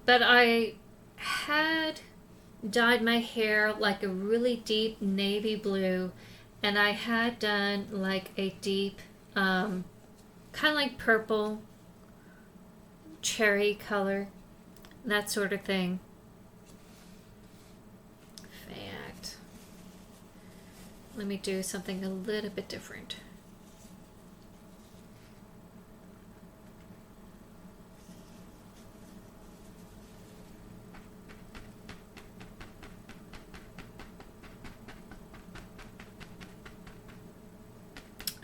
But I had dyed my hair like a really deep navy blue, and I had done like a deep kind of like purple cherry color, that sort of thing. Fact, let me do something a little bit different.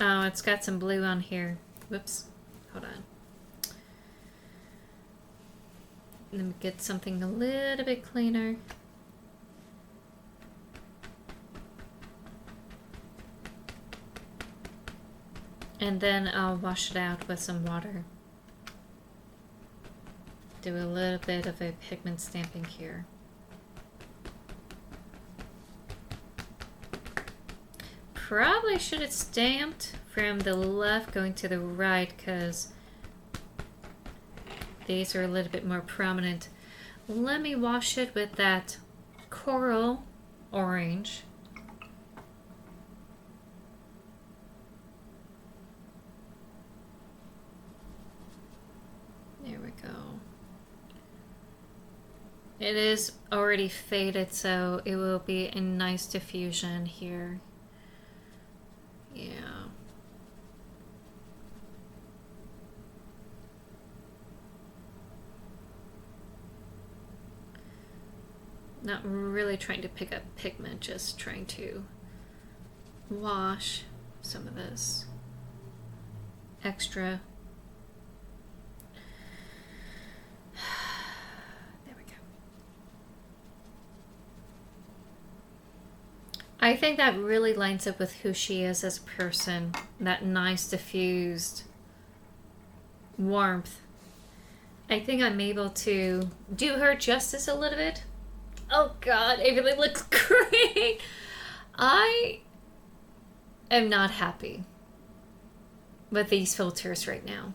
Oh, it's got some blue on here. Whoops. Hold on. Let me get something a little bit cleaner. And then I'll wash it out with some water. Do a little bit of a pigment stamping here. Probably should have stamped from the left going to the right because these are a little bit more prominent. Let me wash it with that coral orange. There we go. It is already faded, so it will be a nice diffusion here. Yeah. Not really trying to pick up pigment, just trying to wash some of this extra. There we go. I think that really lines up with who she is as a person. That nice diffused warmth. I think I'm able to do her justice a little bit. Oh God, it really looks great. I am not happy with these filters right now.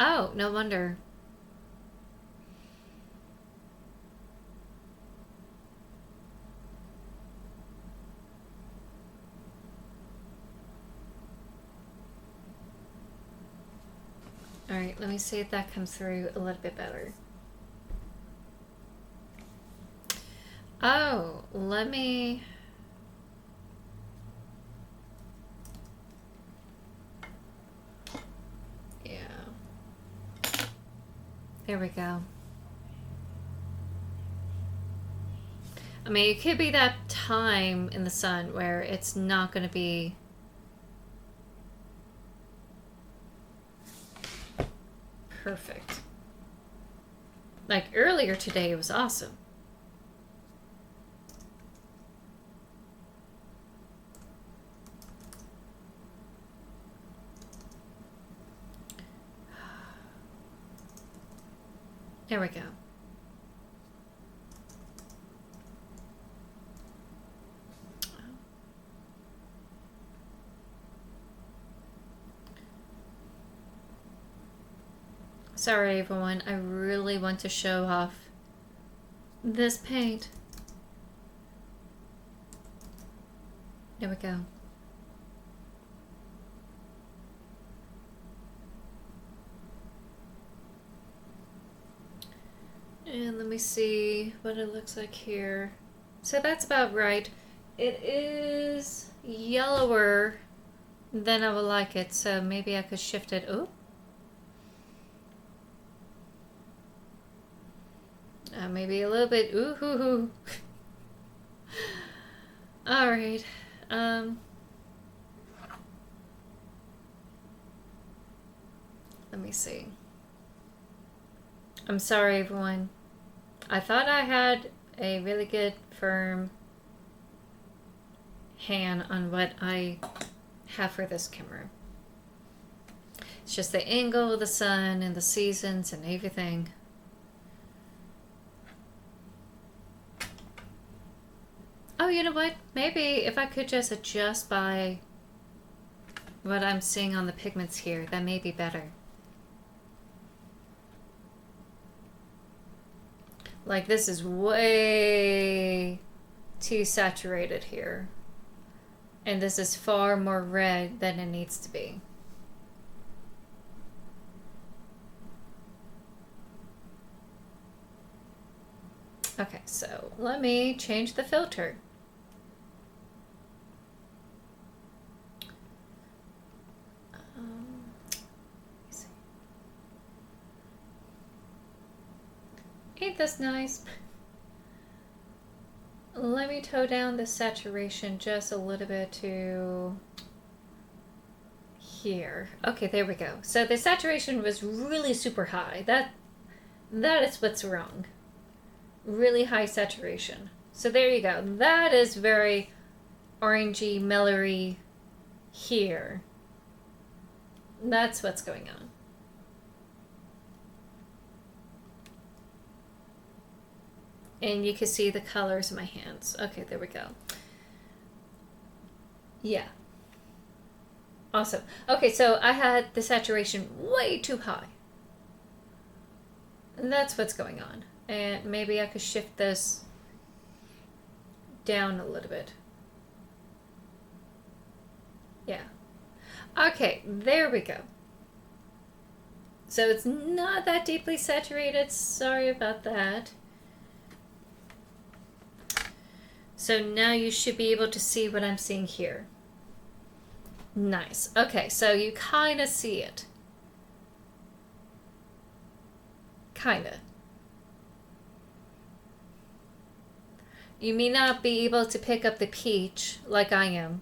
Oh, no wonder. All right, let me see if that comes through a little bit better. Oh, let me... There we go. I mean, it could be that time in the sun where it's not going to be perfect. Like earlier today, it was awesome. There we go. Sorry, everyone. I really want to show off this paint. There we go. And let me see what it looks like here. So that's about right. It is yellower than I would like it, so maybe I could shift it. Oh. Maybe a little bit. Ooh, hoo, hoo. All right. Let me see. I'm sorry, everyone. I thought I had a really good, firm hand on what I have for this camera. It's just the angle of the sun and the seasons and everything. Oh, you know what? Maybe if I could just adjust by what I'm seeing on the pigments here, that may be better. Like this is way too saturated here. And this is far more red than it needs to be. Okay, so let me change the filter. Ain't this nice? Let me toe down the saturation just a little bit to here. Okay, there we go. So the saturation was really super high. That is what's wrong. Really high saturation. So there you go. That is very orangey, mellowy here. That's what's going on. And you can see the colors in my hands. Okay, there we go. Yeah. Awesome. Okay, so I had the saturation way too high. And that's what's going on. And maybe I could shift this down a little bit. Yeah. Okay, there we go. So it's not that deeply saturated. Sorry about that. So now you should be able to see what I'm seeing here. Nice. Okay, so you kind of see it. Kind of. You may not be able to pick up the peach like I am.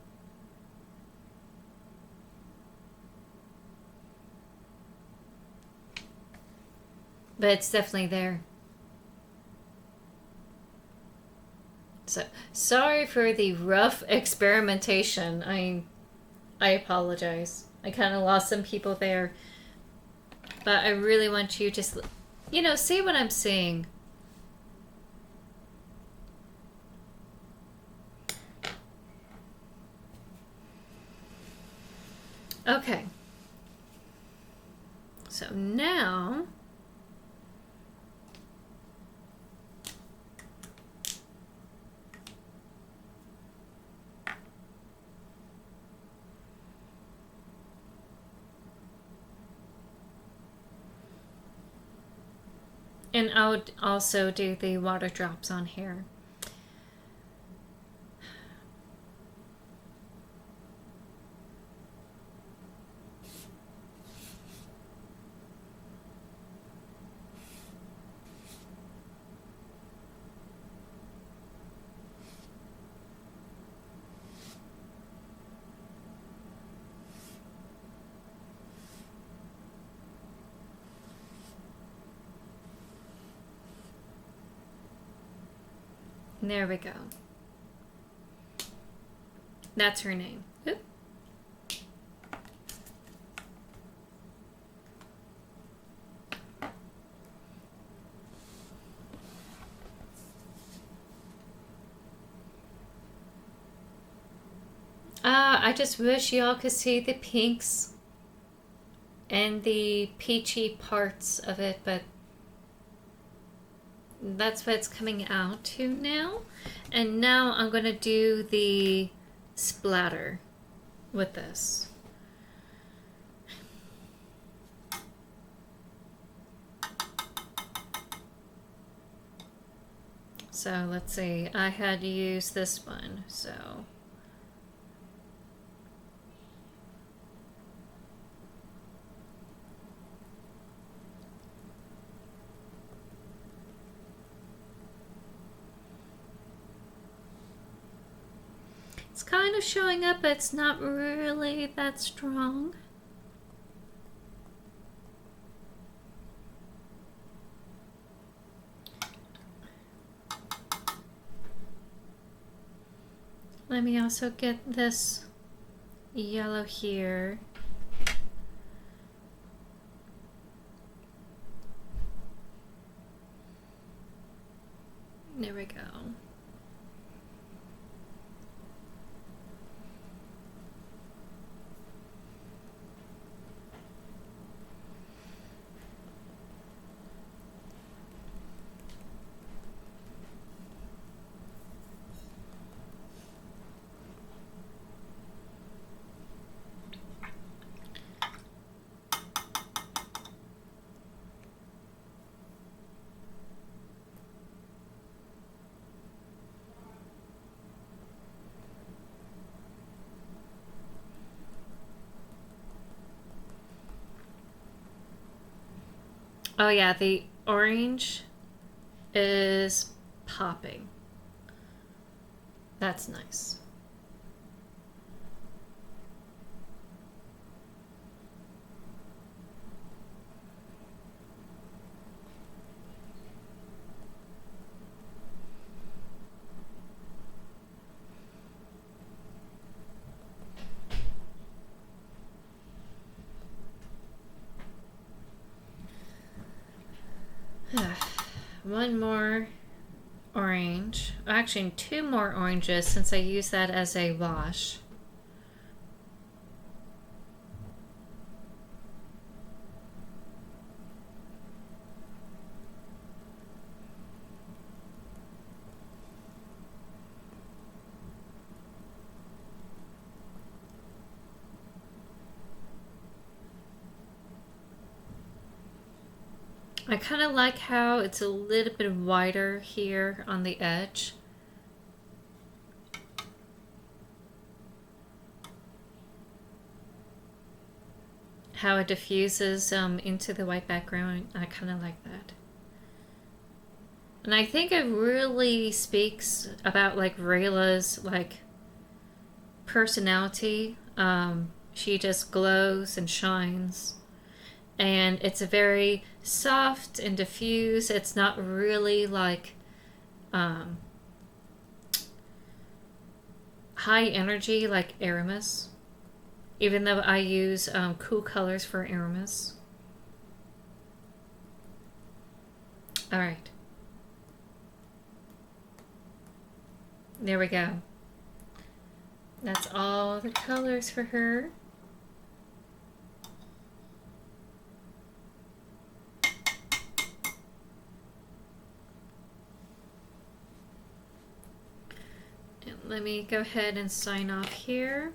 But it's definitely there. So, sorry for the rough experimentation. I apologize. I kind of lost some people there. But I really want you to, see what I'm seeing. Okay. So now... And I would also do the water drops on here. There we go. That's her name. Oop. I just wish y'all could see the pinks and the peachy parts of it, but that's what it's coming out to now. And now I'm going to do the splatter with this. So let's see, I had to use this one, so. It's kind of showing up, but it's not really that strong. Let me also get this yellow here. There we go. Oh yeah, the orange is popping. That's nice. One more orange. Actually, two more oranges since I use that as a wash. I kind of like how it's a little bit wider here on the edge. How it diffuses into the white background. I kind of like that. And I think it really speaks about like Rayla's like personality. She just glows and shines. And it's a very soft and diffuse. It's not really like high energy like Aramis, even though I use cool colors for Aramis. All right, there we go. That's all the colors for her. Let me go ahead and sign off here.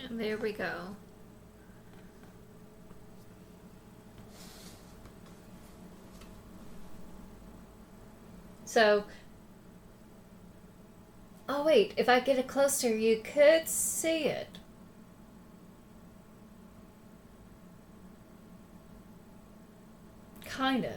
And there we go. So, oh wait, if I get it closer, you could see it. Kind of.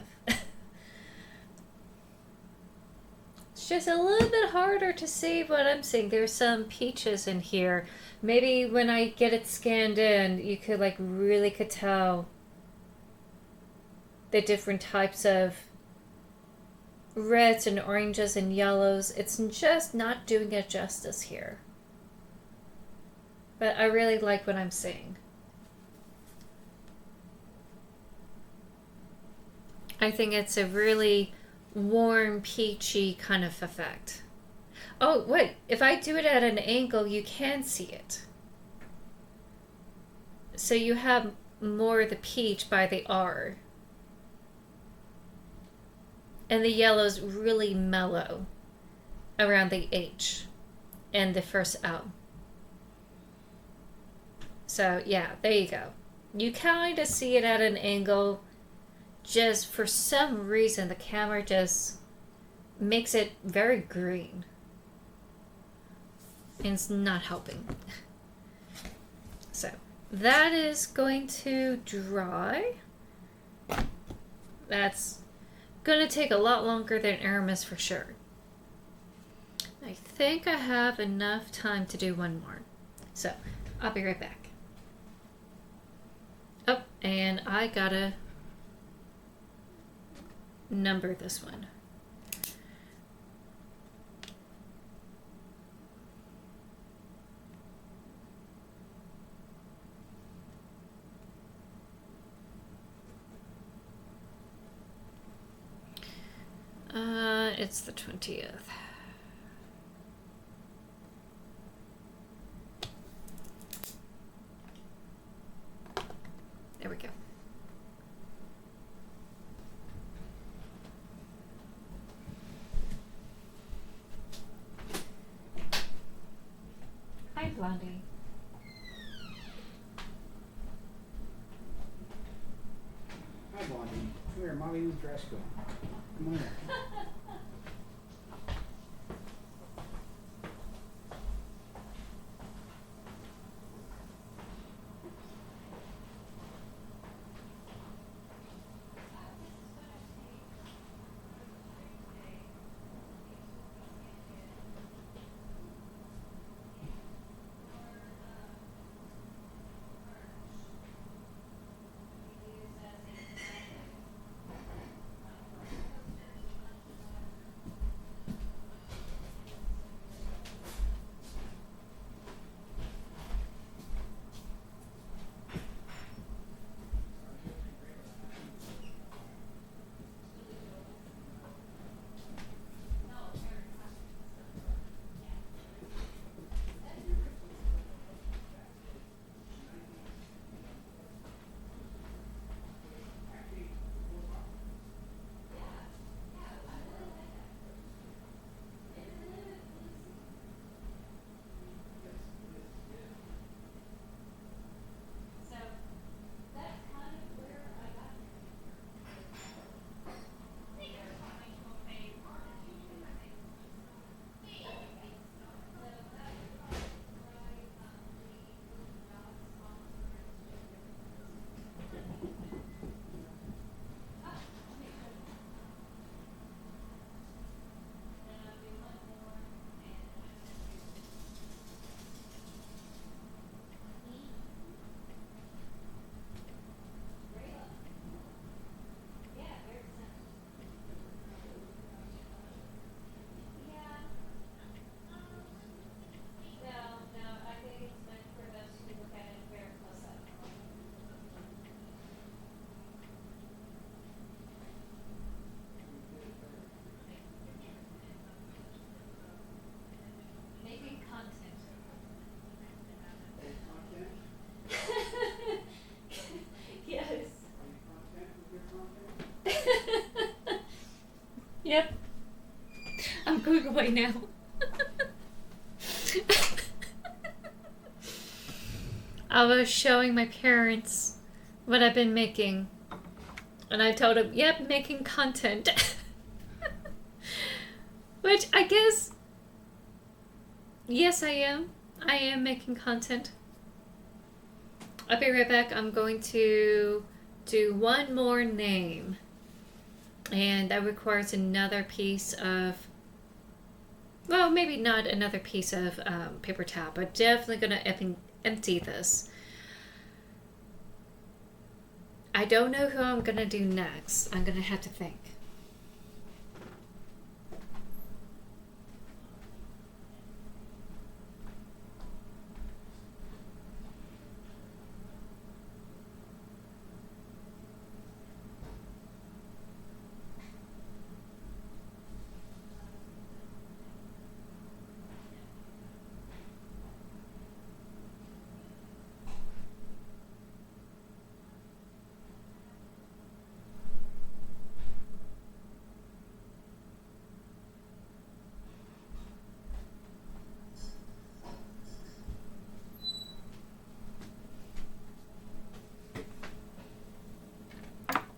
It's just a little bit harder to see what I'm seeing. There's some peaches in here. Maybe when I get it scanned in, you could like really could tell the different types of reds and oranges and yellows. It's just not doing it justice here. But I really like what I'm seeing. I think it's a really warm, peachy kind of effect. Oh, wait. If I do it at an angle, you can see it. So you have more of the peach by the R. And the yellow's really mellow around the H and the first L. So, yeah, there you go. You kind of see it at an angle. Just for some reason, the camera just makes it very green. And it's not helping. So, that is going to dry. That's going to take a lot longer than Aramis for sure. I think I have enough time to do one more. So, I'll be right back. Oh, and I gotta number this one. It's the 20th. There we go. Hi, Blondie. Hi, Blondie. Come here, mommy needs dress code. Come on here. Yep. I'm going away now. I was showing my parents what I've been making. And I told them, yep, making content. Which I guess, yes, I am. I am making content. I'll be right back. I'm going to do one more name. And that requires another piece of Well, maybe not another piece of paper towel, but definitely gonna empty this. I don't know who I'm gonna do next. I'm gonna have to think.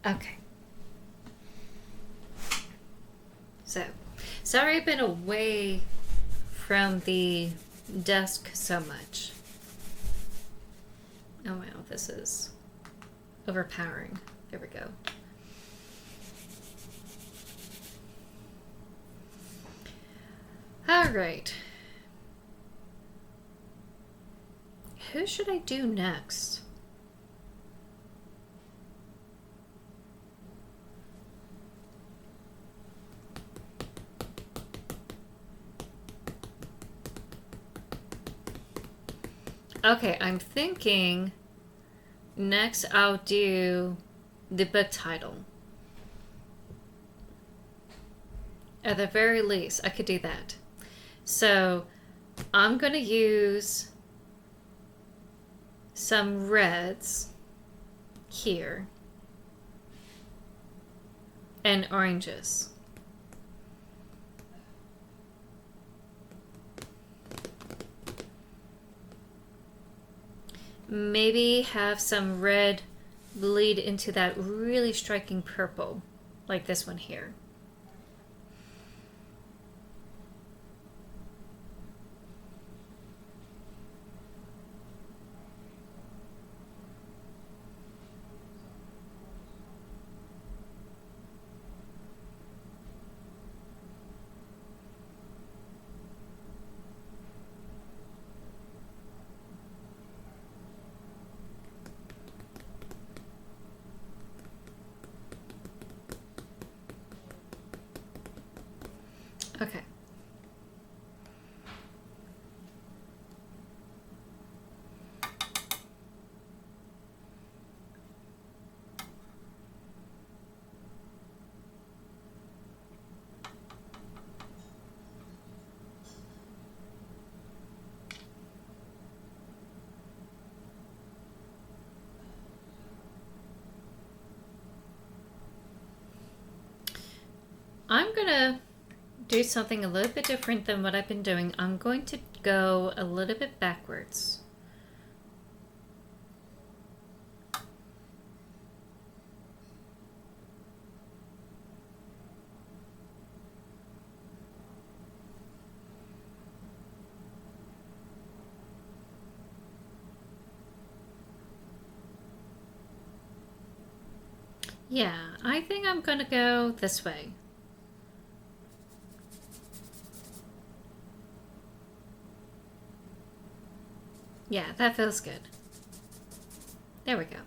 Okay. So, sorry I've been away from the desk so much. Oh wow, this is overpowering. There we go. All right. Who should I do next? Okay, I'm thinking next I'll do the book title. At the very least, I could do that. So I'm going to use some reds here and oranges. Maybe have some red bleed into that really striking purple, like this one here. Okay. I'm gonna do something a little bit different than what I've been doing. I'm going to go a little bit backwards. Yeah, I think I'm gonna go this way. Yeah, that feels good. There we go.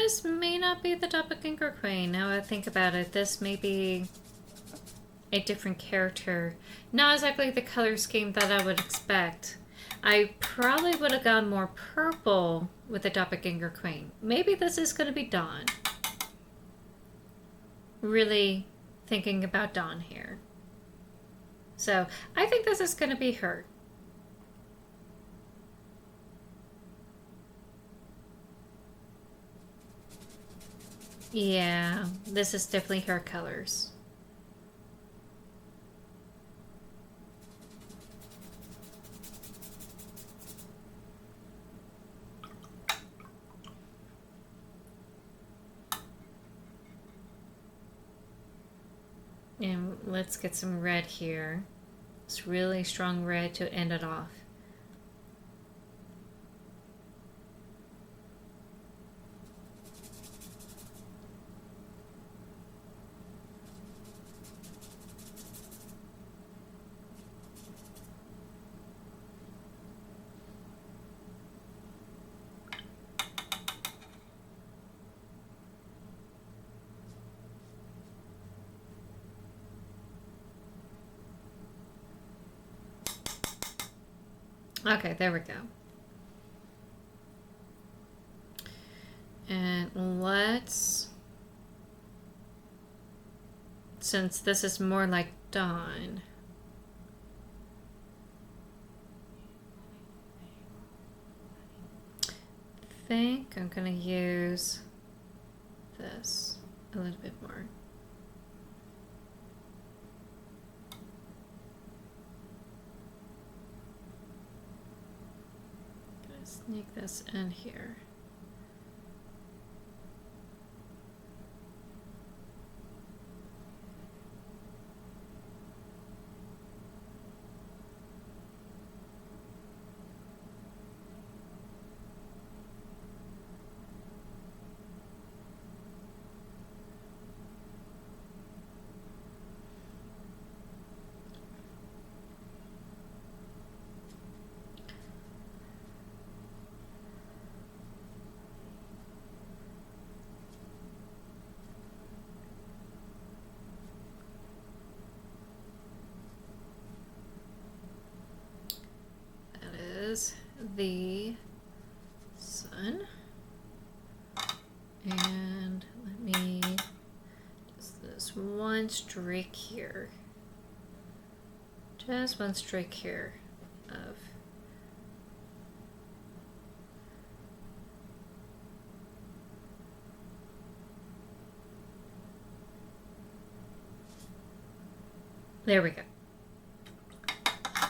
this may not be the Doppelganger Queen. Now I think about it, this may be a different character. Not exactly the color scheme that I would expect. I probably would have gone more purple with the Doppelganger Queen. Maybe this is going to be Dawn. Really thinking about Dawn here. So I think this is going to be her. Yeah, this is definitely her colors. And let's get some red here. It's really strong red to end it off. Okay, there we go. And let's, since this is more like Dawn, I think I'm gonna use this a little bit more. Sneak this in here. The sun, and let me just this one streak here, just one streak here of there we go.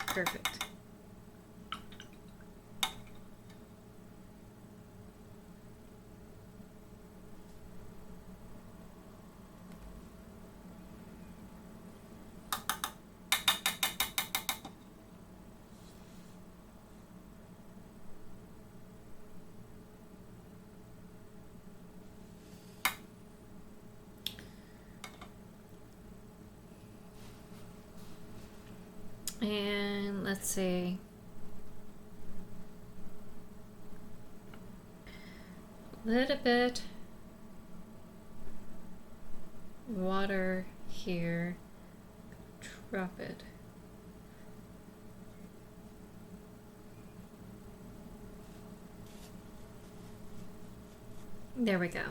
Perfect. And let's see. A little bit water here. Drop it. There we go.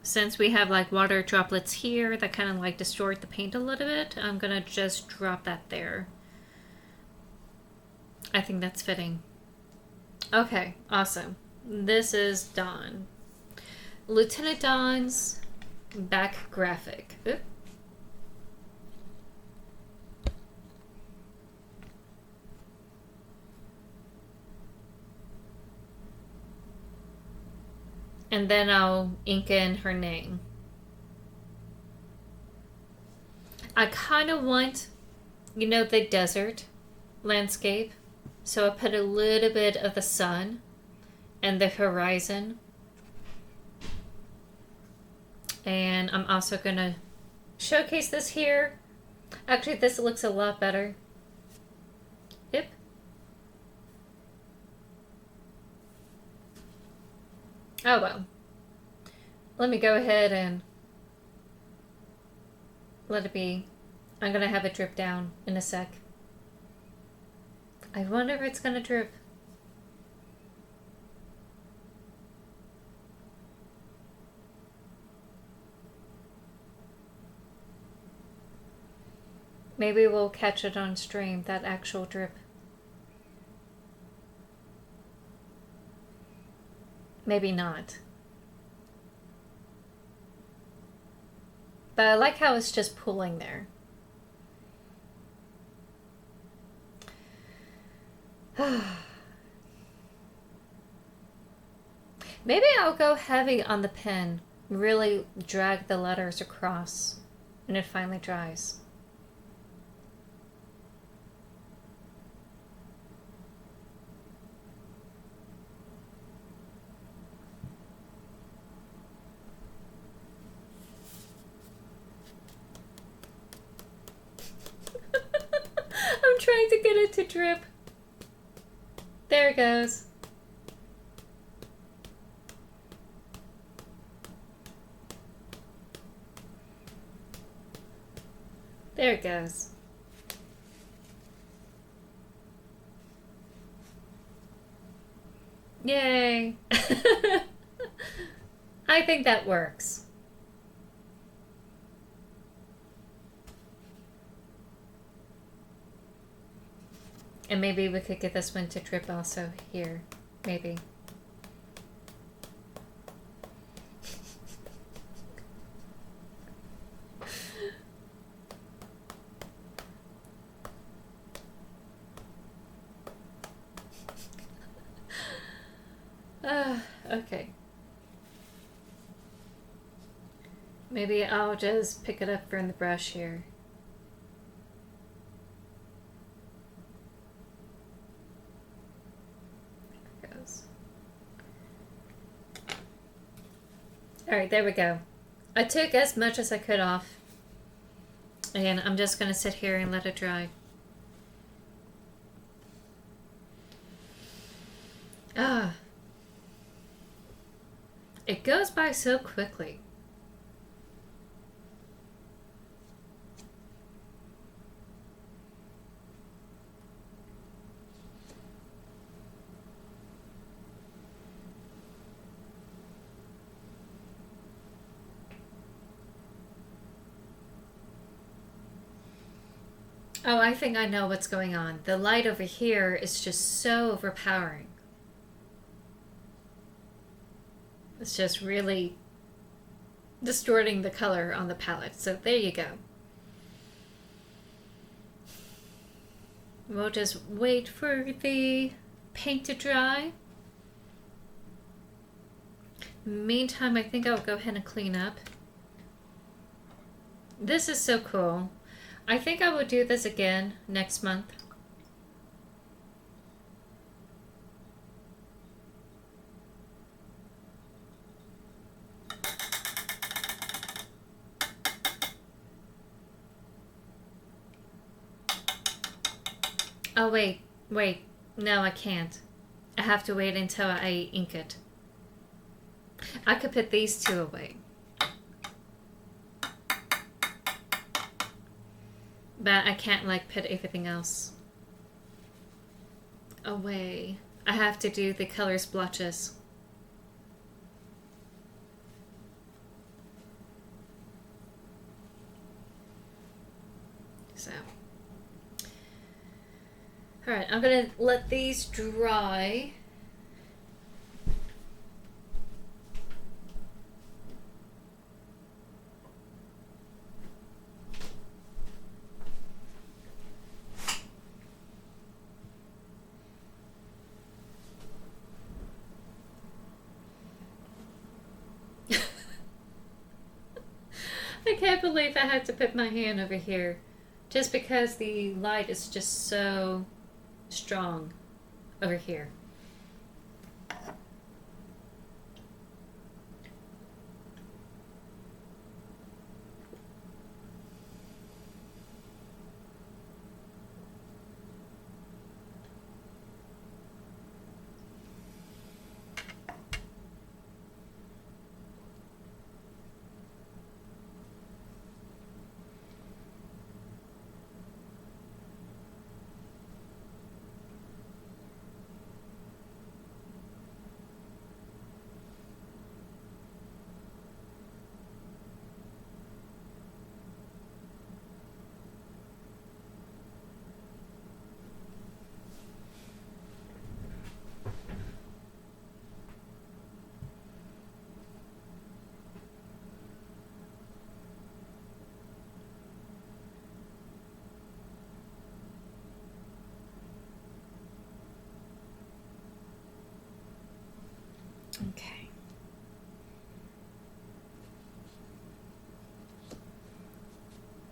Since we have like water droplets here that kind of like distort the paint a little bit, I'm gonna just drop that there. I think that's fitting. Okay, awesome. This is Dawn. Lieutenant Dawn's back graphic. Oop. And then I'll ink in her name. I kind of want, you know, the desert landscape. So I put a little bit of the sun and the horizon. And I'm also going to showcase this here. Actually, this looks a lot better. Yep. Oh well. let me go ahead and let it be. I'm gonna have it drip down in a sec. I wonder if it's gonna drip. Maybe we'll catch it on stream, that actual drip. Maybe not. But I like how it's just pooling there. Maybe I'll go heavy on the pen, really drag the letters across, and it finally dries. I'm trying to get it to drip. There it goes. There it goes. Yay. I think that works. And maybe we could get this one to drip also here. Maybe. Okay. Maybe I'll just pick it up from the brush here. There it goes. Alright, there we go. I took as much as I could off. Again, I'm just going to sit here and let it dry. Ah. It goes by so quickly. Oh, I think I know what's going on. The light over here is just so overpowering. It's just really distorting the color on the palette. So there you go. We'll just wait for the paint to dry. Meantime, I think I'll go ahead and clean up. This is so cool. I think I will do this again next month. Oh, wait. No, I can't. I have to wait until I ink it. I could put these two away. But I can't, like, put everything else away. I have to do the color splotches. So. Alright, I'm gonna let these dry. I can't believe I had to put my hand over here just because the light is just so strong over here.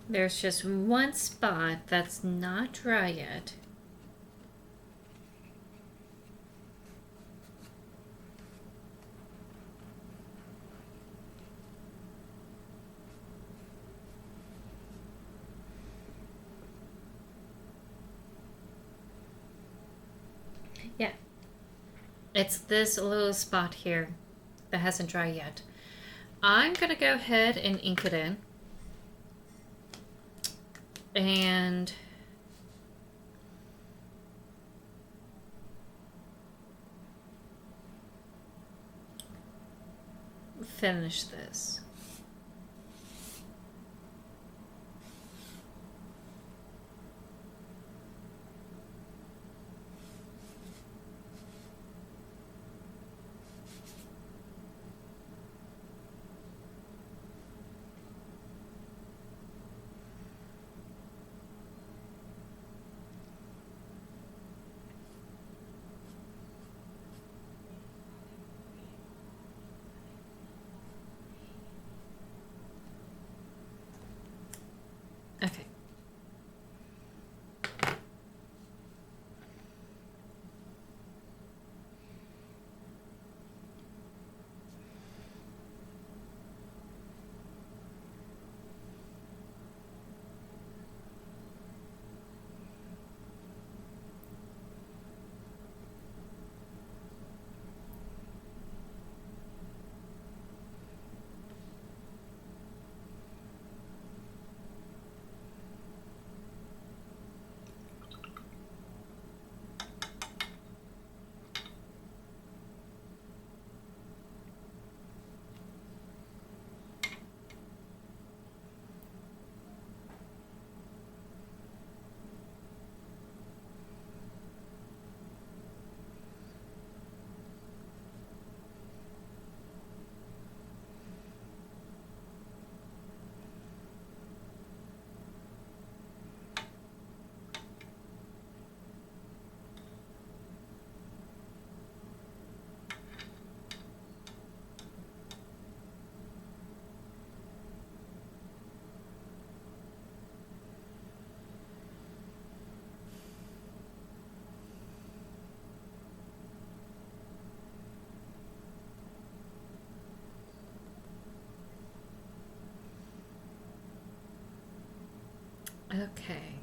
There's just one spot that's not dry yet. Yeah, it's this little spot here that hasn't dried yet. I'm gonna go ahead and ink it in. And finish this. Okay. Okay.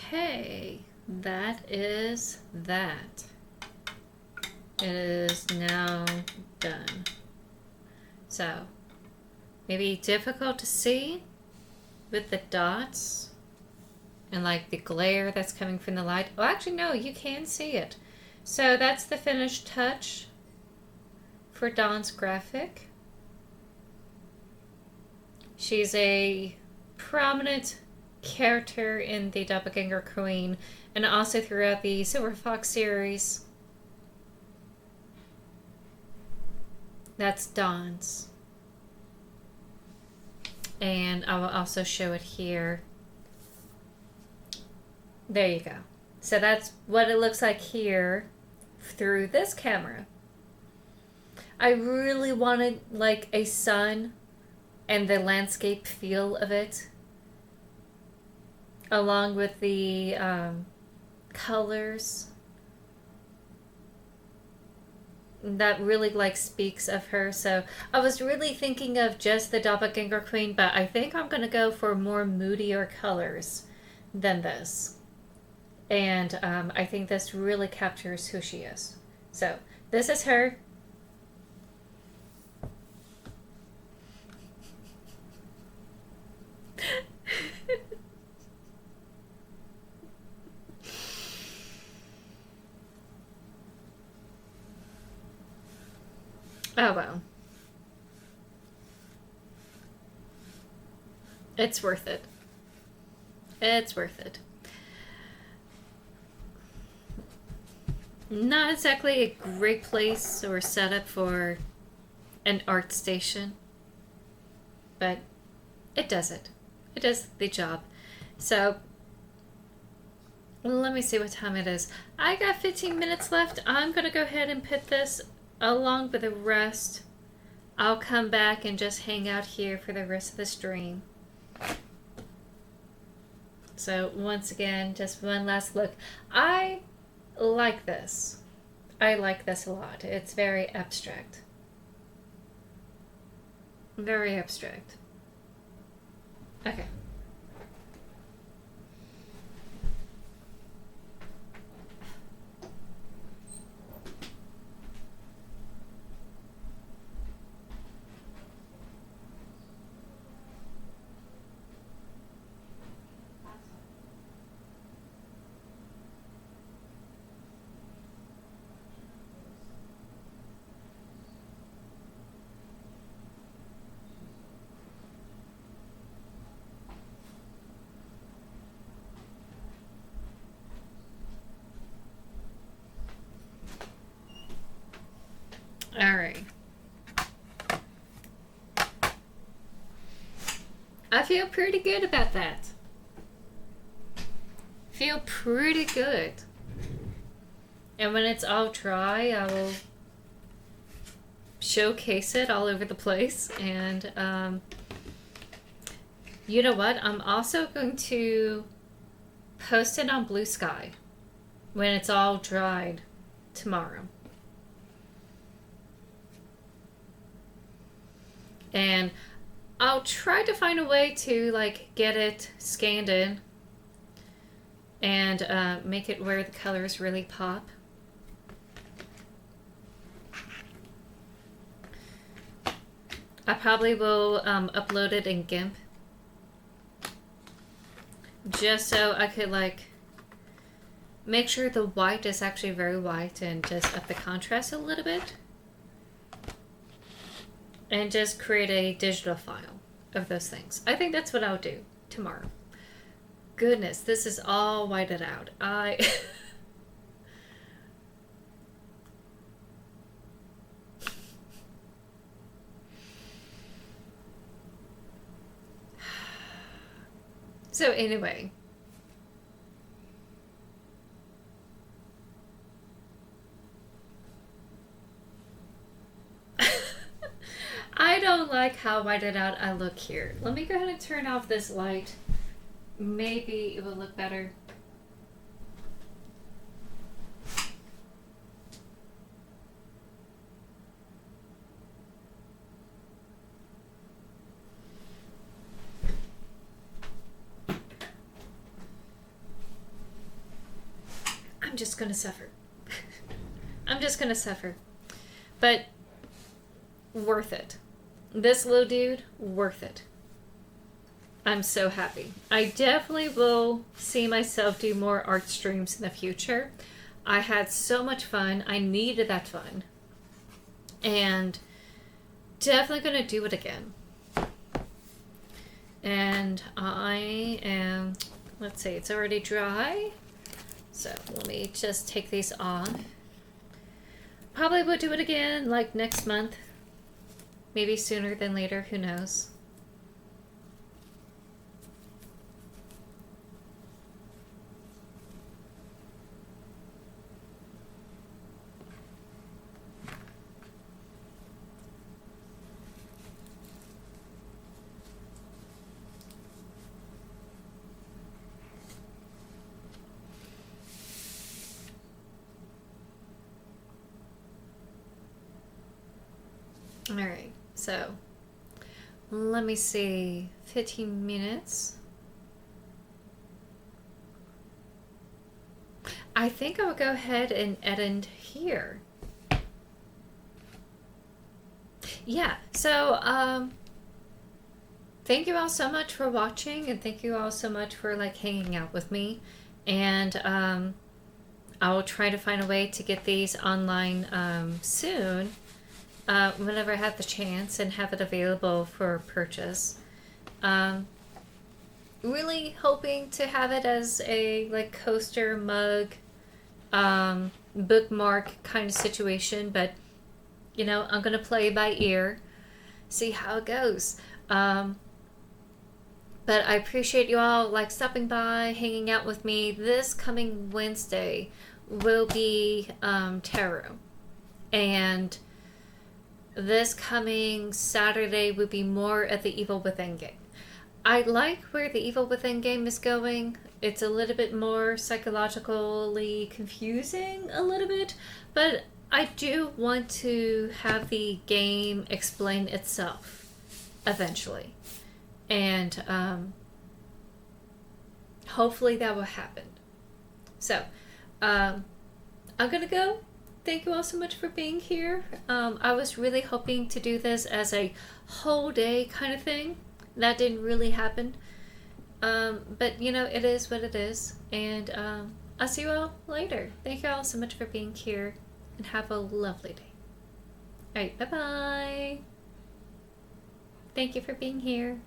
Okay, that is that. It is now done. So, maybe difficult to see with the dots and like the glare that's coming from the light. Oh, actually, no, you can see it. So that's the finished touch for Dawn's graphic. She's a prominent character in the Doppelganger Queen and also throughout the Silver Fox series. That's Dawn's. And I will also show it here There you go. So that's what it looks like here through this camera. I really wanted like a sun and the landscape feel of it, along with the colors that really like speaks of her. So I was really thinking of just the Doppelganger Queen, but I think I'm gonna go for more moodier colors than this. And I think this really captures who she is. So this is her. Oh well. It's worth it. It's worth it. Not exactly a great place or setup for an art station, but it does it. It does the job. So let me see what time it is. I got 15 minutes left. I'm gonna go ahead and put this along with the rest. I'll come back and just hang out here for the rest of the stream. So once again, just one last look. I like this. I like this a lot. It's very abstract. Very abstract. Okay. All right. I feel pretty good about that. Feel pretty good. And when it's all dry, I will showcase it all over the place. And you know what? I'm also going to post it on Blue Sky when it's all dried tomorrow. And I'll try to find a way to like get it scanned in and make it where the colors really pop. I probably will upload it in GIMP just so I could like make sure the white is actually very white and just up the contrast a little bit. And just create a digital file of those things. I think that's what I'll do tomorrow. Goodness, this is all whited out. So anyway. I don't like how whited out I look here. Let me go ahead and turn off this light. Maybe it will look better. I'm just gonna suffer. I'm just gonna suffer. But worth it. This little dude, worth it. I'm so happy. I definitely will see myself do more art streams in the future. I had so much fun. I needed that fun. And definitely going to do it again. And I am, let's see, it's already dry. So let me just take these off. Probably will do it again like next month. Maybe sooner than later, who knows. All right, so let me see, 15 minutes. I think I will go ahead and end here. Yeah, so thank you all so much for watching, and thank you all so much for like hanging out with me. And I will try to find a way to get these online soon, whenever I have the chance and have it available for purchase. Really hoping to have it as a like coaster, mug, bookmark kind of situation, but you know, I'm gonna play by ear, see how it goes. But I appreciate you all like stopping by, hanging out with me. This coming Wednesday will be tarot, and this coming Saturday will be more of the Evil Within game. I like where the Evil Within game is going. It's a little bit more psychologically confusing, a little bit, but I do want to have the game explain itself eventually. And hopefully that will happen. So, I'm gonna go. Thank you all so much for being here. I was really hoping to do this as a whole day kind of thing. That didn't really happen. But you know, it is what it is. And I'll see you all later. Thank you all so much for being here, and have a lovely day. Alright, bye-bye. Thank you for being here.